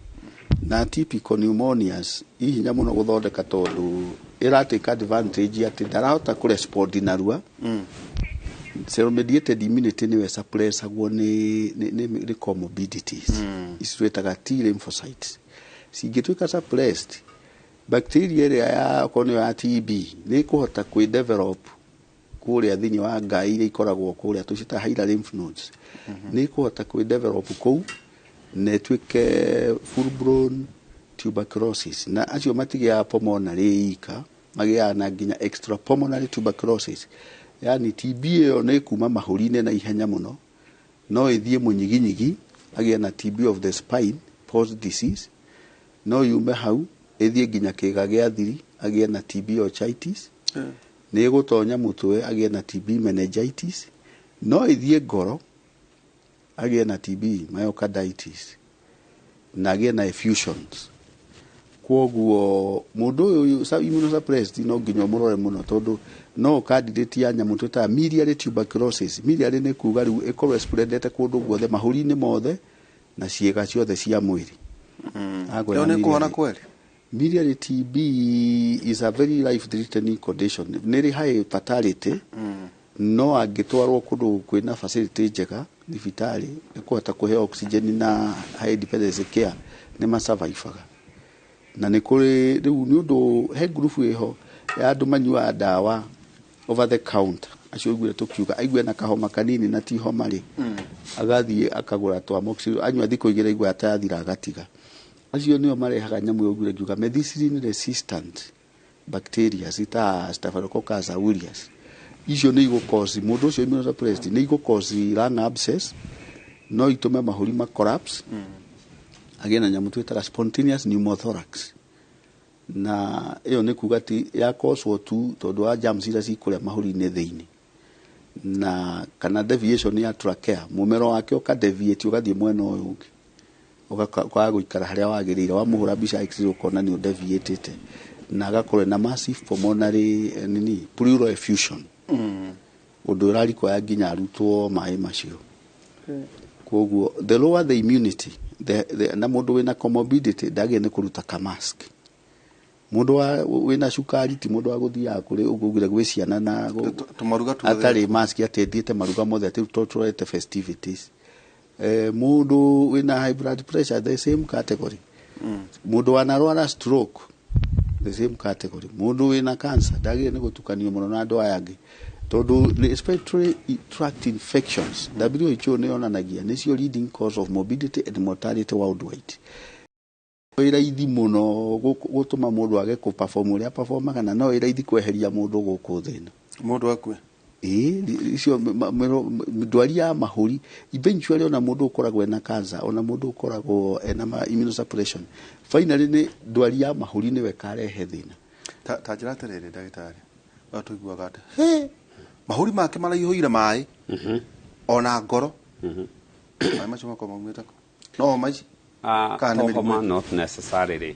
na atypical pneumonias ihinya mũno gũthondeka tondũ ĩratake advantage atĩ ndarahota kũrespond narua. Cell mediated immunity nĩwe suppressagwo nĩ comorbidities ici twĩtaga T lymphocytes. Cingĩtuĩka suppressed, bacteria ĩrĩa ya kono ya TB nĩ kũhota kwĩ-develop kũrĩa thĩinĩ wa ngai iria ikoragwo kũrĩa tũcita hilar lymph nodes, nĩ kũhota kwĩ-develop kũu na ĩtuĩke full blown tuberculosis. Na acio matigĩaga pulmonary ika, magĩaga na nginya extra pulmonary tuberculosis. Yani TB ĩyo nĩ kuma mahũri-inĩ na ihenya mũno, no ĩthiĩ mũnyiginyigi agĩe na TB of the spine post disease, no yume hau ĩthiĩ nginya kĩga gĩa thiri agĩe na TB orchitis, nĩ gũtonya mũtwe agĩe na TB meningitis, no ĩthiĩ ngoro agĩe na TB myocarditis na agĩe na effusions. Kwoguo mũndũ ũyũ immunosuppressed no nginya mũrore mũno tondũ no candidate ya nyamũ twĩtaga miliary tuberculosis. Miliary nĩ kuga rĩu ĩkorwo spreadete kũndũ guothe mahũri-inĩ mothe na ciĩga ciothe cia mwĩrĩ. Nĩ kũhona kweli? Miliary TB is a very life threatening condition. Nĩ high fatality, no angĩtwarwo kũndũ kwĩna facility njega thibitarĩ ĩkũhota kũhe oxygen na high dependency care nĩ masurvivaga. Na nĩ kũrĩ rĩu nĩ ũndũ he group ĩho ya andũ manyuaga ndawa over the counter, acio ũguo tũkiuga aigua na kahoma kanini na ti homa rĩ, agathiĩ akagũra twamoxil, anyua thikũ igĩrĩ aigua atathira agatiga. Acio nĩo marehaga nyamũ ũguo ngiuga methicillin resistant bacteria ta Staphylococcus aureus. Icio nĩ igũcause mũndũ ũcio immunosuppressed, nĩ igũcause lung abscess, no itume mahũri ma collapse, agĩe na nyamũ twĩtaga spontaneous pneumothorax. Na ĩyo nĩ kuga atĩ ya cause tu tondũ wa germs iria cikũrĩa mahũri-inĩ thĩinĩ, na kana deviation ya trachea, mũmero wake ũkadeviate ũgathiĩ mwena ũyũ ũngĩ, ũkaga gũikara harĩa wagĩrĩire. Wamũhũra mbica x-ray ũkona nĩ ũdeviatĩte na agakorwo na massive pulmonary pleural effusion, ũndũ ũrarikoya nginya arutwo maĩ macio. Kwoguo the lower the immunity, na mũndũ wĩna comorbidity ndagĩrĩirwo nĩ kũruta ka mask. Mũndũ wĩna cukari ti mũndũ wa gũthiaga kũrĩ ũguo gwĩ ciana na atarĩ mask atendĩte maruga mothe atĩ tũtũrete festivities. Mũndũ wĩna high blood pressure the same category. Mũndũ wanarwara stroke the same category. Mũndũ wĩna cancer ndagĩrĩirwo nĩ gũtukanio mũno na andũ aya angĩ tondũ respiratory tract infections WHO nĩ yonanagia nĩcio leading cause of morbidity and mortality worldwide. iraithi muno gutuma mundu age ku perform uria perform kana no iraithi kweheria mundu guku thina mundu akue icio ndwari ya mahuri eventually ona mundu ukoragwo na cancer ona mundu ukoragwo na immunosuppression finally ni ndwari ya mahuri niwe karehe thina ta njira terere ndagitari atuiguaga ati mahuri make maraihũire maĩ ona ngoro maĩ macio makoma maumĩte no maici homa not necessarily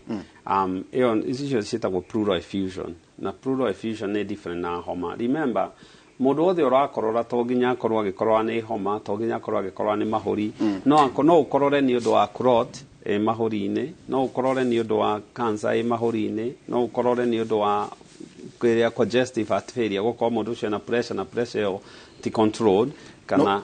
icio ciĩtagwo pleural effusion na pleural effusion nĩ different na homa. Remember mundu wothe urakorora to nginya akorwo agikorwa ni homa to nginya akorwo agikorwa ni mahuri no ukorore ni undu wa clot mahuri-ini no ukorore ni undu wa cancer mahuri-ini no ukorore ni undu wa kweria congestive heart failure gukorwo mundu ucio na pressure ti controlled kana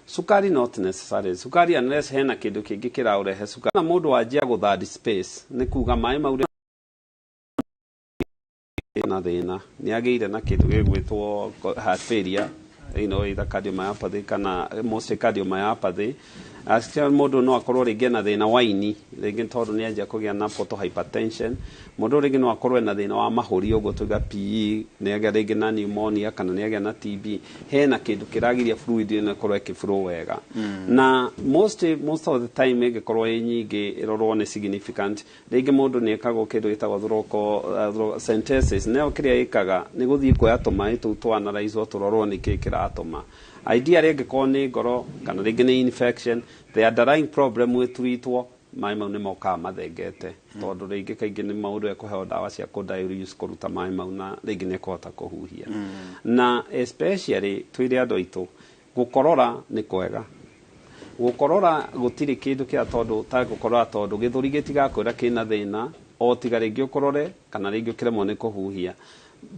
sukari not necessary sukari unless hena kindu kingi kiraurehe sukari na mundu wajia guthadi space ni kuga mai maure na thina ni ageire na kindu gigwitwo heart failure either cardiomyopathy kana mostly cardiomyopathy asia mundu no akorwo ringi na thina wa ini ringi tondu ni anjia kugia na portal hypertension mundu ringi no akorwo na thina wa mahuri ugo tuga PE ni agia ringi na pneumonia kana ni agia na TB hena kindu kiragiria fluid ni korwo ikiflow wega na most of the time igikorwo nyingi irorwo ni significant ringi mundu ni ekago kindu gitagwo thrombosynthesis ne okiria ikaga ni guthii kuya tumai tu to analyze turorwo ni kikiratuma idea ringi ko ni ngoro kana ringi ni infection the underlying problem witwitwo mai mau ni moka mathengete tondu ringi kaingi ni maundu ekuheo dawa cia kudiureuse kuruta mai mau na ringi ni kuhota kuhuhia na especially twire andu aitu gukorora ni kwega gukorora gutiri kindu kia tondu ta gukorora tondu githuri gitigakwira kina thina o tiga ringi ukorore kana ringi ukiremwo ni kuhuhia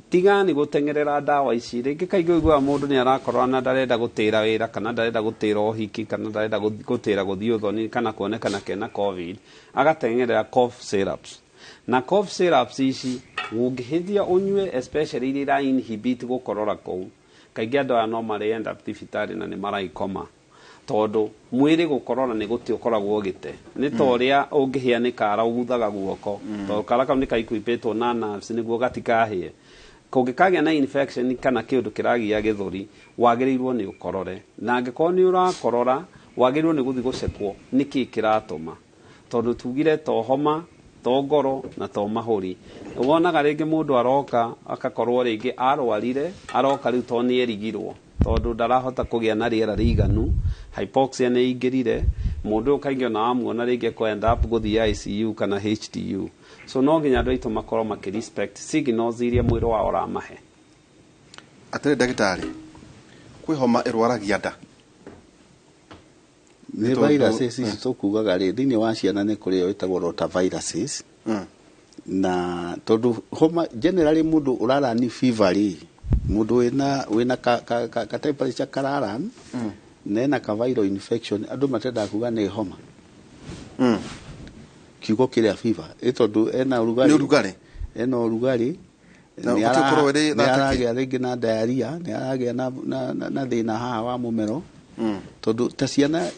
tiga ni gutengerera dawa ici ringi kaingi igwa mundu ni arakorora na ndarenda gutira wira kana ndarenda gutira ohiki kana ndarenda gutira guthii uthoni kana kuonekana kena covid agatengerera cough syrups na cough syrups ici ungihithia unywe especially ira inhibit gukorora kou kaingi andu no marienda thibitari na ni maraikoma tondu mwiri gukorora ni guti ukoragwo gite ni toria ungihia ni kara uguthaga guoko tondu kara kau ni kaikuipetwo na nerves niguo gatikahie kungikagia na infection kana kindu kiragia githuri wagirirwo ni ukorore na angiko ni urakorora wagirirwo ni guthi gucekwo niki kiratuma tondu tugire to homa to ngoro na to mahuri wonaga ringi mundu aroka akakorwo ringi arwarire aroka riu to ni erigirwo tondu ndarahota kugia na riera riganu hypoxia ni ingirire mundu kaingi na amuona ringi kwenda up guthi ICU kana HDU so no nginya andu aitu makorwo makirespect signals iria mwiri wao uramahe atire ndagitari kwi homa irwaragia nda ni viruses ici tukugaga ri thini wa ciana ni kuri yo itagwo rotaviruses na tondu homa generally mundu urara ni fever ri mundu wina ka temperature kararan nena ka viral infection andu matenda kuga ni homa kiugo kiria fever itondu ena urugari ni aragia ringi na diarrhea ni aragia na thina haha wa mumero tondu ta ciana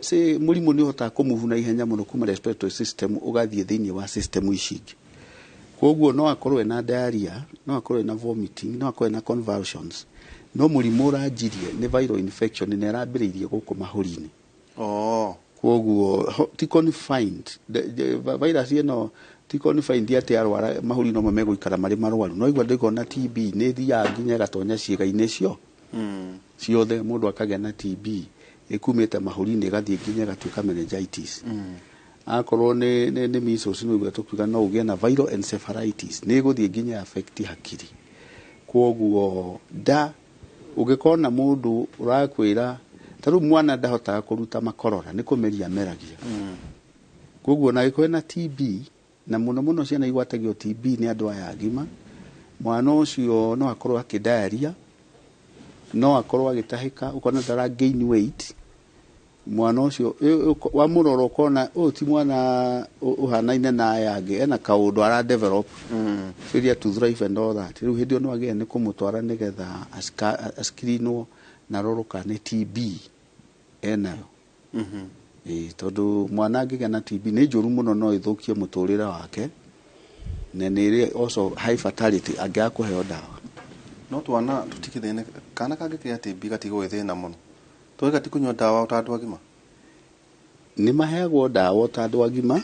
se murimu ni hota kumuvu na ihenya muno kuma respiratory system ugathie thini wa system icingi koguo no akorwe na diarrhea no akorwe na vomiting no akorwe na convulsions no murimu uranjirie ni viral infection ni arambiriirie guku mahuri-ini koguo ti confined virus ino ti confined ati arwara mahuri no meguikara mari marwaru no igwa ndiko na TB ni thia nginya gatonya ciega-ini cio ciothe mundu akagia na TB ikumite mahuri-ini gathie nginya gatuika meningitis akorwo ni measles no igwa tukiuga no ugie na viral encephalitis ni guthie nginya affect hakiri koguo da ugikona mundu urakwira taru mwana ndahota kuruta makorora ni kumeria meragia koguo na giko na TB na muno ciana igwatagio TB ni andu aya agima mwana ucio no akorwo akidiarrhea no akorwo agitahika ukona ndara gain weight mwana ucio wa muroro kona ti mwana uhanaine na aya angi ena kaundu ara develop failure to thrive and all that riu hindio no agia ni kumutwara nigetha askrinwo na roroka ni TB enayo tondu mwana angĩgĩa na TB nĩ njũru mũno, no ĩthũkie mũtũrĩre wake, na nĩ also high fatality angĩaga kũheo ndawa. No twana tũtikithĩne kana kangĩkĩgĩa TB gatigwo ĩthĩna mũno, tũĩ gatikũnyua ndawa ta andũ agima? Nĩ maheagwo ndawa ta andũ agima,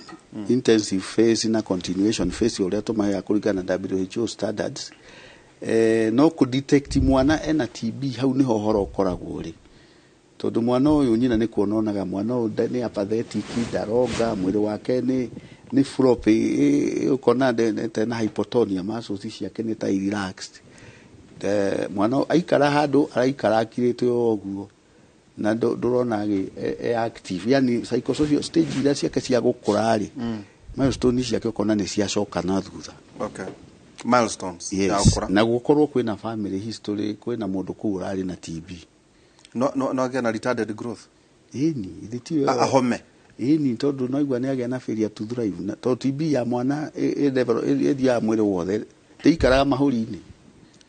intensive phase na continuation phase ũrĩa tũmaheaga kũringana na WHO standards. No kũdetect mwana ena TB hau nĩho ũhoro ũkoragwo rĩ, tondu mwana ũyũ nyina nĩ kuona onaga mwana ũyũ nĩ apathetic, ndaronga, mwĩrĩ wake nĩ floppy, ukona na hypotonia, muscles ciake nĩ ta relaxed. Mwana aikara handũ araikara akirĩte ũguo na ndũrona active, yani psychosocial stage iria ciake cia gũkũra rĩ, milestones ciake ukona nĩ ciacoka na thutha. Okay, milestones ya gũkũra, na gũkorwo kwĩna family history, kwĩna mũndũ kũu ũrarĩ na TB. No again a retarded growth. Thitio ahome. Tondu no igwa nĩ agĩa na failure to thrive. Na to TB ya mwana ĩthiaga mwĩrĩ wothe, ndĩikaraga mahũri-inĩ.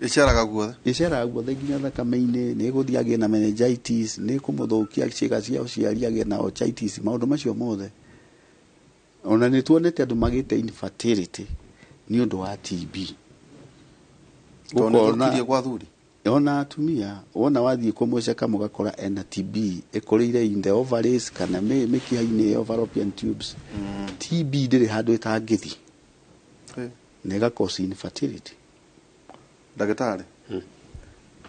Ĩceraga guothe nginya thakame-inĩ, nĩ ĩgũthiĩ agĩe na meningitis, nĩ kũmũthũkia ciĩga cia ũciari agĩe na otitis, maũndũ macio mothe. Ona nĩ tuonete andũ magĩte infertility nĩ ũndũ wa TB. Tondũ kwa thuri. Ona atumia wona wathiĩ kũmũceka mũgakora ena TB ĩkũrĩire in the ovaries kana mĩkiha-inĩ ya fallopian tubes. TB ndĩrĩ handũ ĩtangĩthi na ĩgakausi infertility. Ndagĩtarĩ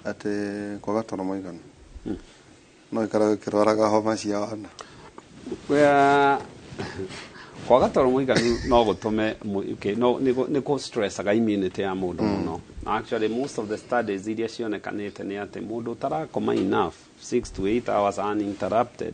atĩ kwaga toro mũiganu no ikara gĩkĩrwaraga homa cia wana. Kwaga toro mũiganu no gũtũme nĩ kũ stressaga immunity ya mũndũ mũno. Actually, most of the studies iria cionekanĩte nĩ atĩ mũndũ ũtarakoma enough 6 to 8 hours uninterrupted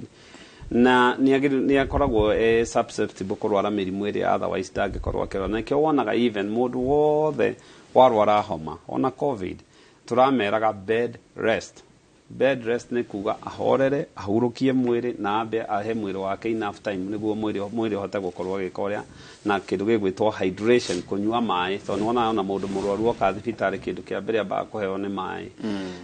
na nĩ akoragwo susceptible kũrwara mĩrimũ ĩrĩa otherwise ndangĩkorwo akĩrwara. Na kĩo wonaga even mũndũ wothe warwara homa ona COVID turameraga bed rest. Bed rest nĩ kuga ahorere, ahurũkie mwĩrĩ na ambe ahe mwĩrĩ wake enough time nĩguo mwĩrĩ ũhote gũkorwo agĩka ũrĩa na kĩndũ gĩgwĩtwo hydration, kũnyua maĩ. Tondũ nĩwona ona mũndũ mũrwaru oka thibitarĩ kĩndũ kĩa mbere ambaga kũheo nĩ maĩ.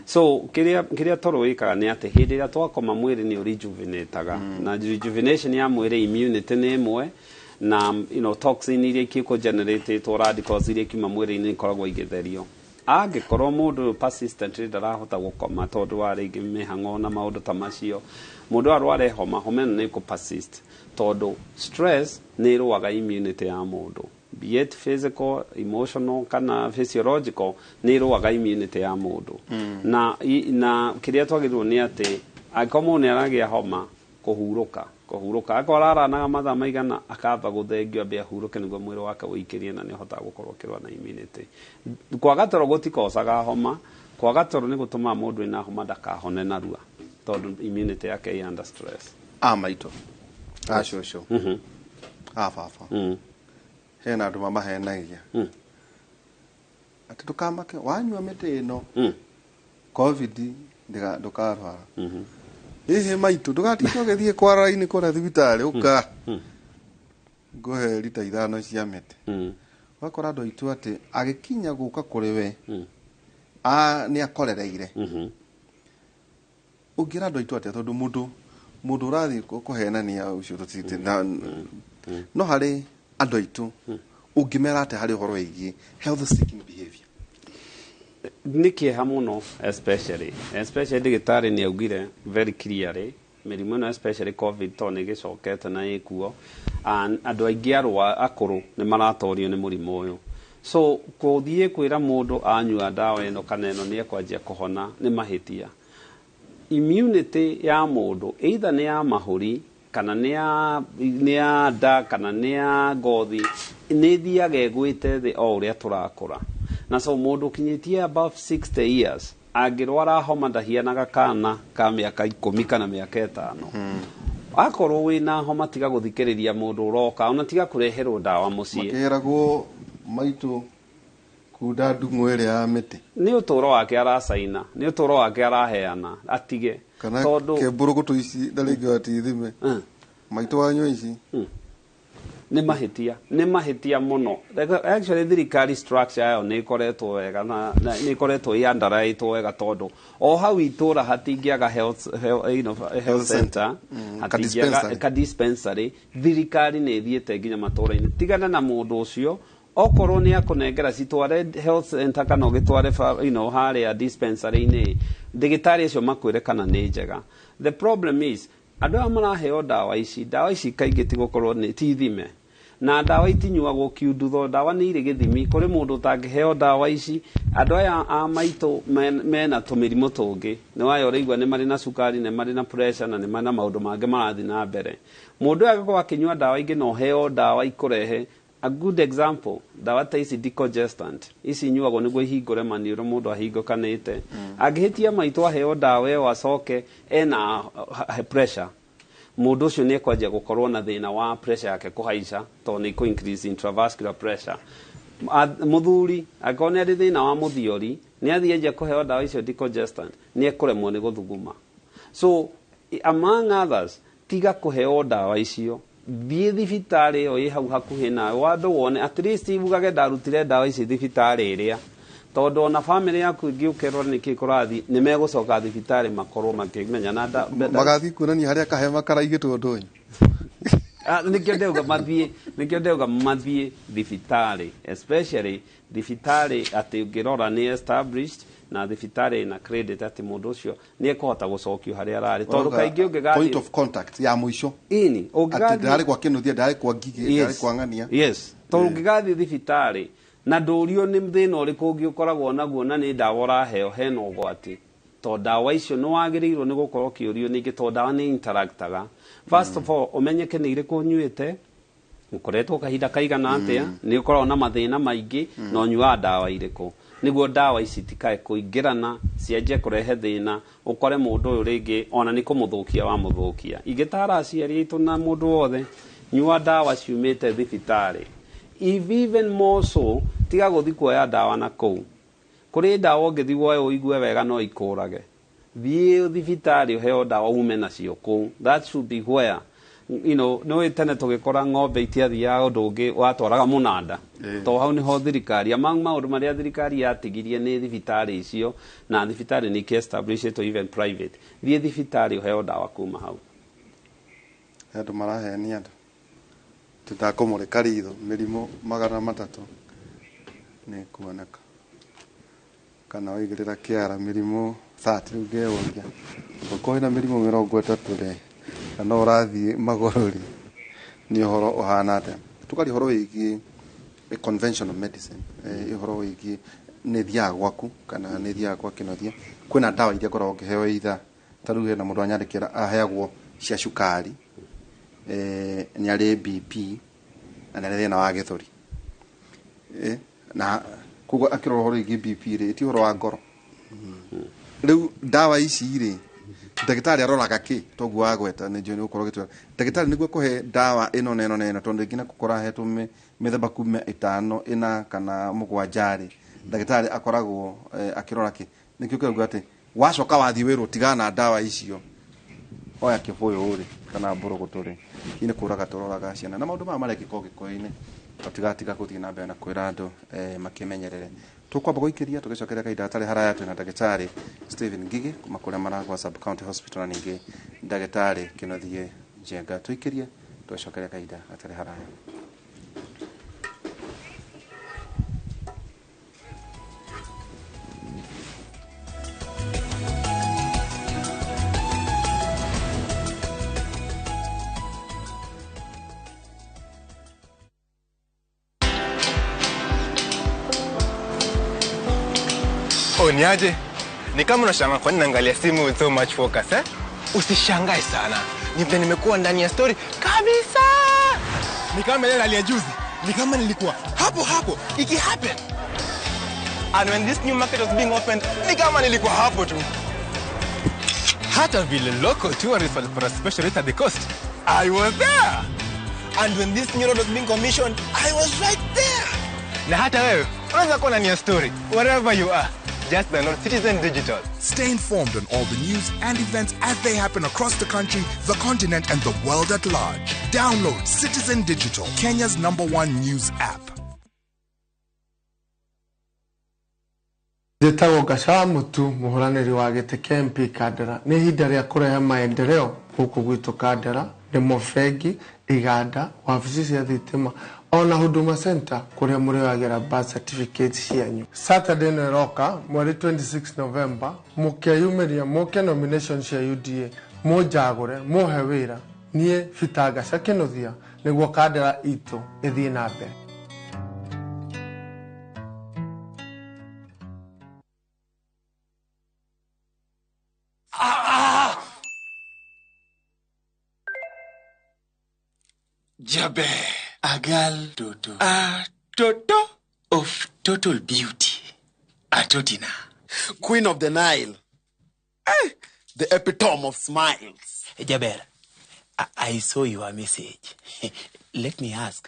So kĩrĩa toro wĩkaga nĩ atĩ hĩndĩ ĩrĩa twakoma mwĩrĩ nĩ rejuvenateaga, na rejuvenation ya mwĩrĩ immunity nĩ ĩmwe, na toxin iria ikĩko generated radicals iria kiuma mwĩrĩ-inĩ ikoragwo igĩtherio. Angĩkorwo mũndũ persistently ndarahota gũkoma tondũ wa rĩngĩ mĩhang'o na maũndũ ta macio, mũndũ arware homa ĩno nĩ persist tondũ stress nĩ ĩrũaga immunity ya mũndũ, be it physical, emotional kana physiological, nĩ ĩrũaga immunity ya mũndũ. Na kĩrĩa twagĩrĩirwo nĩ atĩ angĩkorwo mũndũ nĩ aragĩa homa, kũhurũka akorwo araranaga mathaa maigana akamba gũthengio ambe ahurũke nĩguo mwĩrĩ wake ũikĩrie na nĩ ũhotaga gũkorwo ũkĩrũa na immunity. Kwaga toro gũtikocaga homa, kwaga toro nĩ gũtũmaga mũndũ ena homa ndakahone narua tondũ immunity yake ĩ under stress. Maitũ cũcũ baba hena andũ mamahenagia atĩ ndũkamake wanyua mĩtĩ ĩno COVID ndũkarwara. Hihi maitũ ndũgatinde ũgĩthiĩ kwa raini kũrĩa thibitarĩ ũka ngũhe rita 5 cia mĩtĩ. Wakora andũ aitũ atĩ agĩkinya gũka kũrĩ we nĩ akorereire. Ũngĩra andũ aitũ atĩ tondũ mũndũ ũrathiĩ kũhenania ũcio tũtite no harĩ andũ aitũ ũngĩmera atĩ harĩ ũhoro wĩgiĩ health seeking behavior. Nĩ kĩeha mũno especially ndagĩtarĩ nĩ augire very clearly mĩrimũ ĩno especially COVID tondũ nĩ ĩgĩcokete na ĩkuo, andũ aingĩ akũrũ nĩ maratorio nĩ mũrimũ ũyũ. So gũthiĩ kwĩra mũndũ anyua ndawa ĩno kana ĩno nĩ ekwanjia kũhona nĩ mahĩtia. Immunity ya mũndũ either nĩ ya mahũri kana nĩ ya nda kana nĩ ya ngothi nĩ thiaga ĩgwĩte thĩ o ũrĩa tũrakũra. Na so mũndũ kinyĩtie above 60 years angĩrwara homa ndahianaga kana ka mĩaka 10 kana mĩaka 5. Akorwo wĩna homa tiga gũthikĩrĩria mũndũ ũroka, ona tiga kũreherwo ndawa mũciĩ. Makĩragwo maitũ kunda ndung'ũ ĩrĩa ya mĩtĩ. Nĩ ũtũũro wake aracaina, nĩ ũtũũro wake araheana, atige. Kana kembũrũgũtũ ici ndarĩngĩ atithime maitũ wanyua ici nĩ mahitia muno. Actually thirikari structure yayo nĩ ikoretwo wega na nĩ ikoretwo iandaraitwo wega tondu o hau itura hatingiaga health center, hatingiaga dispensary. Thirikari nĩ thiete nginya matũra-inĩ. Tigana na mũndũ ũcio okorwo nĩ akũnengera citware health center kana ũgĩtware harĩa dispensary-inĩ, ndagĩtarĩ acio makwĩre kana nĩ njega. The problem is andũ aya maraheo ndawa ici kaingĩ ti gũkorwo nĩ ti thime, na ndawa itinyuagwo kiundutho. Ndawa nĩ irĩ gĩthimi. Kũrĩ mũndũ ũtangĩheo ndawa ici. Andũ aya a maitũ mena tũmĩrimũ tũngĩ, nĩ waya ũraigua nĩ marĩ na cukari, nĩ marĩ na pressure, na nĩ marĩ na maũndũ mangĩ marathiĩ na mbere. Mũndũ ũyũ agĩkorwo akĩnyua ndawa ingĩ na ũheo ndawa ikũrehe. A good example, ndawa ta ici decongestant ici nyuagwo nĩguo ihingũre maniũrũ mũndũ ahingũkanĩte. Angĩhĩtia maitũ aheo ndawa ĩyo acoke ena pressure, mũndũ ũcio nĩ ekwanjia gũkorwo na thĩna wa pressure yake kũhaica tondũ nĩ ikũ increase intravascular pressure. Mũthuri angĩkorwo nĩ arĩ thĩna wa mũthiori, nĩ athiĩ enjia kũheo ndawa icio decongestant, nĩ ekũremwo nĩ gũthuguma. So among others, tiga kũheo ndawa icio, thiĩ thibitarĩ ĩyo ĩ hau hakuhĩ nawe wambe wone at least ugage ndarutire ndawa ici thibitarĩ ĩrĩa, tondũ ona family yaku ĩngĩ ũkerwo nĩkĩ kũrathiĩ nĩ megũcoka thibitarĩ makorwo makĩmenya na magathiĩ kuonania harĩa kahema karaigĩtwo ndũnyũ. Nikio ndeuga mathiĩ thibitarĩ, especially thibitarĩ atĩ ũngĩrora nĩ established na thibitarĩ na credit atĩ mũndũ ũcio nĩ ekũhota gũcokio harĩa ararĩ, tondũ kaingĩ ũngĩgathiĩ point of contact ya mũico atĩ ndarĩ kwa kĩnuthia, ndarĩ kwa ngigĩ, ndarĩ kwa ng'ania. Yes, tondũ ũngĩgathiĩ thibitarĩ na ndũrio nĩ thĩna ũrĩkũ ũngĩ ũkoragwo naguo na nĩ ndawa ũraheo, hena ũgwati. Tondũ ndawa icio nĩ wagĩrĩirwo nĩ gũkorwo kĩũrio ningĩ, tondũ ndawa nĩ interactaga. First of all, ũmenyeke nĩ irĩkũ ũnyuĩte, ũkoretwo kahinda kaigana atĩa, nĩ ũkoragwo na mathĩna maingĩ, na ũnyuaga ndawa irĩkũ, nĩguo ndawa ici tikae kũingĩrana cianjie kũrehe thĩna, ũkore mũndũ ũyũ rĩngĩ ona nĩ kũmũthũkia wa mũthũkia. Ingĩtara aciari aitũ na mũndũ wothe, nyua ndawa ciumĩte thibitarĩ. Even more so, tiga gũthiĩ kuoya ndawa na kũu. Kũrĩ ndawa ũngĩthiĩ woe ũigue wega no ikũrage. Thiĩ thibitarĩ ũheo ndawa ume nacio kũu. That should be where, no tene tũgĩkora ng'ombe itiathiaga ũndũ ũngĩ watwaraga mũnanda. To hau nĩho thirikari, among maũndũ marĩa thirikari yatigirie nĩ thibitarĩ icio, na thibitarĩ nĩ establishĩtwo even private. Thiĩ thibitarĩ ũheo ndawa kuma hau. Andũ marahenia andũ. Tũtakũmũrĩka ritho, mĩrimũ 300 nĩ kuoneka. Kana waigĩrĩra kĩara mĩrimũ 30 rĩu ngeyũria. Ũkorwo na mĩrimũ 30 rĩ, na no ũrathiĩ magũrũ-rĩ, nĩ ũhoro ũhana atĩa. Tukaria ũhoro wĩgiĩ conventional medicine, ũhoro wĩgiĩ nĩ thiaga gwaku kana nĩ thiaga kwa kĩnothia. Kwĩna ndawa iria ngoragwo ngĩheo either ta rĩu hena mũndũ anyandĩkĩra aheagwo cia cukari, nĩ arĩ BP na nĩ arĩ thĩna wa gĩthũri. Na koguo akĩrora ũhoro wĩgiĩ BP rĩ, ti ũhoro wa ngoro. Rĩu ndawa ici rĩ, ndagĩtarĩ aroraga kĩ toguo wagweta nĩ njũĩ nĩ gũkorwo gĩtwara. Ndagĩtarĩ nĩguo kũhe ndawa ĩno na ĩno na ĩno, tondũ rĩngĩ na gũkora hetwo mĩthemba kuma 5 4 kana 7 rĩ, ndagĩtarĩ akoragwo akĩrora kĩ. Nĩkĩo kĩrauga atĩ wacoka wathiĩ wĩrwo tigana na ndawa icio, oya kĩbũyũ rĩ kana mbũrũgũtũ rĩ, nĩ kũraga tũroraga ciana na maũndũ maya marekĩka gĩko-inĩ. Tũtigatiga gũthiĩ na mbere na kwĩra andũ makĩmenyerere. Tũkwamba gũikĩria tũgĩcokeria kahinda hatarĩ haraya twĩna ndagĩtarĩ Stephen Ngigi kuma kũrĩa Maragwa Sub County Hospital, na ningĩ ndagĩtarĩ Kĩnothie Njenga. Tũikĩrie tũgĩcokeria kahinda hatarĩ haraya. Niaje? Ni kama unashangaa kwa nini naangalia simu with so much focus, eh? Usishangae sana. Ni nimekuwa ndani ya story kabisa. Ni kama ile hali ya juzi. Ni kama nilikuwa hapo iki happen. And when this new market was being opened, ni kama nilikuwa hapo tu. Hata vile local tourists for a special rate at the coast, I was there. And when this new road was being commissioned, I was right there. Na hata wewe unaweza kuwa ndani ya story wherever you are. Just download Citizen Digital. Stay informed on all the news and events as they happen across the country, the continent, and the world at large. Download Citizen Digital, Kenya's #1 news app. Njĩtagwo Gacawa Mũtu, mũhũranĩri wa gĩtĩ kĩa MP Kandara. Nĩ ihinda rĩa kũrehe maendeleo gũkũ gwitũ Kandara, nĩmo bengi, iganda, wabici cia thitima, ona Huduma Center kũrĩa mũrĩhagĩra birth certificate cianyu. Saturday nĩ roka, mweri 26 November, mũkĩyumĩria mũke nomination cia UDA, mũnjagũre, mũhe wĩra, niĩ Peter Gaca Kĩnuthia, nĩguo Kandara itũ ĩthiĩ na mbere. Jabe, a girl Toto. A Toto of total beauty. A Totina. Queen of the Nile. The epitome of smiles. Jaber, I saw your message. Let me ask.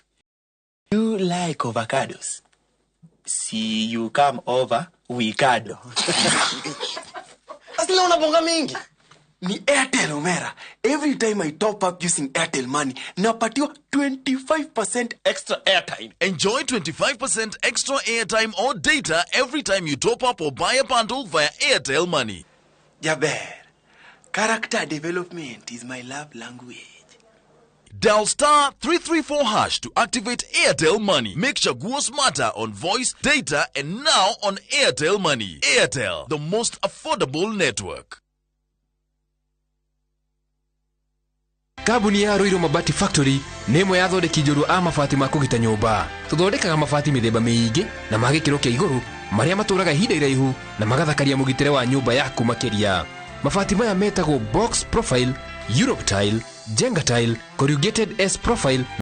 You like avocados? See, you come over, we cuddle. Asila unabonga mingi. Ni Airtel Omera. Every time I top up using Airtel money, napatiwa 25% extra airtime. Enjoy 25% extra airtime or data every time you top up or buy a bundle via Airtel Money. Jaber, character development is my love language. Dial *334# to activate Airtel Money. Make Chaguo smarter on voice, data, and now on Airtel Money. Airtel, the most affordable network. Kambuni ya Roiro Mabati Factory nĩ ĩmwe ya thondeki njũru a mabati ma kũgita nyũmba. Tũthondekaga mabati mĩthemba mĩingĩ na ma gĩkĩro kĩa igũrũ marĩa matũraga ihinda iraihu na magathakaria mũgitĩre wa nyũmba yaku makĩria. Mabati maya metagwo box profile, Europe tile, Jenga tile, corrugated S profile